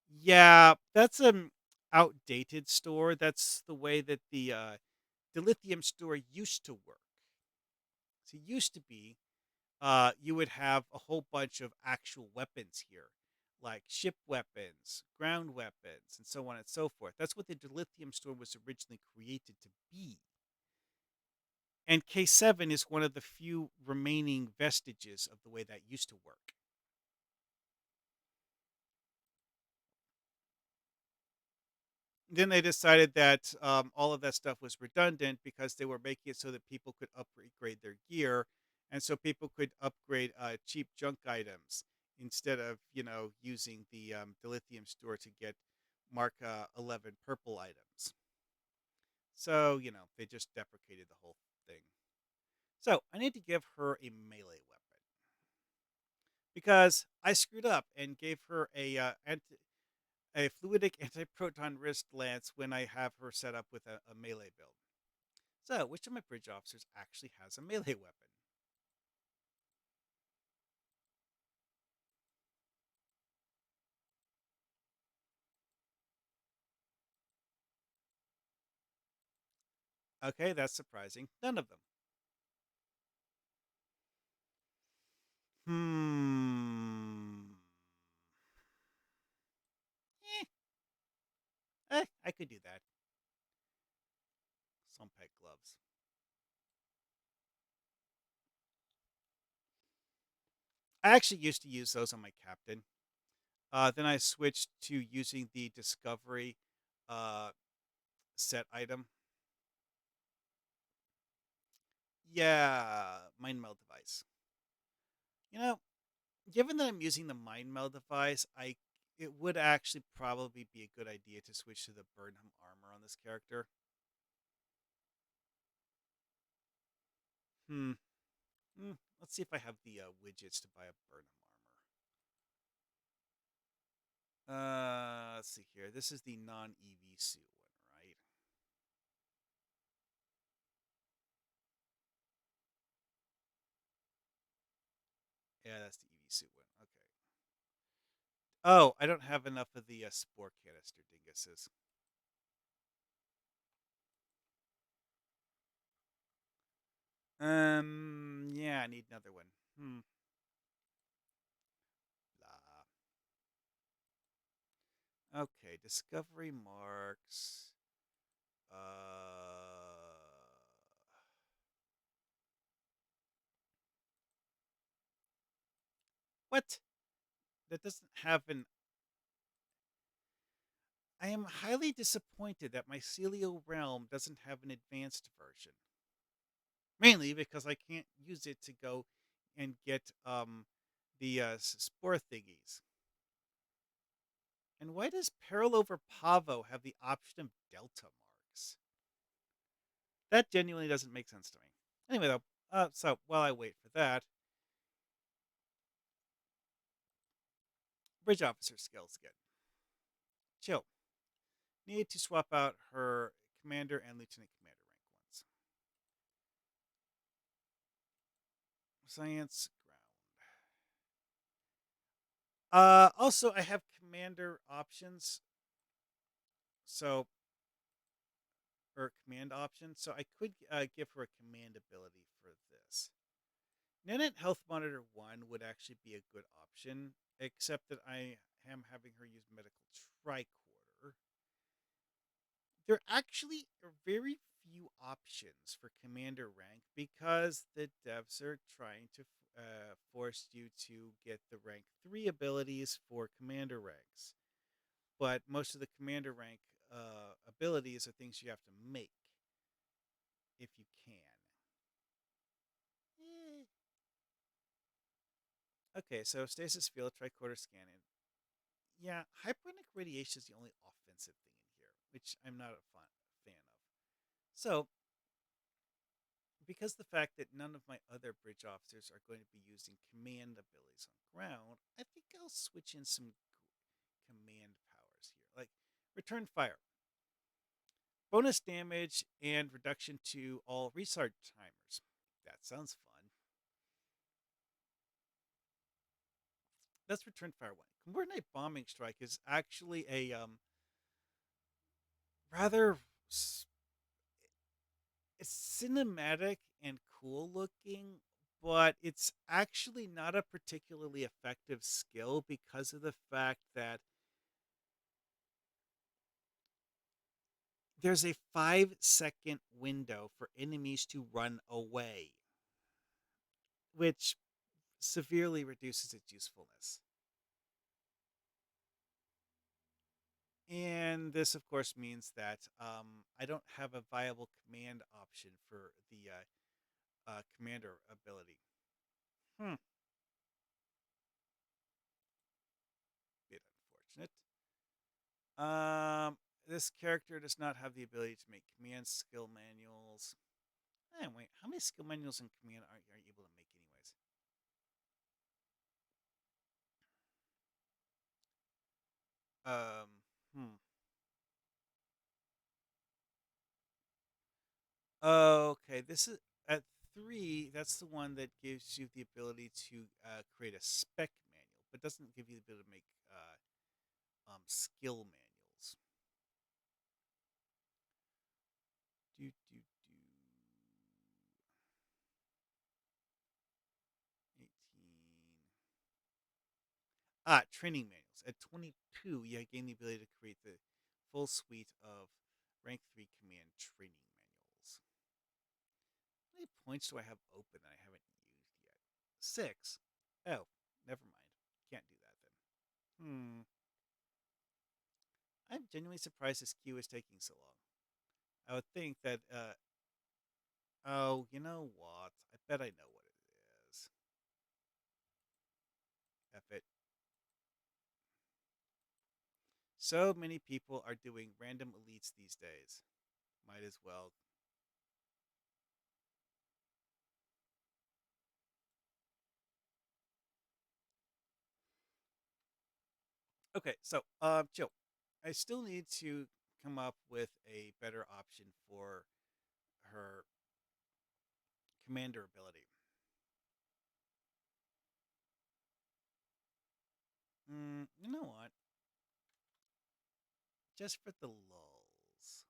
Yeah, that's an outdated store. That's the way that the lithium store used to work. So it used to be you would have a whole bunch of actual weapons here, like ship weapons, ground weapons, and so on and so forth. That's what the dilithium store was originally created to be. And K7 is one of the few remaining vestiges of the way that used to work. Then they decided that all of that stuff was redundant because they were making it so that people could upgrade their gear, and so people could upgrade cheap junk items instead of using the lithium store to get Mark 11 purple items. So they just deprecated the whole thing. So I need to give her a melee weapon because I screwed up and gave her a fluidic anti-proton wrist lance when I have her set up with a melee build. So, which of my bridge officers actually has a melee weapon? Okay, that's surprising. None of them. Hmm. I could do that. Some peg gloves. I actually used to use those on my captain. Then I switched to using the discovery uh, set item. Yeah, mind meld device. You know, given that I'm using the mind meld device, I it would actually probably be a good idea to switch to the Burnham armor on this character. Hmm. Let's see if I have the widgets to buy a Burnham armor. Let's see here. This is the non-EV suit one, right? Yeah, that's the EV suit one. Okay. Oh, I don't have enough of the spore canister dinguses. Yeah, I need another one. Blah. Okay, discovery marks. What? That doesn't have an. I am highly disappointed that my Celio Realm doesn't have an advanced version. Mainly because I can't use it to go and get the spore thingies. And why does Peril over Pahvo have the option of delta marks? That genuinely doesn't make sense to me. Anyway, though, so while I wait for that, bridge officer skills again. Chill. Need to swap out her commander and lieutenant commander rank ones. Science ground. Also, I have commander options, so or command options, so I could give her a command ability for this. Nanite Health Monitor 1 would actually be a good option, except that I am having her use medical tricorder. There actually are very few options for commander rank because the devs are trying to force you to get the rank 3 abilities for commander ranks. But most of the commander rank abilities are things you have to make if you can. Eh. Okay, so stasis field, tricorder scanning. Yeah, hyperonic radiation is the only offensive thing in here, which I'm not a fan of. So, because the fact that none of my other bridge officers are going to be using command abilities on ground, I think I'll switch in some command powers here, like return fire, bonus damage, and reduction to all restart timers. That sounds fun. let's return to Fire 1. Coordinate bombing strike is actually a rather it's cinematic and cool looking, but it's actually not a particularly effective skill because of the fact that there's a 5-second window for enemies to run away, which severely reduces its usefulness. And this, of course, means that I don't have a viable command option for the commander ability. Hmm, bit unfortunate. This character does not have the ability to make command skill manuals. Wait, how many skill manuals in command are you able to make, anyways? Um, hmm. Okay, this is at 3. That's the one that gives you the ability to create a spec manual, but doesn't give you the ability to make skill manuals. Do do do. 18. Training manuals. At 22, you gain the ability to create the full suite of rank 3 command training manuals. How many points do I have open that I haven't used yet? 6. Oh, never mind. Can't do that then. I'm genuinely surprised this queue is taking so long. I would think that, oh, you know what? I bet I know what it is. F it. So many people are doing random elites these days. Might as well. Okay, so Joe, I still need to come up with a better option for her commander ability. You know what? Just for the lulls.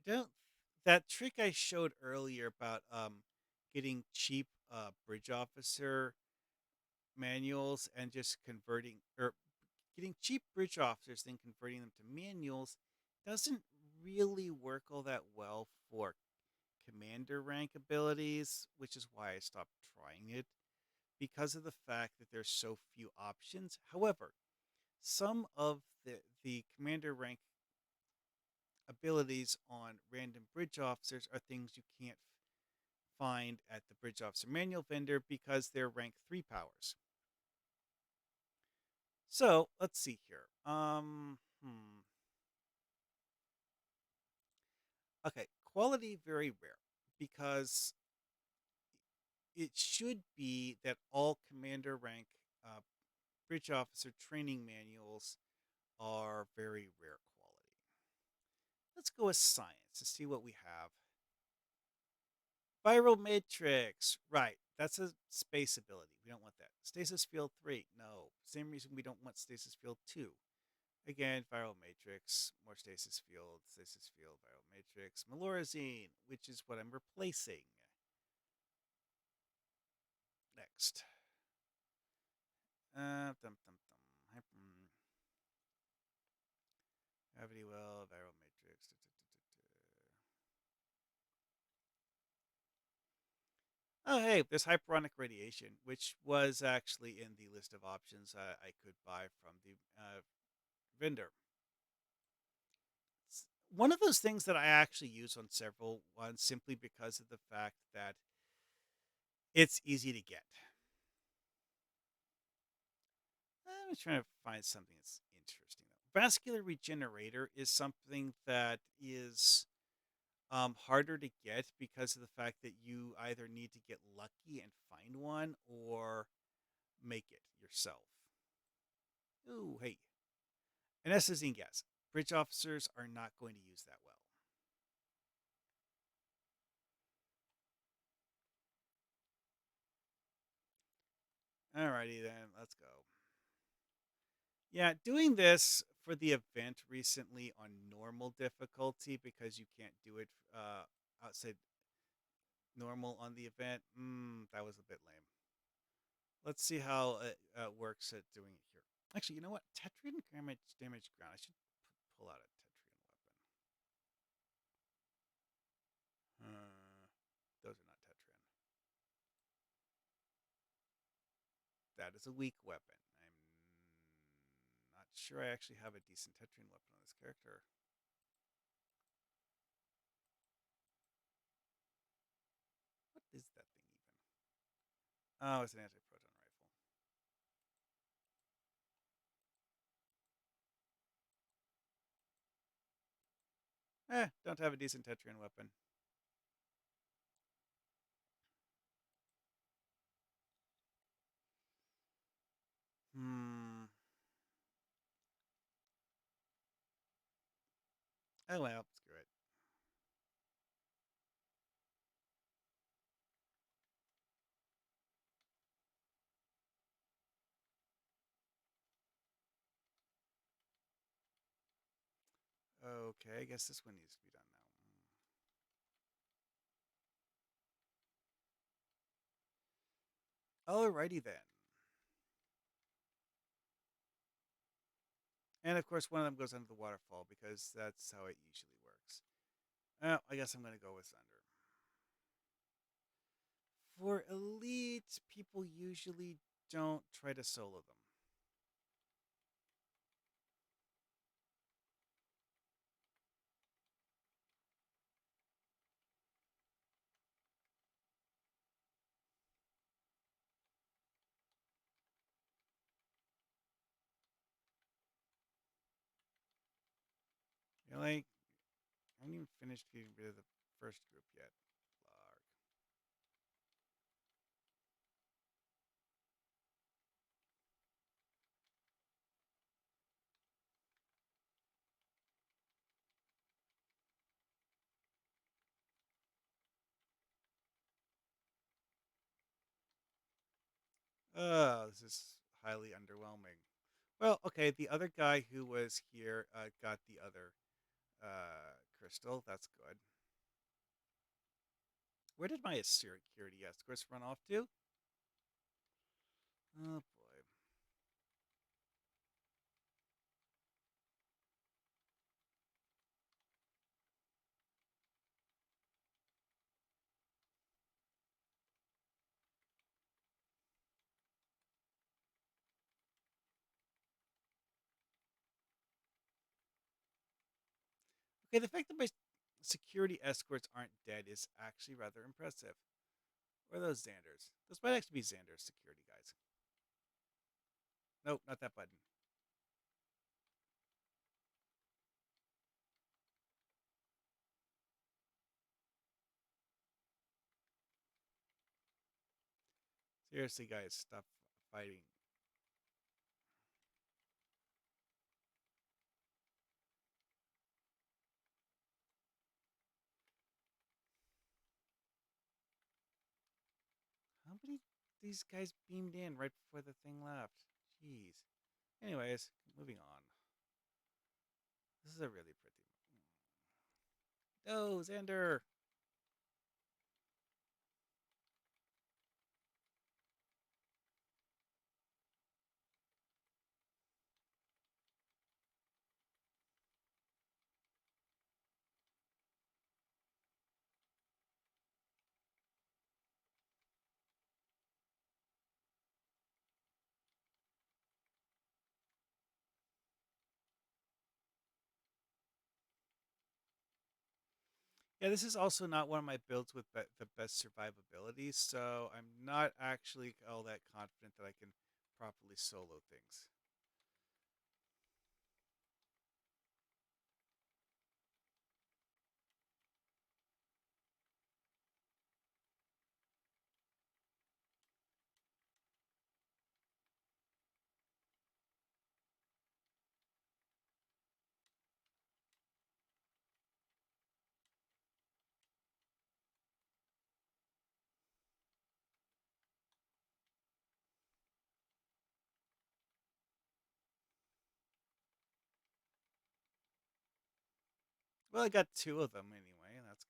I don't that trick I showed earlier about getting cheap bridge officer manuals and just converting or getting cheap bridge officers then converting them to manuals doesn't really work all that well for commander rank abilities, which is why I stopped trying it because of the fact that there's so few options. However, some of the commander rank abilities on random bridge officers are things you can't find at the bridge officer manual vendor because they're rank 3 powers. So let's see here. Okay, quality very rare because it should be that all commander rank uh, bridge officer training manuals are very rare quality. Let's go with science to see what we have. Viral matrix, right? That's a space ability. We don't want that. Stasis field 3, no. Same reason we don't want stasis field 2. Again, viral matrix, more stasis field, viral matrix, melorazine, which is what I'm replacing. Next. Dum, dum, dum. Gravity well, viral matrix. Oh, hey, there's hyperonic radiation, which was actually in the list of options I could buy from the vendor. It's one of those things that I actually use on several ones simply because of the fact that it's easy to get. I'm trying to find something that's interesting. Vascular regenerator is something that is harder to get because of the fact that you either need to get lucky and find one or make it yourself. Ooh, hey. And that's the gas. Bridge officers are not going to use that well. Alrighty then, let's go. Yeah, doing this for the event recently on normal difficulty because you can't do it outside normal on the event. That was a bit lame. Let's see how it works at doing it here. Actually, you know what? Tetrian damage ground. I should pull out a Tetrian weapon. Those are not Tetrian. That is a weak weapon. I'm not sure I actually have a decent Tetrian weapon on this character. What is that thing even? Oh, it's an anti-proton rifle. Don't have a decent Tetrian weapon. Hmm. Oh well, screw it. Okay, I guess this one needs to be done now. Alrighty then. And of course, one of them goes under the waterfall because that's how it usually works. Well, I guess I'm going to go with Thunder. For Elite, people usually don't try to solo them. Really? I haven't even finished getting rid of the first group yet. Larg. Oh, this is highly underwhelming. Well, okay, the other guy who was here got the other crystal. That's good. Where did my security escorts run off to? Oh boy. Okay, the fact that my security escorts aren't dead is actually rather impressive. Or those Xanders. Those might actually be Xander's security guys. Nope, not that button. Seriously, guys, stop fighting. How many these guys beamed in right before the thing left? Jeez. Anyways, moving on. This is a really pretty. Oh, Xander! Yeah, this is also not one of my builds with the best survivability, so I'm not actually all that confident that I can properly solo things. Well, I got two of them anyway. That's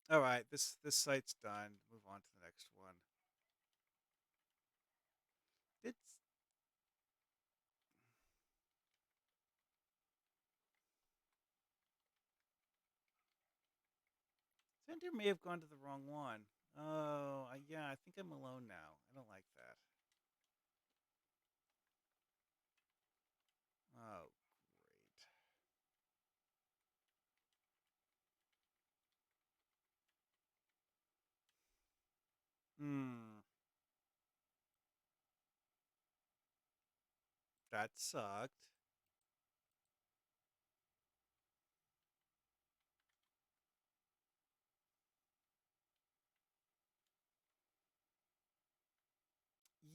good. All right, this site's done. Move on to the next one. It's Sender may have gone to the wrong one. Oh, yeah, I think I'm alone now. I don't like that. Oh, great. Hmm, that sucked.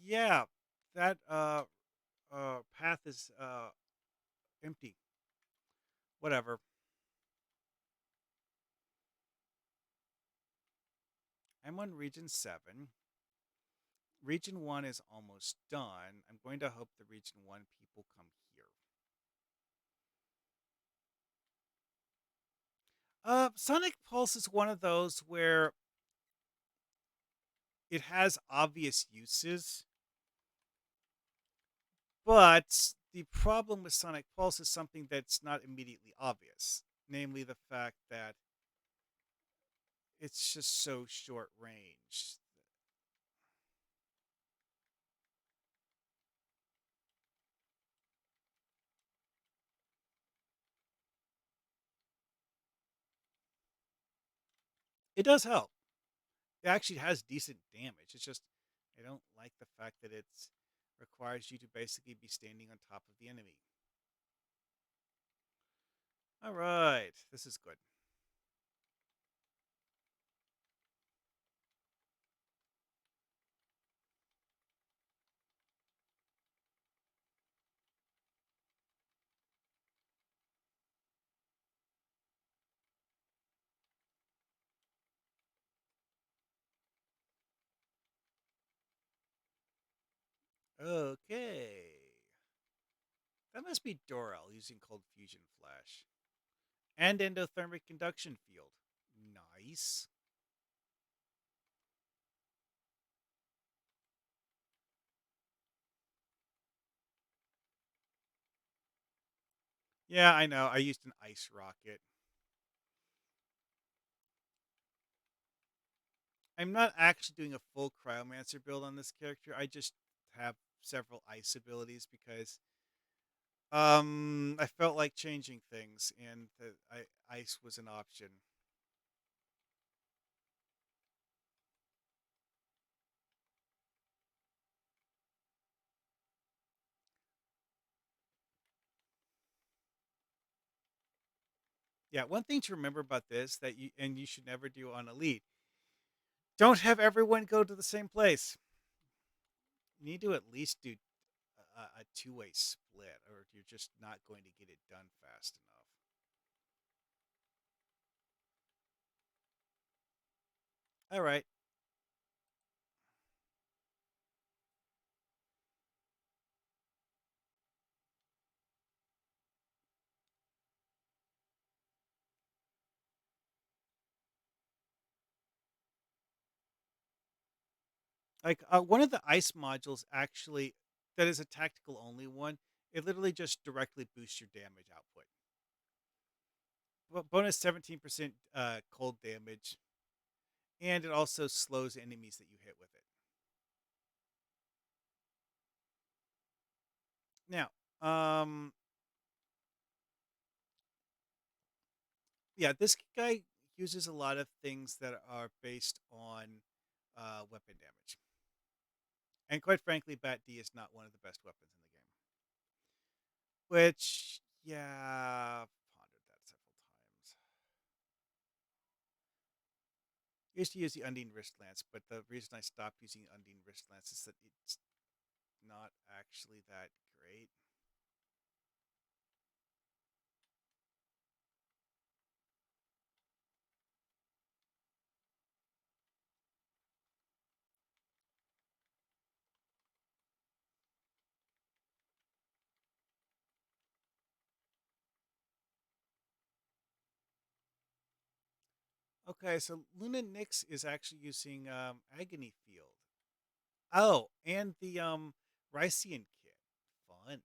Yeah, that path is empty. Whatever. I'm on region 7. Region 1 is almost done. I'm going to hope the region 1 people come here. Sonic Pulse is one of those where it has obvious uses, but the problem with Sonic Pulse is something that's not immediately obvious, namely the fact that it's just so short range. It does help. It actually has decent damage. It's just I don't like the fact that it requires you to basically be standing on top of the enemy. All right, this is good. Okay. That must be Doral using cold fusion flash. And endothermic induction field. Nice. Yeah, I know. I used an ice rocket. I'm not actually doing a full cryomancer build on this character. I just have several ice abilities because I felt like changing things and ice was an option. Yeah, one thing to remember about this that you should never do on Elite. Don't have everyone go to the same place. You need to at least do a two-way split, or you're just not going to get it done fast enough. All right. Like one of the ice modules actually that is a tactical only one. It literally just directly boosts your damage output. Bonus 17% cold damage, and it also slows enemies that you hit with it. Now, yeah, this guy uses a lot of things that are based on weapon damage. And quite frankly, Bat D is not one of the best weapons in the game. Which, yeah, I've pondered that several times. I used to use the Undine Wrist Lance, but the reason I stopped using Undine Wrist Lance is that it's not actually that great. Okay, so Luna Nyx is actually using Agony Field. Oh, and the Rycian kit. Fun.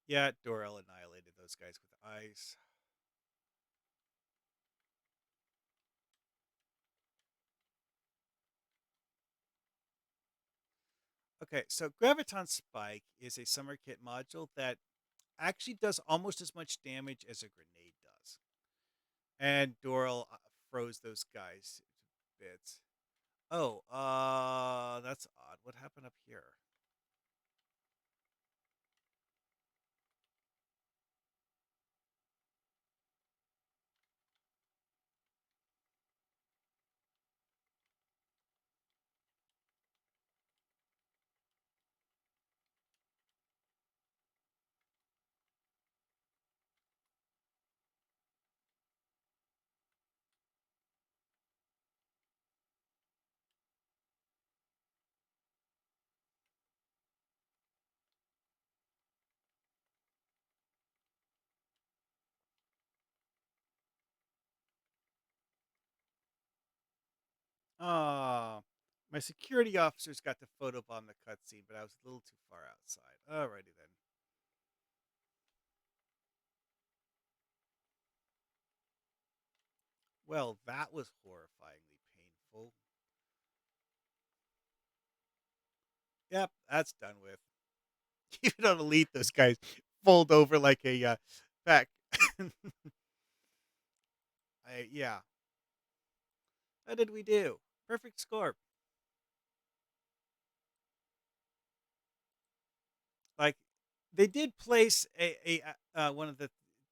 Yeah, Dorel annihilated those guys with ice. Okay, so Graviton Spike is a summer kit module that actually does almost as much damage as a grenade does. And Dorel froze those guys to bits. Oh, that's odd. What happened up here? Oh, my security officers got to photobomb the cutscene, but I was a little too far outside. Alrighty then. Well, that was horrifyingly painful. Yep, that's done with. Even on Elite, those guys fold over like a pack. Yeah. How did we do? Perfect score. Like, they did place a one of the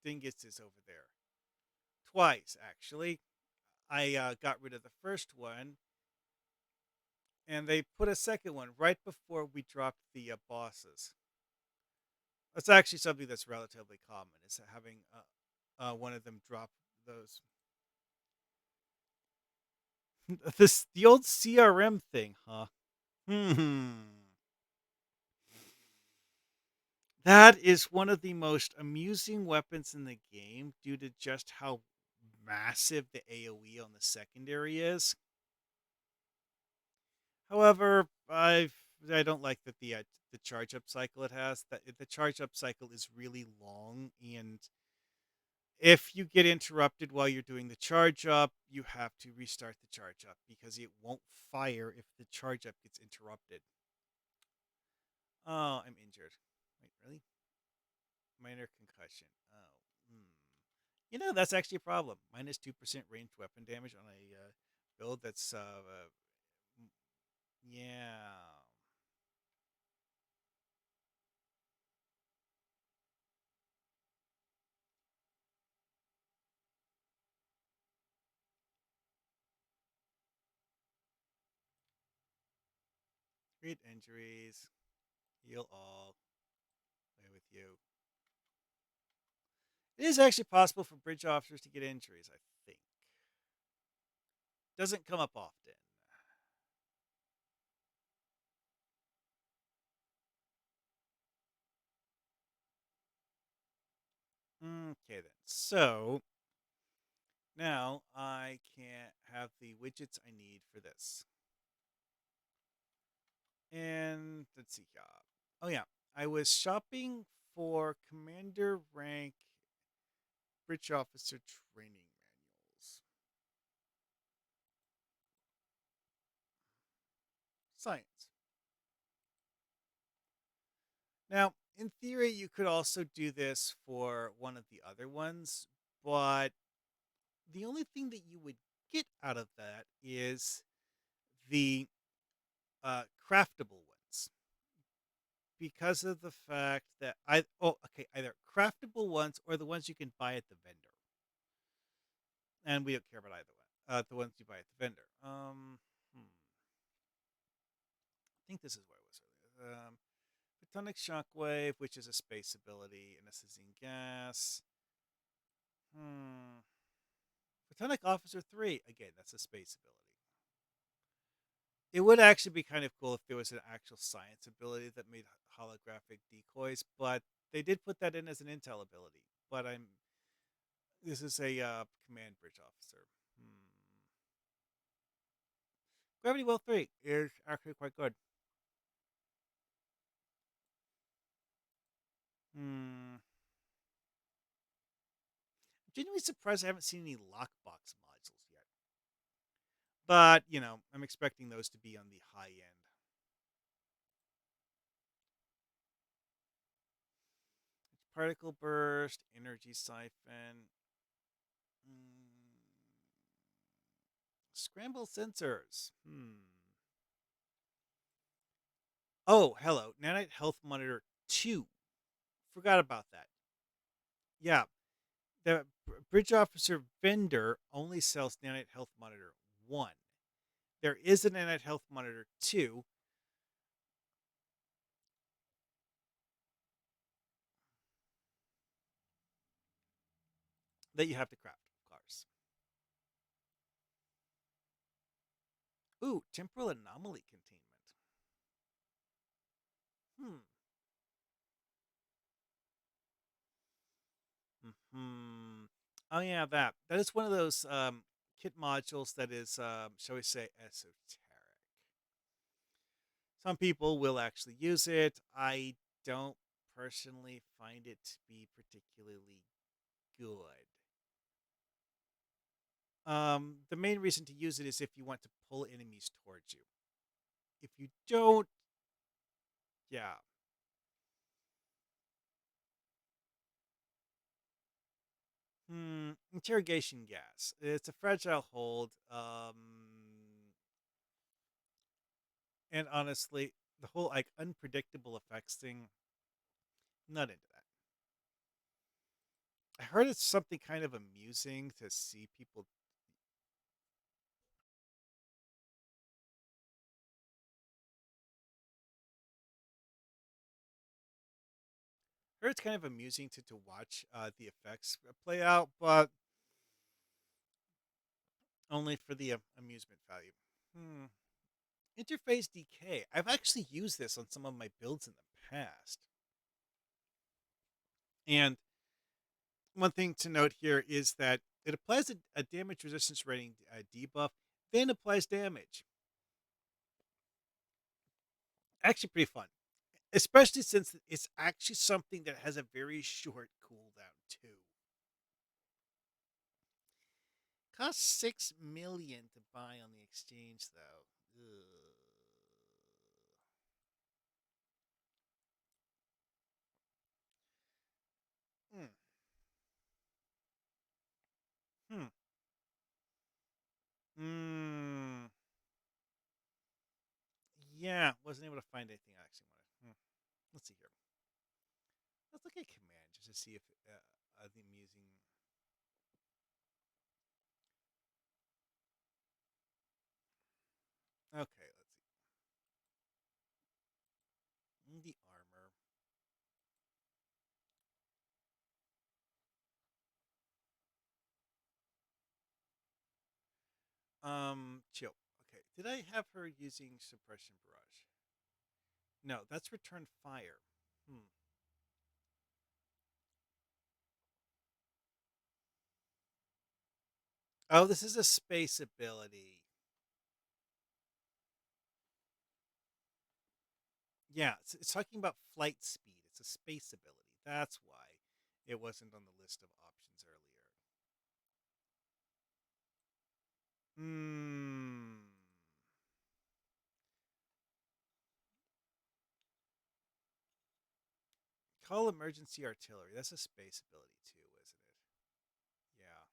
dinguses over there twice, actually. I got rid of the first one, and they put a second one right before we dropped the bosses. That's actually something that's relatively common. Is having one of them drop those. This the old CRM thing, huh? Hmm. That is one of the most amusing weapons in the game due to just how massive the AoE on the secondary is. However, I don't like that the charge up cycle it has. That the charge up cycle is really long, and if you get interrupted while you're doing the charge up, you have to restart the charge up because it won't fire if the charge up gets interrupted. Oh, I'm injured. Wait, really? Minor concussion. Oh, hmm. That's actually a problem. Minus 2% ranged weapon damage on a build that's yeah. Treat injuries. Heal all. Away with you. It is actually possible for bridge officers to get injuries, I think. Doesn't come up often. Okay then. So now I can have the widgets I need for this. And let's see. Oh yeah, I was shopping for commander rank bridge officer training manuals. Science. Now, in theory, you could also do this for one of the other ones, but the only thing that you would get out of that is the craftable ones because of the fact that either craftable ones or the ones you can buy at the vendor, and we don't care about either one. The ones you buy at the vendor. I think this is where I was earlier. Photonic Shockwave, which is a space ability, and a sizzling gas. Hmm. Photonic Officer 3, again, that's a space ability. It would actually be kind of cool if there was an actual science ability that made holographic decoys, but they did put that in as an intel ability. but I'm. This is a command bridge officer. Hmm. Gravity Well 3 is actually quite good. Hmm. I'm genuinely surprised I haven't seen any lockbox modules yet. But, I'm expecting those to be on the high end. Particle burst, energy siphon, scramble sensors. Oh, hello. Nanite Health Monitor 2. Forgot about that. Yeah, the Bridge Officer vendor only sells Nanite Health Monitor 1. There is a Nanite Health Monitor 2 that you have to craft, of course. Ooh, temporal anomaly containment. Hmm. Hmm. Oh yeah, that. That is one of those kit modules that is, shall we say, esoteric. Some people will actually use it. I don't personally find it to be particularly good. The main reason to use it is if you want to pull enemies towards you. If you don't, yeah. Interrogation gas. It's a fragile hold. And honestly, the whole like unpredictable effects thing, not into that. I heard it's something kind of amusing to see people. I heard it's kind of amusing to watch the effects play out, but only for the amusement value. Hmm. Interface decay. I've actually used this on some of my builds in the past. And one thing to note here is that it applies a damage resistance rating debuff, then applies damage. Actually, pretty fun, especially since it's actually something that has a very short cooldown too. Costs 6 million to buy on the exchange, though. Ugh. Hmm. Hmm. Hmm. Yeah, wasn't able to find anything I actually wanted. Let's see here. Let's look at command just to see if the amusing. Okay, let's see. The armor. Chill. Okay, did I have her using suppression barrage? No, that's return fire. Hmm. Oh, this is a space ability. Yeah, it's talking about flight speed. It's a space ability. That's why it wasn't on the list of options earlier. Hmm. Call emergency artillery. That's a space ability too, isn't it? Yeah.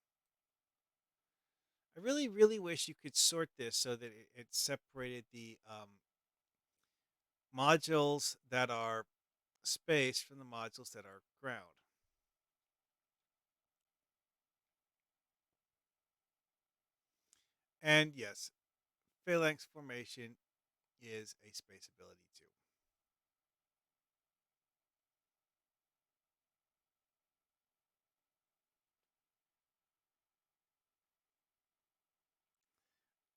I really, really wish you could sort this so that it separated the modules that are space from the modules that are ground. And yes, phalanx formation is a space ability too.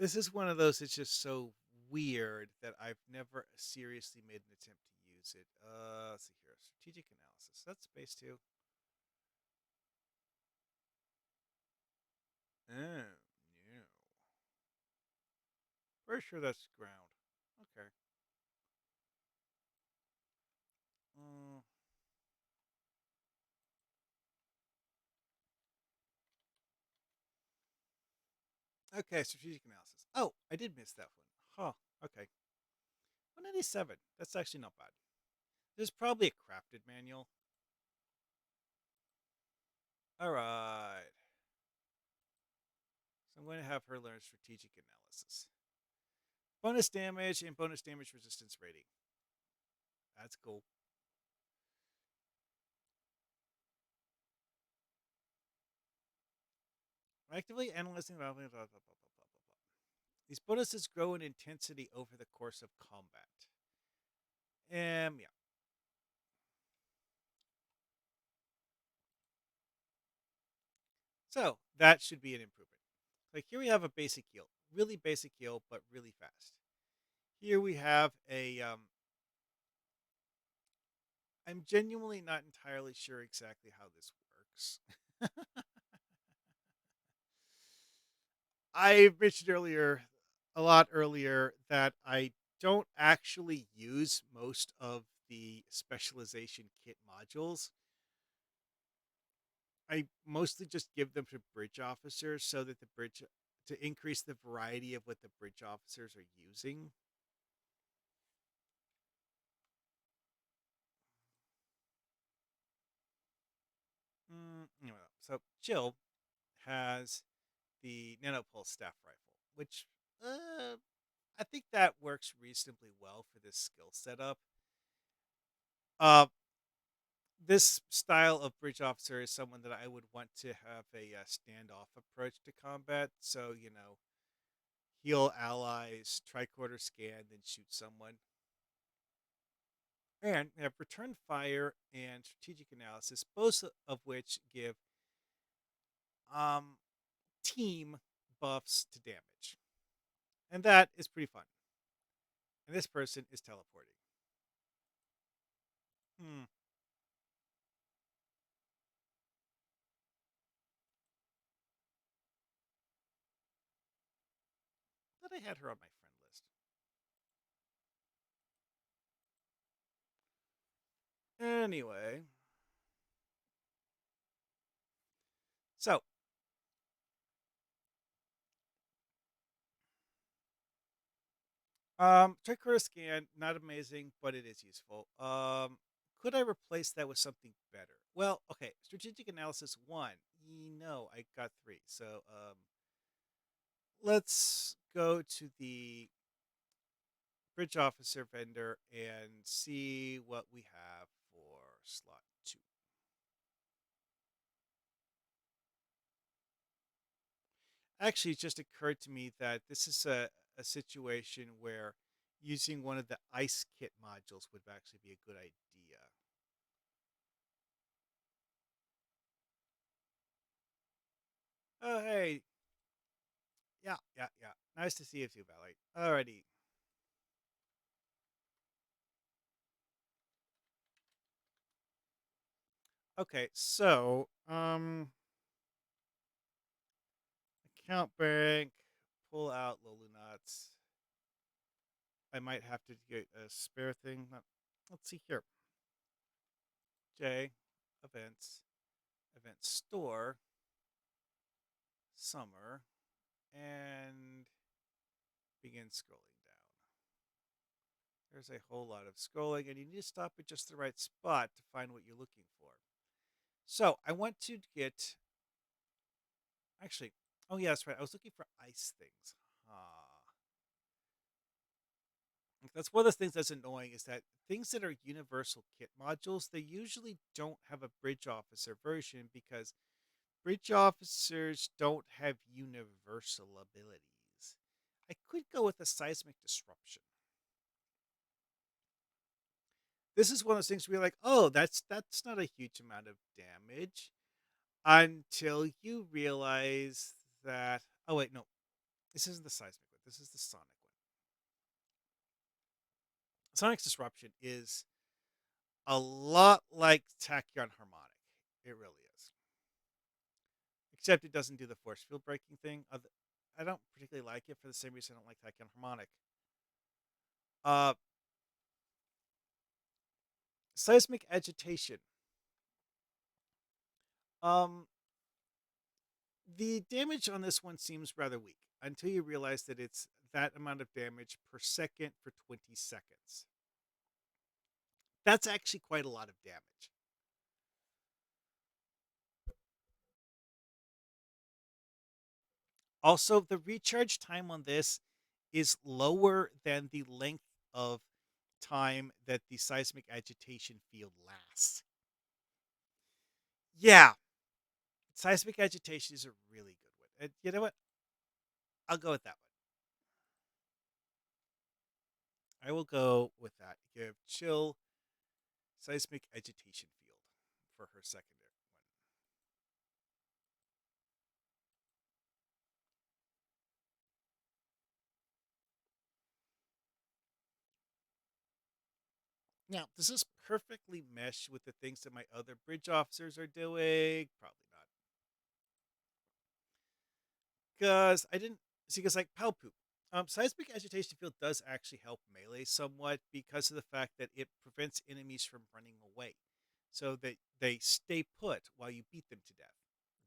This is one of those that's just so weird that I've never seriously made an attempt to use it. Let's see here. Strategic analysis. That's space too. Oh, no. Pretty sure that's ground. Okay. Mm, okay, strategic analysis. Oh, I did miss that one. Huh. Okay. 187. That's actually not bad. There's probably a crafted manual. All right. So I'm going to have her learn strategic analysis. Bonus damage and bonus damage resistance rating. That's cool. Actively analyzing. Blah, blah, blah, blah, blah, blah, blah, blah. These bonuses grow in intensity over the course of combat. Yeah. So that should be an improvement. Like here we have a basic heal, really basic heal, but really fast. Here we have a. I'm genuinely not entirely sure exactly how this works. I mentioned earlier, a lot earlier, that I don't actually use most of the specialization kit modules. I mostly just give them to bridge officers so that the bridge to increase the variety of what the bridge officers are using. Anyway, so Chill has the nanopulse staff rifle, which I think that works reasonably well for this skill setup. Uh, this style of bridge officer is someone that I would want to have a standoff approach to combat. So heal allies, tricorder scan, then shoot someone. And we have return fire and strategic analysis, both of which give um, team buffs to damage, and that is pretty fun. And this person is teleporting. Hmm. Thought I had her on my friend list. Anyway, so tricorder scan, not amazing, but it is useful. Could I replace that with something better? Well, okay, strategic analysis one. No, I got three. So let's go to the bridge officer vendor and see what we have for slot two. Actually, it just occurred to me that this is a situation where using one of the ice kit modules would actually be a good idea. Oh, hey. Yeah, yeah, yeah. Nice to see you too, Valley. Alrighty. Okay, so, account bank, pull out Lolunots. I might have to get a spare thing. Let's see here. J, events, event store, summer, and begin scrolling down. There's a whole lot of scrolling, and you need to stop at just the right spot to find what you're looking for. So I want to get. Actually, oh yeah, that's right. I was looking for ice things. Ah, that's one of the things that's annoying is that things that are universal kit modules, they usually don't have a bridge officer version because bridge officers don't have universal abilities. I could go with a seismic disruption. This is one of those things where you're like, oh, that's not a huge amount of damage until you realize that. Oh wait, no, this isn't the seismic one. This is the sonic one. Sonic's disruption is a lot like tachyon harmonic. It really is. except it doesn't do the force field breaking thing. I don't particularly like it for the same reason I don't like Tachyon Harmonic. Uh, Seismic agitation. Um, the damage on this one seems rather weak until you realize that it's that amount of damage per second for 20 seconds. That's actually quite a lot of damage. Also, the recharge time on this is lower than the length of time that the seismic agitation field lasts. Yeah, seismic agitation is a really good one. And you know what? I'll go with that one. I will go with that. Give chill seismic agitation field for her secondary one. Now, does this perfectly mesh with the things that my other bridge officers are doing? Probably not. Because I didn't see, because like Palpu, seismic agitation field does actually help melee somewhat because of the fact that it prevents enemies from running away, so that they stay put while you beat them to death.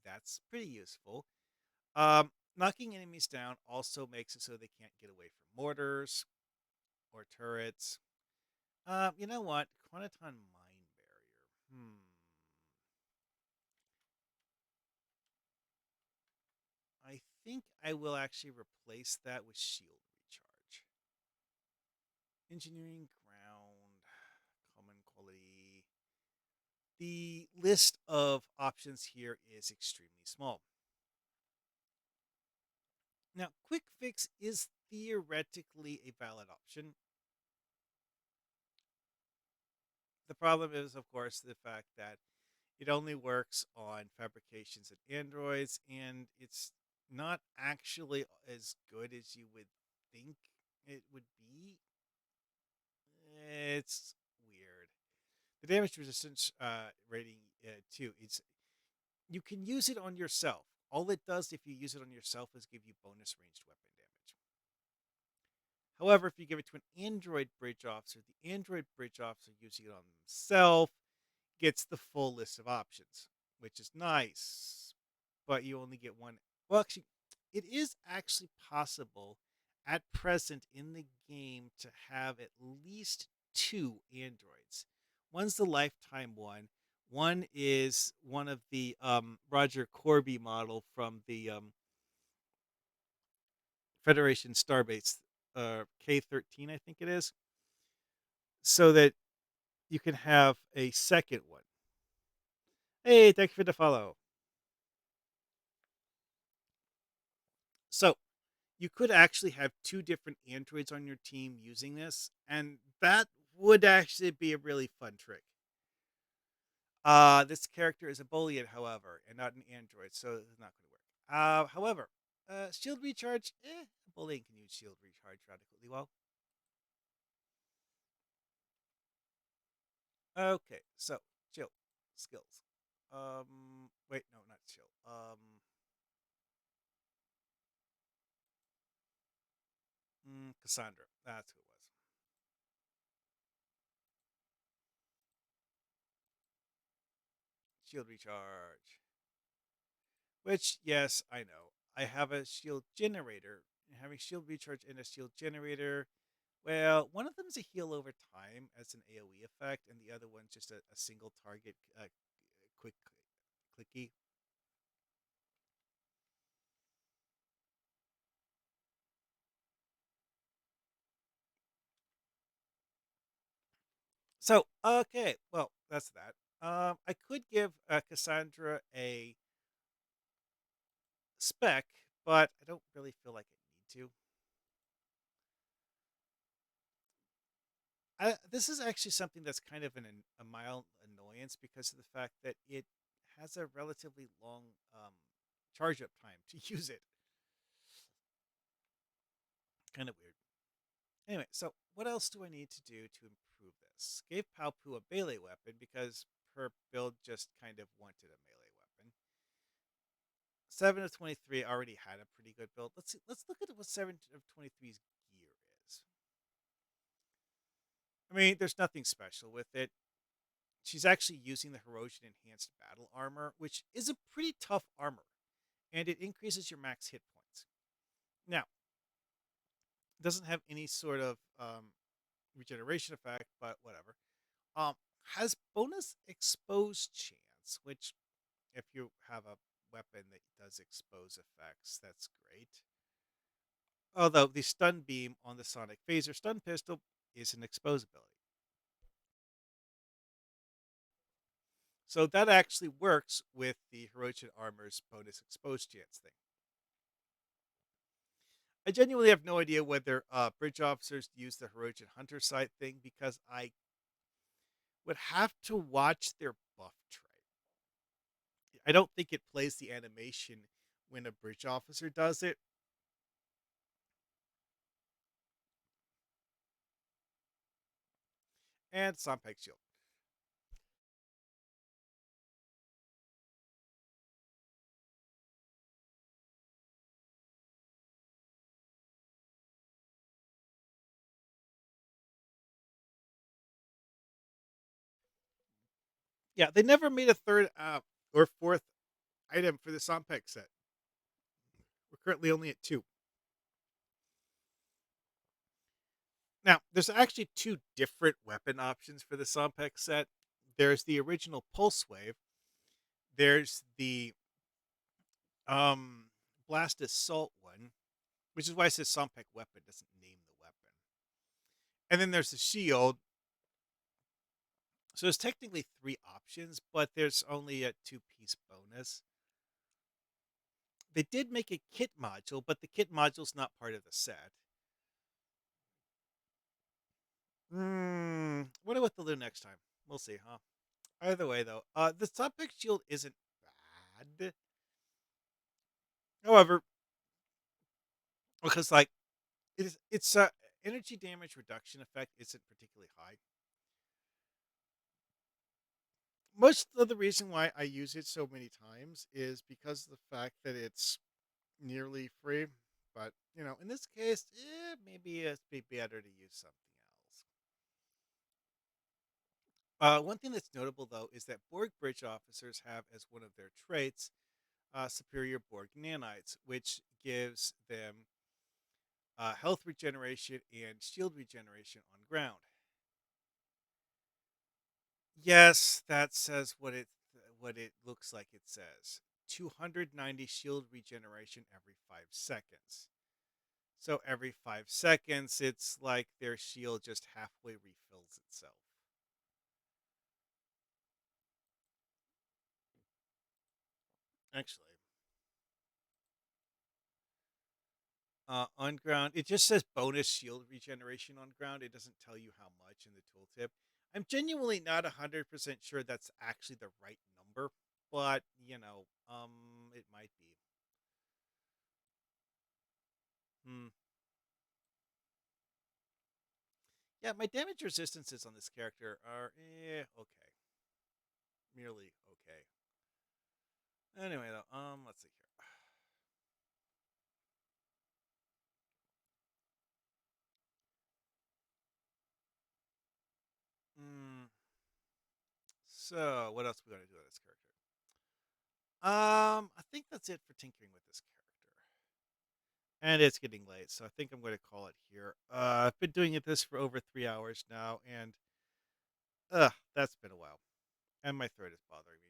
That's pretty useful. Knocking enemies down also makes it so they can't get away from mortars or turrets. You know what? Quantiton Mine Barrier. I think I will actually replace that with Shield Recharge. Engineering Ground, Common Quality. The list of options here is extremely small. Now, Quick Fix is theoretically a valid option. The problem is, of course, the fact that it only works on fabrications and androids, and it's not actually as good as you would think it would be. It's weird. The damage resistance rating too. It's you can use it on yourself. All it does if you use it on yourself is give you bonus ranged weapon damage. However, if you give it to an Android bridge officer, the Android bridge officer using it on themselves gets the full list of options, which is nice. But you only get one. Well, actually, it is actually possible at present in the game to have at least two androids. One's the lifetime one. One is one of the Roger Corby model from the Federation Starbase, K13, I think it is, so that you can have a second one. Hey, thank you for the follow. So you could actually have two different androids on your team using this, and that would actually be a really fun trick. This character is a Bolian, however, and not an android, so it's not going to work. However, shield recharge, a Bolian can use shield recharge radically well. Okay, so chill skills. Wait, no, not chill. Cassandra. That's who it was. Shield recharge. Which, yes, I know. I have a shield generator. Having shield recharge and a shield generator. Well, one of them is a heal over time as an AoE effect, and the other one's just a single target quick clicky. So, okay, well, that's that. I could give Cassandra a spec, but I don't really feel like I need to. This is actually something that's kind of a mild annoyance because of the fact that it has a relatively long charge up time to use it. Kind of weird. Anyway, so what else do I need to do to improve this? Gave Palpu a melee weapon because her build just kind of wanted a melee weapon. 7 of 23 already had a pretty good build. Let's see. Let's look at what 7 of 23's gear is. I mean, there's nothing special with it. She's actually using the Herosian Enhanced Battle Armor, which is a pretty tough armor, and it increases your max hit points. Now, it doesn't have any sort of regeneration effect, but whatever. Um, has bonus exposed chance, which if you have a weapon that does expose effects, that's great. Although the stun beam on the sonic phaser stun pistol is an expose ability. So that actually works with the Herosian Armor's bonus exposed chance thing. I genuinely have no idea whether bridge officers use the Herosian Hunter sight thing because I would have to watch their buff tray. I don't think it plays the animation when a bridge officer does it. And Sompeg Shield. Yeah, they never made a third or fourth item for the Sompeg set. We're currently only at 2. Now, there's actually 2 different weapon options for the Sompeg set. There's the original Pulse Wave. There's the Blast Assault one, which is why it says Sompeg weapon, doesn't name the weapon. And then there's the shield. So there's technically 3 options, but there's only a 2-piece bonus. They did make a kit module, but the kit module's not part of the set. What about the loot next time? We'll see, huh? Either way, though, the Sompeg shield isn't bad. However, because like its energy damage reduction effect isn't particularly high. Most of the reason why I use it so many times is because of the fact that it's nearly free. But in this case, maybe it'd be better to use something else. One thing that's notable though is that Borg bridge officers have as one of their traits superior Borg nanites, which gives them health regeneration and shield regeneration on ground. Yes, that says what it looks like it says. 290 shield regeneration every 5 seconds. So every 5 seconds, it's like their shield just halfway refills itself. Actually, on ground, it just says bonus shield regeneration on ground. It doesn't tell you how much in the tooltip. I'm genuinely not 100% sure that's actually the right number, but it might be. Hmm. Yeah, my damage resistances on this character are okay, merely okay. Anyway, though, let's see here. Mm, so, what else are we gonna do with this character? I think that's it for tinkering with this character. And it's getting late, so I think I'm going to call it here. I've been doing this for over 3 hours now, and that's been a while, and my throat is bothering me.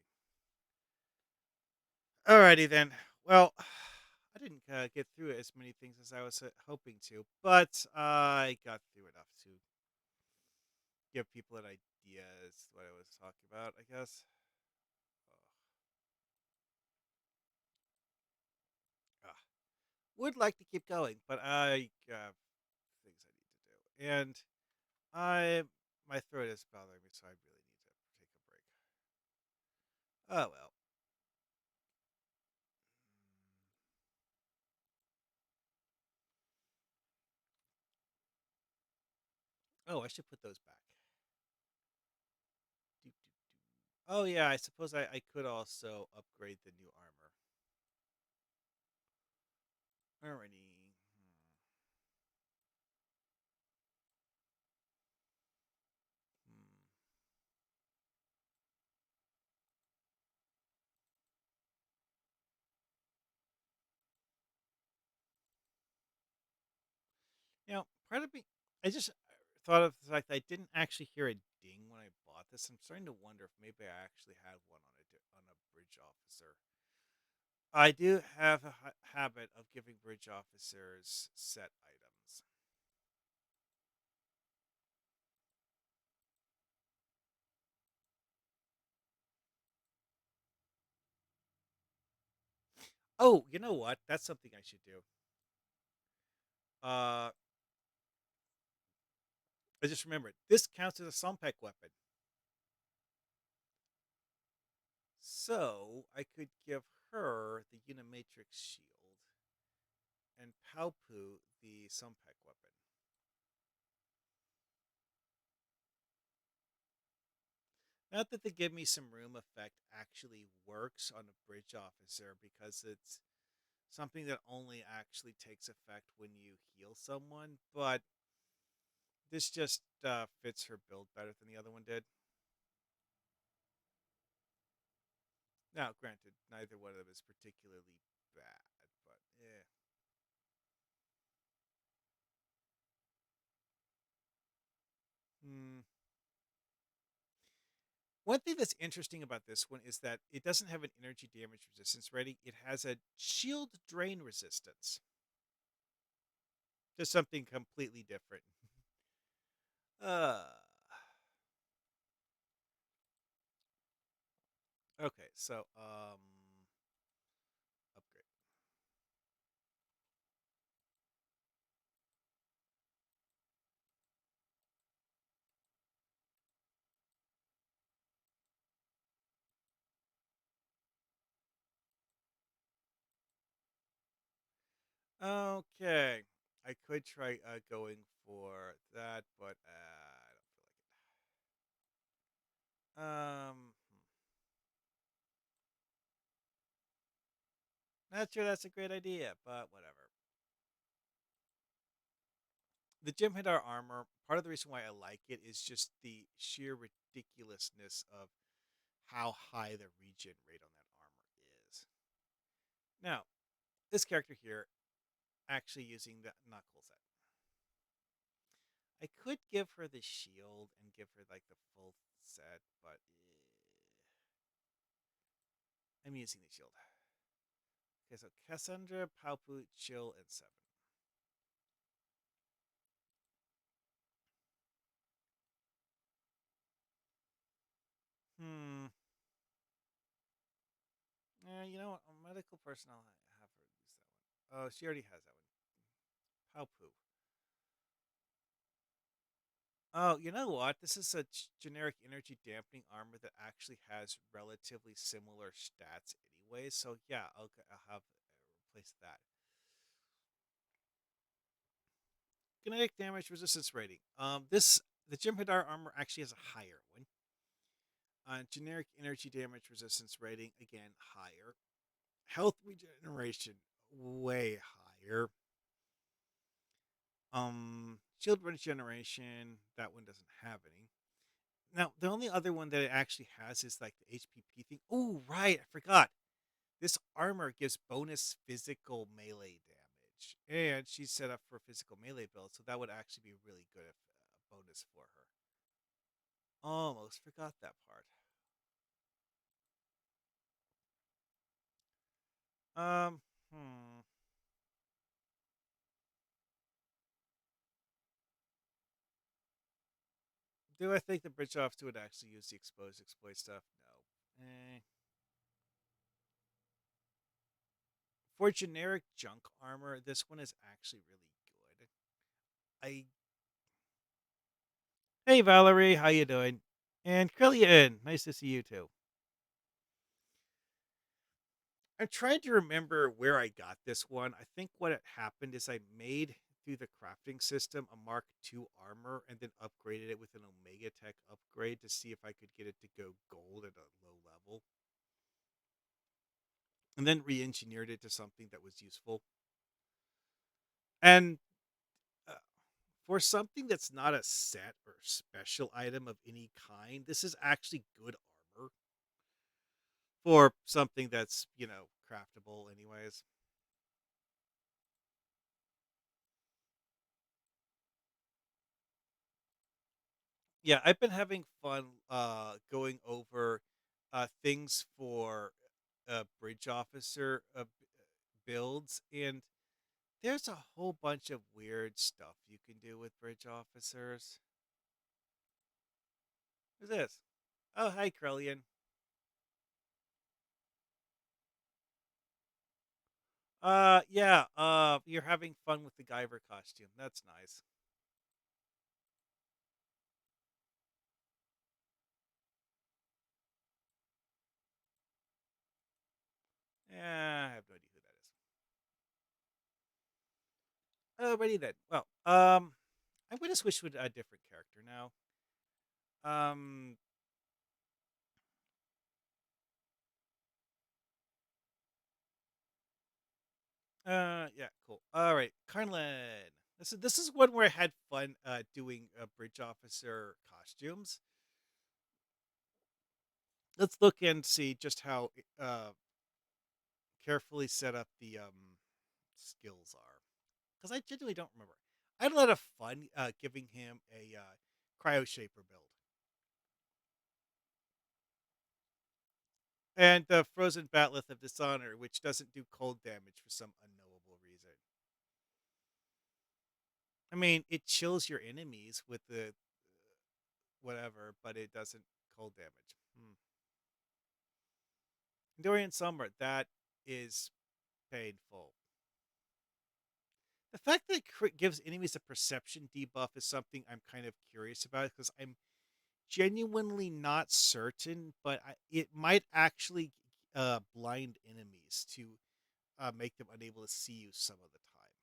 Alrighty then. Well, I didn't get through as many things as I was hoping to, but I got through enough to give people an idea as to what I was talking about, I guess. Uh, would like to keep going, but I have things I need to do, and I my throat is bothering me, so I really need to take a break. Oh well. Oh, I should put those back. Doo, doo, doo. Oh yeah, I suppose I could also upgrade the new armor. Alrighty. Hmm. Part of me, I just thought of the fact that I didn't actually hear a ding when I bought this. I'm starting to wonder if maybe I actually had one on a bridge officer. I do have a habit of giving bridge officers set items. Oh, you know what? That's something I should do. I just remembered. This counts as a Sumpec weapon. So I could give her the Unimatrix shield and Palpu the Sumpec weapon. Not that the give me some room effect actually works on a bridge officer because it's something that only actually takes effect when you heal someone, but this just fits her build better than the other one did. Now, granted, neither one of them is particularly bad, but yeah. Hmm. One thing that's interesting about this one is that it doesn't have an energy damage resistance rating. It has a shield drain resistance. Just something completely different. Uh, okay, so upgrade. Okay, I could try going for that, but I don't feel like it. Not sure that's a great idea, but whatever. The Jim Hadar armor, part of the reason why I like it is just the sheer ridiculousness of how high the regen rate on that armor is. Now, this character here actually using the knuckle set. I could give her the shield and give her like the full set, but I'm using the shield. Okay, so Cassandra, Palpu, Chill, and Seven. Hmm. You know what? A medical personnel, I have her use that one. Oh, she already has that one. Palpu. Oh, you know what? This is a generic energy dampening armor that actually has relatively similar stats anyway. So yeah, okay, I'll have replace that. Kinetic damage resistance rating. This the Jim Hadar armor actually has a higher one. Generic energy damage resistance rating again higher. Health regeneration way higher. Shield regeneration that one doesn't have any. Now the only other one that it actually has is like the HPP thing. Oh right, I forgot. This armor gives bonus physical melee damage, and she's set up for physical melee build, so that would actually be really good if bonus for her. Almost forgot that part. Um, hmm. Do I think the bridge officer would actually use the exposed exploit stuff? No. For generic junk armor, this one is actually really good. I Hey Valerie, how you doing? And Krillian, nice to see you too. I'm trying to remember where I got this one. I think what had happened is I made through the crafting system a Mark II armor and then upgraded it with an Omega Tech upgrade to see if I could get it to go gold at a low level. And then re engineered it to something that was useful. And uh, for something that's not a set or special item of any kind, this is actually good armor for something that's, craftable anyways. Yeah, I've been having fun going over things for bridge officer builds, and there's a whole bunch of weird stuff you can do with bridge officers. Who's this? Oh, hi, Krellian. Yeah, you're having fun with the Guyver costume. That's nice. Yeah, I have no idea who that is. Alrighty then. Well, I'm going to switch with a different character now. Um, yeah, cool. All right, Carlin. This is one where I had fun doing bridge officer costumes. Let's look and see just how carefully set up the skills are, because I genuinely don't remember. I had a lot of fun giving him a cryo shaper build, and the frozen batleth of dishonor, which doesn't do cold damage for some unknowable reason. I mean, it chills your enemies with the whatever, but it doesn't cold damage. Andorian Summer, that is painful. The fact that it gives enemies a perception debuff is something I'm kind of curious about, because I'm genuinely not certain, but it might actually blind enemies to make them unable to see you some of the time.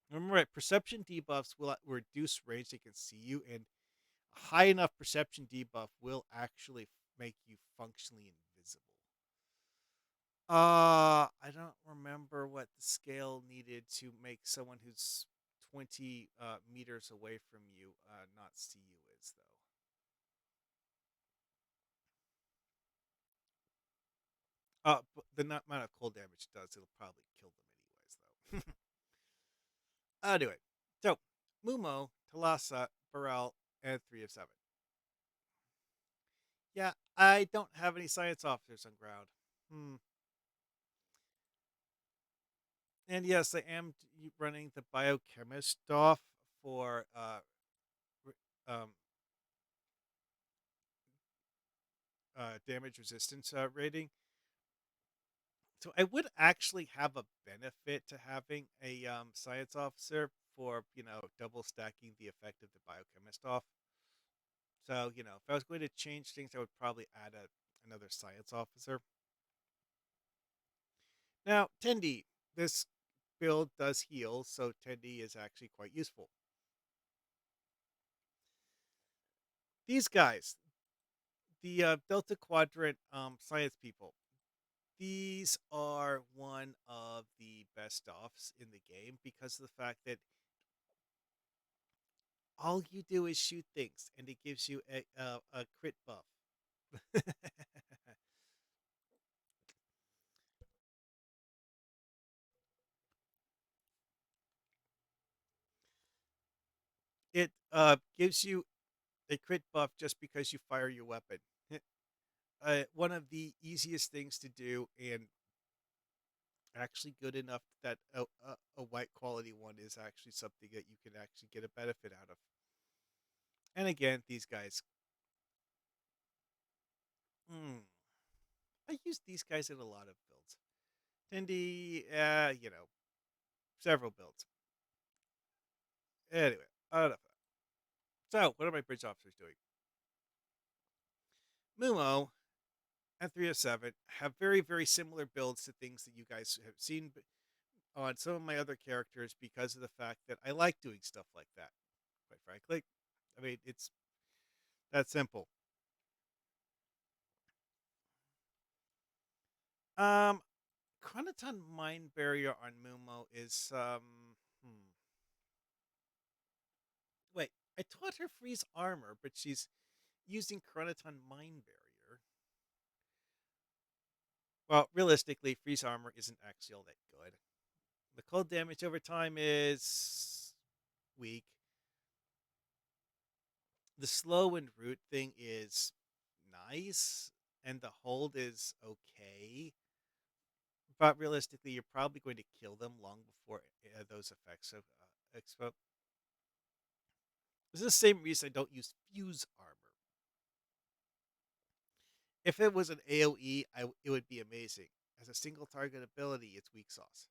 Remember, right, perception debuffs will reduce range they can see you, and a high enough perception debuff will actually make you functionally invisible. I don't remember what the scale needed to make someone who's 20 meters away from you not see you is, though. But the amount of cold damage it does, it'll probably kill them anyways, though. I'll do it. So, Mumo, Talasa, Burrell, and 3 of 7. Yeah, I don't have any science officers on ground. Hmm. And yes, I am running the biochemist off for um, damage resistance rating. So I would actually have a benefit to having a science officer for double stacking the effect of the biochemist off. So if I was going to change things, I would probably add another science officer. Now Tendi, this build does heal, so Tendi is actually quite useful. These guys, the Delta Quadrant science people, these are one of the best offs in the game because of the fact that all you do is shoot things, and it gives you a crit buff. It gives you a crit buff just because you fire your weapon. One of the easiest things to do, and actually good enough that a white quality one is actually something that you can actually get a benefit out of. And again, these guys, mm, I use these guys in a lot of builds. Tindy, several builds. Anyway, enough of that. So, what are my bridge officers doing? Mumo and 307 have very, very similar builds to things that you guys have seen on some of my other characters because of the fact that I like doing stuff like that, quite frankly. I mean, it's that simple. Um, Chronoton Mind Barrier on Mumo is wait, I taught her freeze armor, but she's using Chronoton Mind Barrier. Well, realistically, freeze armor isn't actually all that good. The cold damage over time is weak. The slow and root thing is nice, and the hold is okay. But realistically, you're probably going to kill them long before those effects of expo. This is the same reason I don't use fuse armor. If it was an AoE, it would be amazing. As a single target ability, it's weak sauce.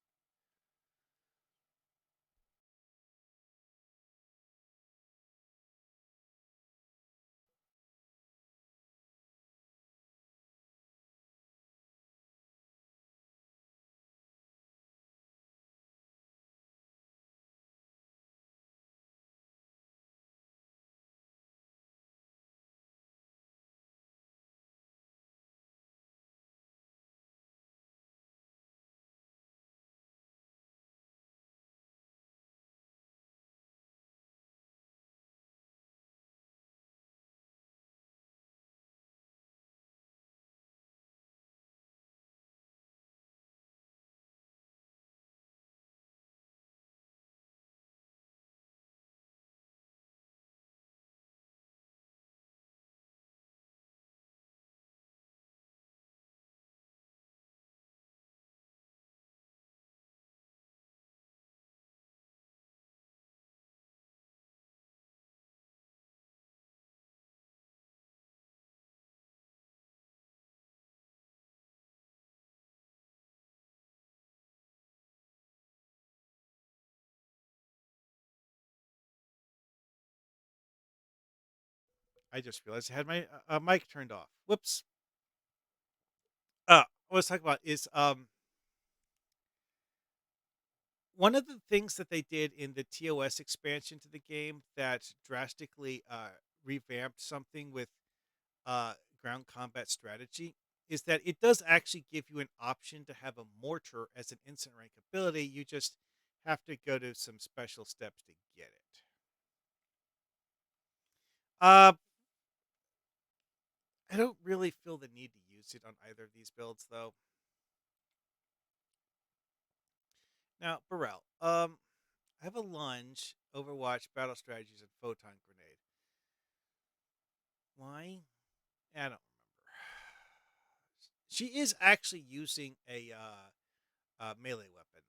I just realized I had my mic turned off. Whoops. What I was talking about is one of the things that they did in the TOS expansion to the game that drastically revamped something with uh, ground combat strategy is that it does actually give you an option to have a mortar as an instant rank ability. You just have to go to some special steps to get it. Uh, I don't really feel the need to use it on either of these builds, though. Now, Burrell, I have a lunge, Overwatch, battle strategies, and photon grenade. Why? I don't remember. She is actually using a melee weapon,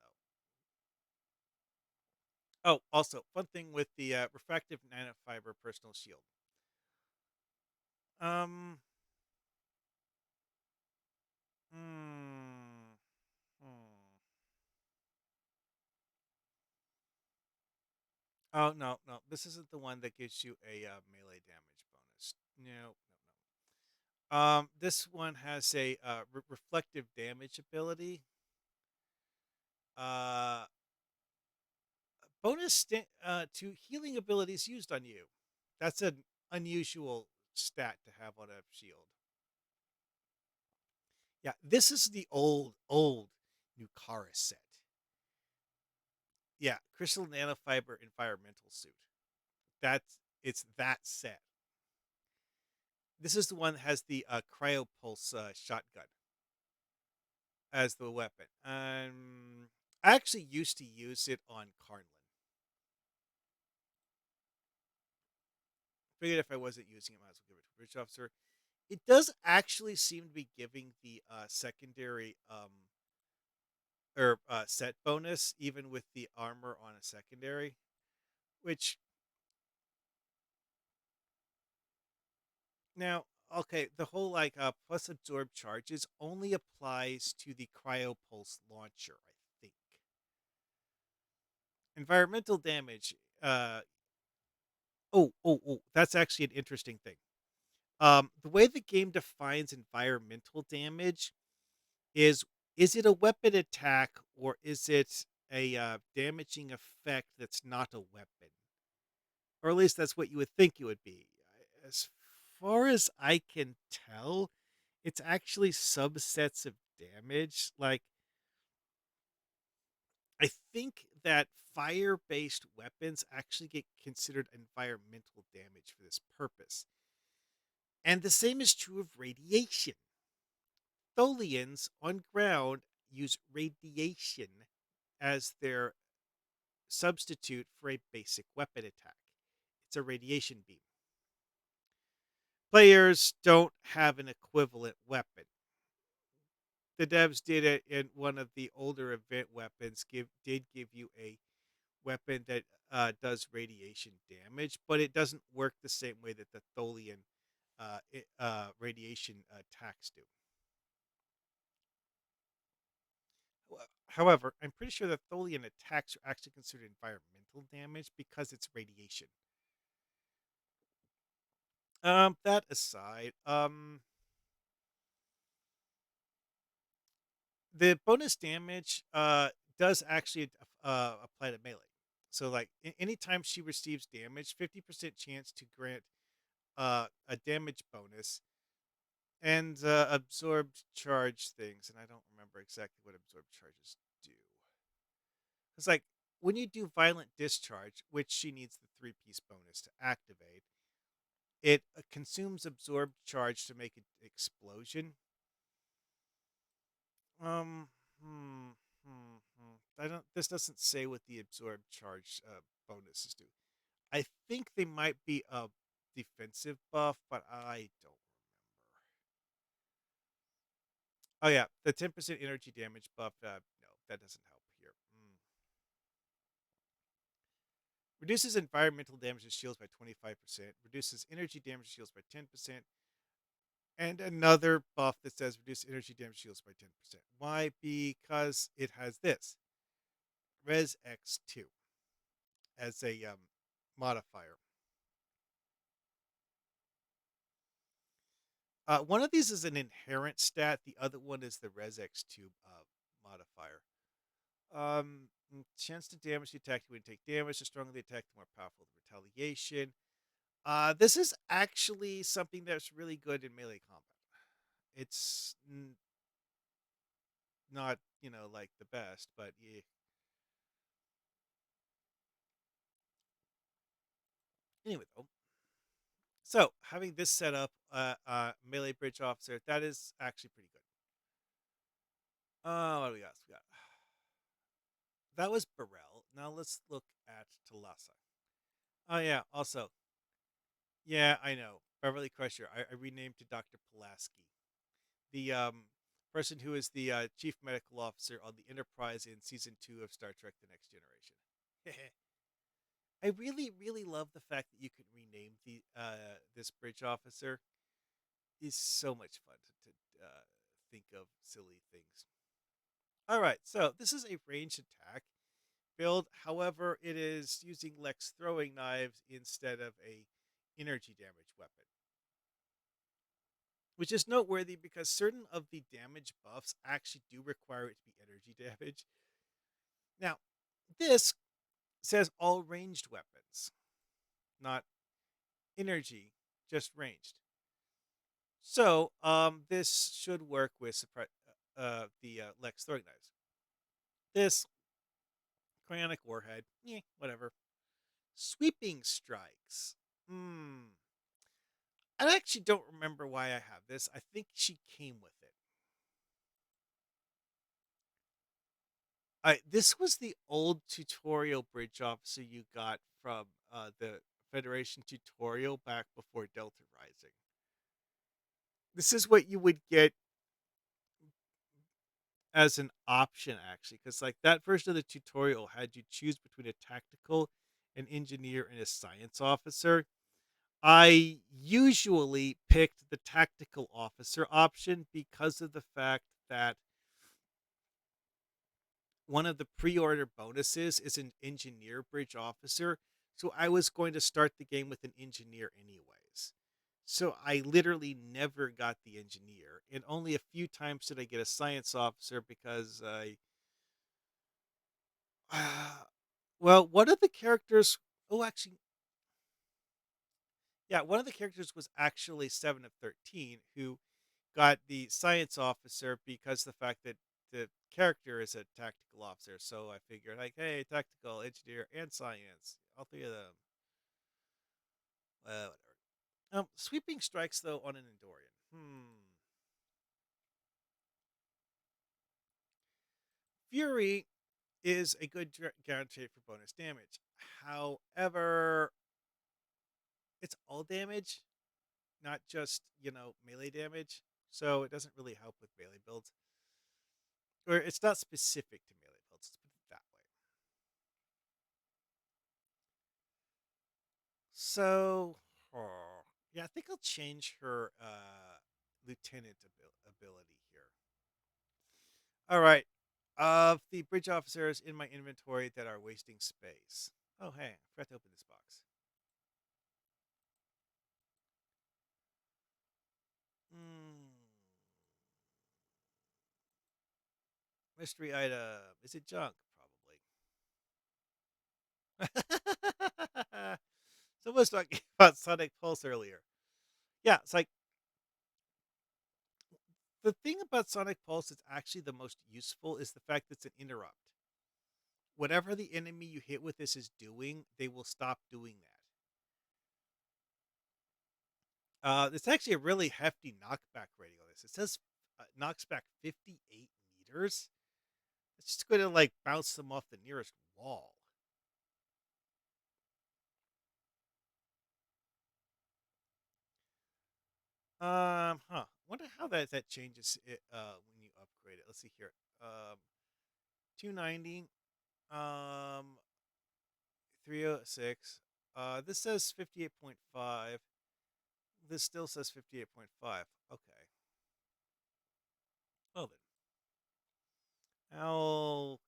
though. Oh, also, fun thing with the refractive nanofiber personal shield. Um. Hmm. Hmm. Oh no! This isn't the one that gives you a melee damage bonus. No. This one has a reflective damage ability. Uh, bonus to healing abilities used on you. That's an unusual stat to have on a shield. Yeah, this is the old Nukara set. Yeah, crystal nanofiber environmental suit. That's it's that set. This is the one that has the cryopulse shotgun as the weapon. I actually used to use it on Karnlin. Figured if I wasn't using it, I might as well give it to a bridge officer. It does actually seem to be giving the secondary or set bonus, even with the armor on a secondary, which now, okay, the whole like plus absorb charges only applies to the cryopulse launcher, I think. Environmental damage. That's actually an interesting thing. The way the game defines environmental damage is it a weapon attack or is it a damaging effect that's not a weapon? Or at least that's what you would think it would be. As far as I can tell, it's actually subsets of damage. Like I think that fire based weapons actually get considered environmental damage for this purpose. And the same is true of radiation. Tholians on ground use radiation as their substitute for a basic weapon attack. It's a radiation beam. Players don't have an equivalent weapon. The devs did it in one of the older event weapons. Did give you a weapon that does radiation damage, but it doesn't work the same way that the Tholian radiation attacks do. However, I'm pretty sure that Tholian attacks are actually considered environmental damage because it's radiation. That aside, the bonus damage does actually apply to melee. So, like, anytime she receives damage, 50% chance to grant a damage bonus and absorbed charge things. And I don't remember exactly what absorbed charges do. It's like when you do violent discharge, which she needs the three-piece bonus to activate, it consumes absorbed charge to make an explosion. Um, hmm, I don't. This doesn't say what the absorbed charge bonuses do. I think they might be a defensive buff, but I don't remember. Oh yeah, the 10% energy damage buff. No, that doesn't help here. Reduces environmental damage to shields by 25%. Reduces energy damage to shields by 10%. And another buff that says reduce energy damage shields by 10%. Why? Because it has this Res X2 as a modifier. One of these is an inherent stat. The other one is the Res X2 modifier. Chance to damage the attack when you take damage. The stronger the attack, the more powerful the retaliation. This is actually something that's really good in melee combat. It's not, like the best, but yeah. Anyway, though. So having this set up, melee bridge officer, that is actually pretty good. What do we got? That was Burrell. Now let's look at Talassa. Oh yeah, also, yeah, I know. Beverly Crusher. I renamed to Dr. Pulaski. The person who is the chief medical officer on the Enterprise in season 2 of Star Trek The Next Generation. I really, really love the fact that you can rename the this bridge officer. It's so much fun to think of silly things. All right, so this is a ranged attack build. However, it is using Lex throwing knives instead of a energy damage weapon, which is noteworthy because certain of the damage buffs actually do require it to be energy damage. Now, this says all ranged weapons, not energy, just ranged. So, this should work with the Lex throwing knives. This cryonic warhead, whatever. Sweeping strikes. I actually don't remember why I have this. I think she came with it. This was the old tutorial bridge officer you got from the Federation tutorial back before Delta Rising. This is what you would get as an option, actually, because like that version of the tutorial had you choose between a tactical, an engineer, and a science officer. I usually picked the tactical officer option because of the fact that one of the pre-order bonuses is an engineer bridge officer. So I was going to start the game with an engineer anyways. So I literally never got the engineer, and only a few times did I get a science officer because I. Well, one of the characters. Oh, actually, yeah, one of the characters was actually 7 of 13, who got the science officer because the fact that the character is a tactical officer, so I figured like, hey, tactical, engineer, and science, all three of them. Whatever. Sweeping strikes though on an Andorian. Fury is a good guarantee for bonus damage. However, it's all damage, not just melee damage. So it doesn't really help with melee builds, or it's not specific to melee builds. Let's put it that way. So, yeah, I think I'll change her lieutenant ability here. All right. Of the bridge officers in my inventory that are wasting space. Oh, hey, I forgot to open this box. Hmm. Mystery item. Is it junk? Probably. Someone was talking about Sonic Pulse earlier. Yeah, it's like the thing about Sonic Pulse that's actually the most useful is the fact that it's an interrupt. Whatever the enemy you hit with this is doing, they will stop doing that. It's actually a really hefty knockback rating on this. It says knocks back 58 meters. It's just going to like bounce them off the nearest wall. Wonder how that changes it when you upgrade it. Let's see here. 290. 306. This says 58.5. This still says 58.5. Okay. Well then, I'll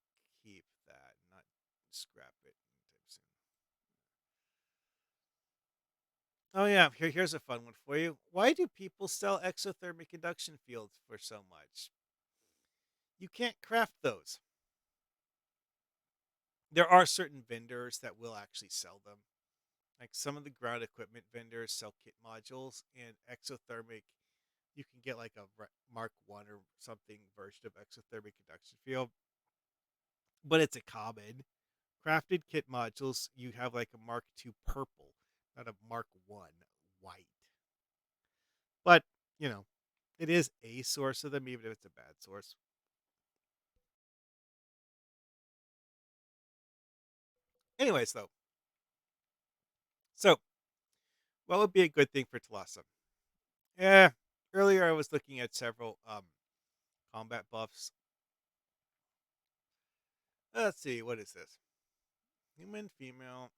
keep that, not scrap it anytime soon. Oh yeah, here's a fun one for you. Why do people sell exothermic induction fields for so much? You can't craft those. There are certain vendors that will actually sell them. Like some of the ground equipment vendors sell kit modules and exothermic. You can get like a Mark 1 or something version of exothermic induction field, but it's a common. Crafted kit modules, you have like a Mark 2 purple, not a Mark 1 white. But, you know, it is a source of them, even if it's a bad source. Anyways, though, so what would be a good thing for Talassa? Yeah, earlier I was looking at several combat buffs. Let's see, what is this? Human, female.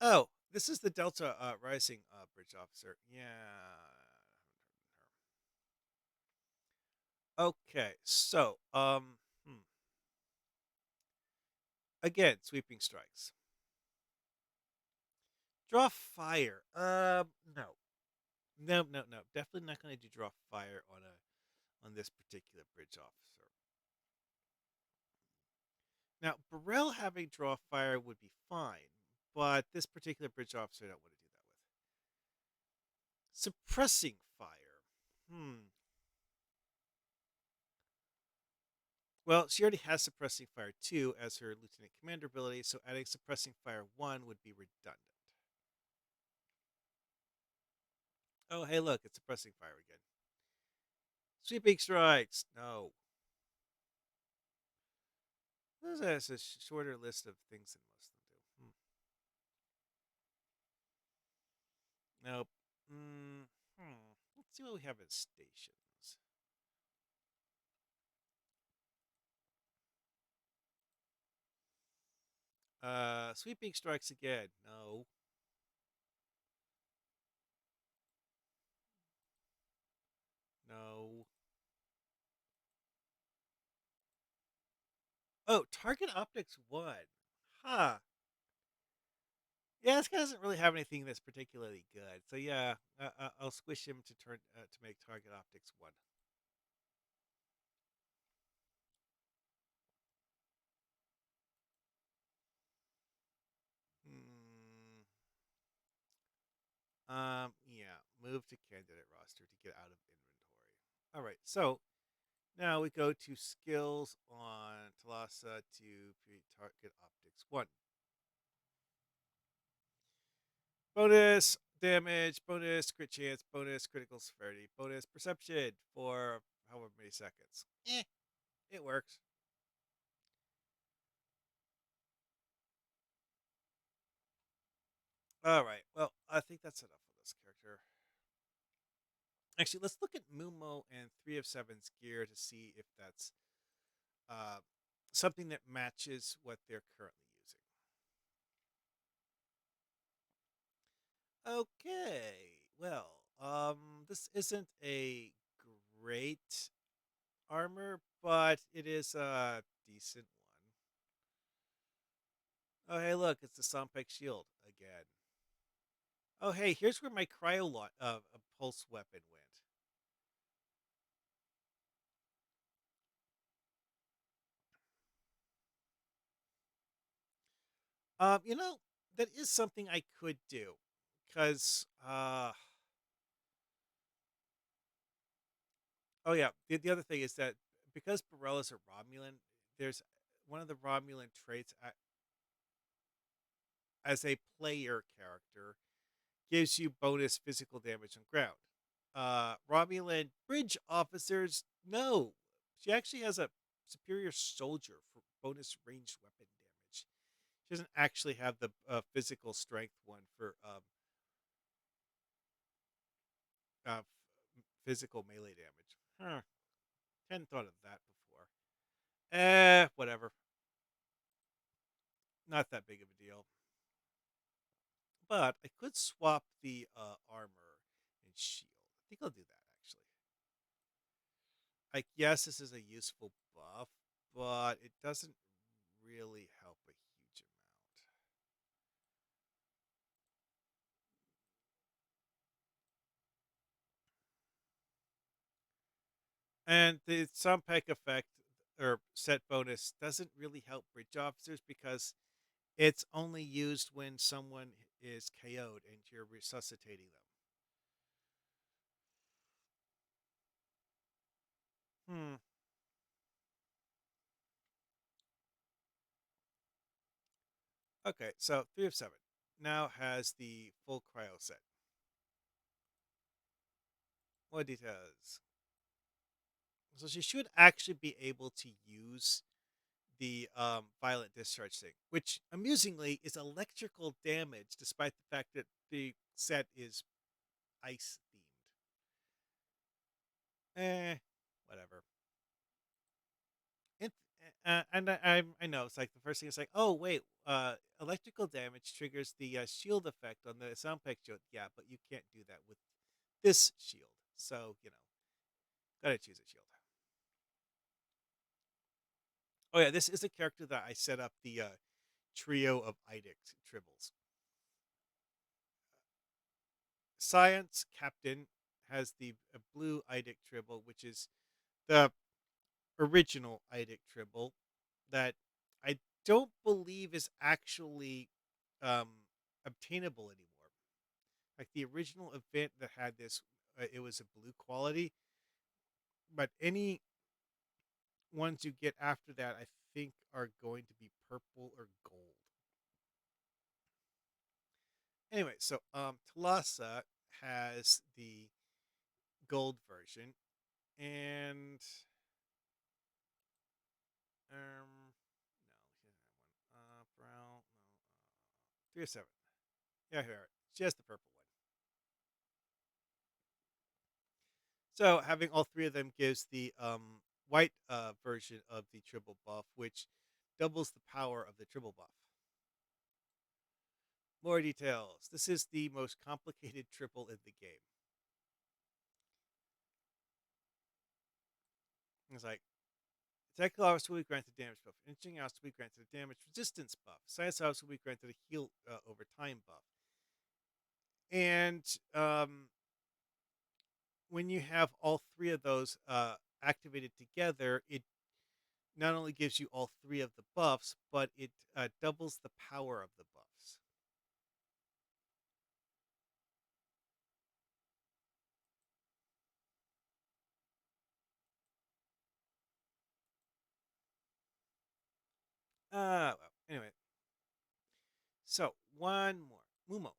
Oh, this is the Delta Rising bridge officer. Yeah. Okay, so again, sweeping strikes. Draw fire. No, no. Definitely not going to do draw fire on this particular bridge officer. Now, Burrell having draw fire would be fine, but this particular bridge officer I don't want to do that with. Suppressing fire. Well, she already has suppressing fire 2 as her lieutenant commander ability, so adding suppressing fire 1 would be redundant. Oh, hey, look, it's suppressing fire again. Sweeping strikes. No. This is a shorter list of things than most of them do. Nope. Let's see what we have at stations. Sweeping strikes again. No. No. Oh, target optics 1. Huh. Yeah, this guy doesn't really have anything that's particularly good. So yeah, I'll squish him to turn to make target optics 1. Hmm. Yeah. Move to candidate roster to get out of inventory. All right, so now we go to skills on Talasa to target optics. One, bonus damage, bonus crit chance, bonus critical severity, bonus perception for however many seconds. It works. All right, well, I think that's enough of this character. Actually, let's look at Mumo and 3 of Seven's gear to see if that's uh, something that matches what they're currently using. Okay, well, this isn't a great armor, but it is a decent one. Oh, hey, look, it's the Sompek shield again. Oh, hey, here's where my pulse weapon went. You know, that is something I could do, because oh yeah, the other thing is that because Barella's a Romulan, there's one of the Romulan traits as a player character gives you bonus physical damage on ground. Romulan bridge officers, no. She actually has a superior soldier for bonus ranged weapon damage. She doesn't actually have the physical strength one for physical melee damage. Huh. Hadn't thought of that before. Whatever. Not that big of a deal. But I could swap the armor and shield. I think I'll do that actually. Like, yes, this is a useful buff, but it doesn't really help a huge amount. And the Sompek effect or set bonus doesn't really help bridge officers because it's only used when someone is KO'd and you're resuscitating them. Okay, so 3 of 7 now has the full cryo set. More details. So she should actually be able to use the violent discharge thing, which amusingly is electrical damage, despite the fact that the set is ice themed. Whatever. It, I know it's like the first thing is like, oh wait, electrical damage triggers the shield effect on the sound pack shield. Yeah, but you can't do that with this shield. So gotta choose a shield. Oh yeah, this is a character that I set up the trio of IDIC tribbles. Science Captain has the blue IDIC tribble, which is the original IDIC tribble that I don't believe is actually um, obtainable anymore. Like the original event that had this, it was a blue quality, but any ones you get after that, I think, are going to be purple or gold. Anyway, so Talassa has the gold version, and no, he doesn't have one. Brown, no, 307. Yeah, here. She has the purple one. So having all three of them gives the white version of the triple buff, which doubles the power of the triple buff. More details. This is the most complicated triple in the game. It's like tactical hours will be granted damage buff. Engineering hours will be granted a damage resistance buff. Science hours will be granted a heal over time buff. And when you have all three of those activated together, it not only gives you all three of the buffs, but it doubles the power of the buffs. Anyway, so one more. Mumo.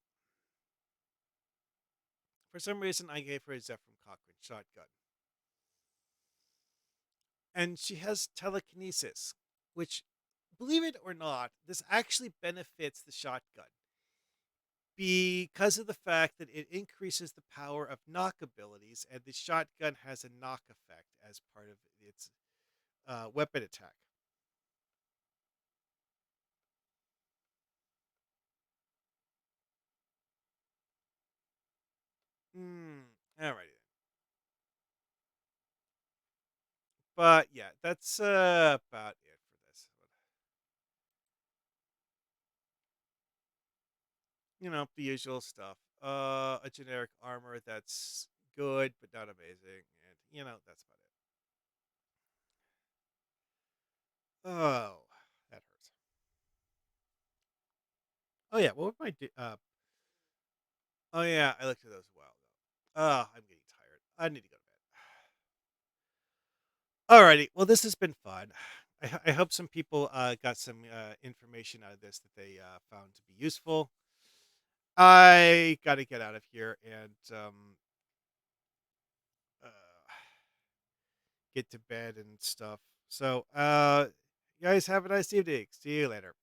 For some reason, I gave her a Zephyr Cochrane shotgun. And she has telekinesis, which, believe it or not, this actually benefits the shotgun because of the fact that it increases the power of knock abilities, and the shotgun has a knock effect as part of its weapon attack. Alrighty then. But yeah, that's about it for this. The usual stuff. A generic armor that's good but not amazing, and that's about it. Oh, that hurts. Oh yeah, what would my oh yeah, I looked at those a while ago. I'm getting tired. I need to go to bed. Alrighty, well this has been fun. I hope some people got some information out of this that they found to be useful. I got to get out of here and uh, get to bed and stuff. So, you guys have a nice evening. See you later.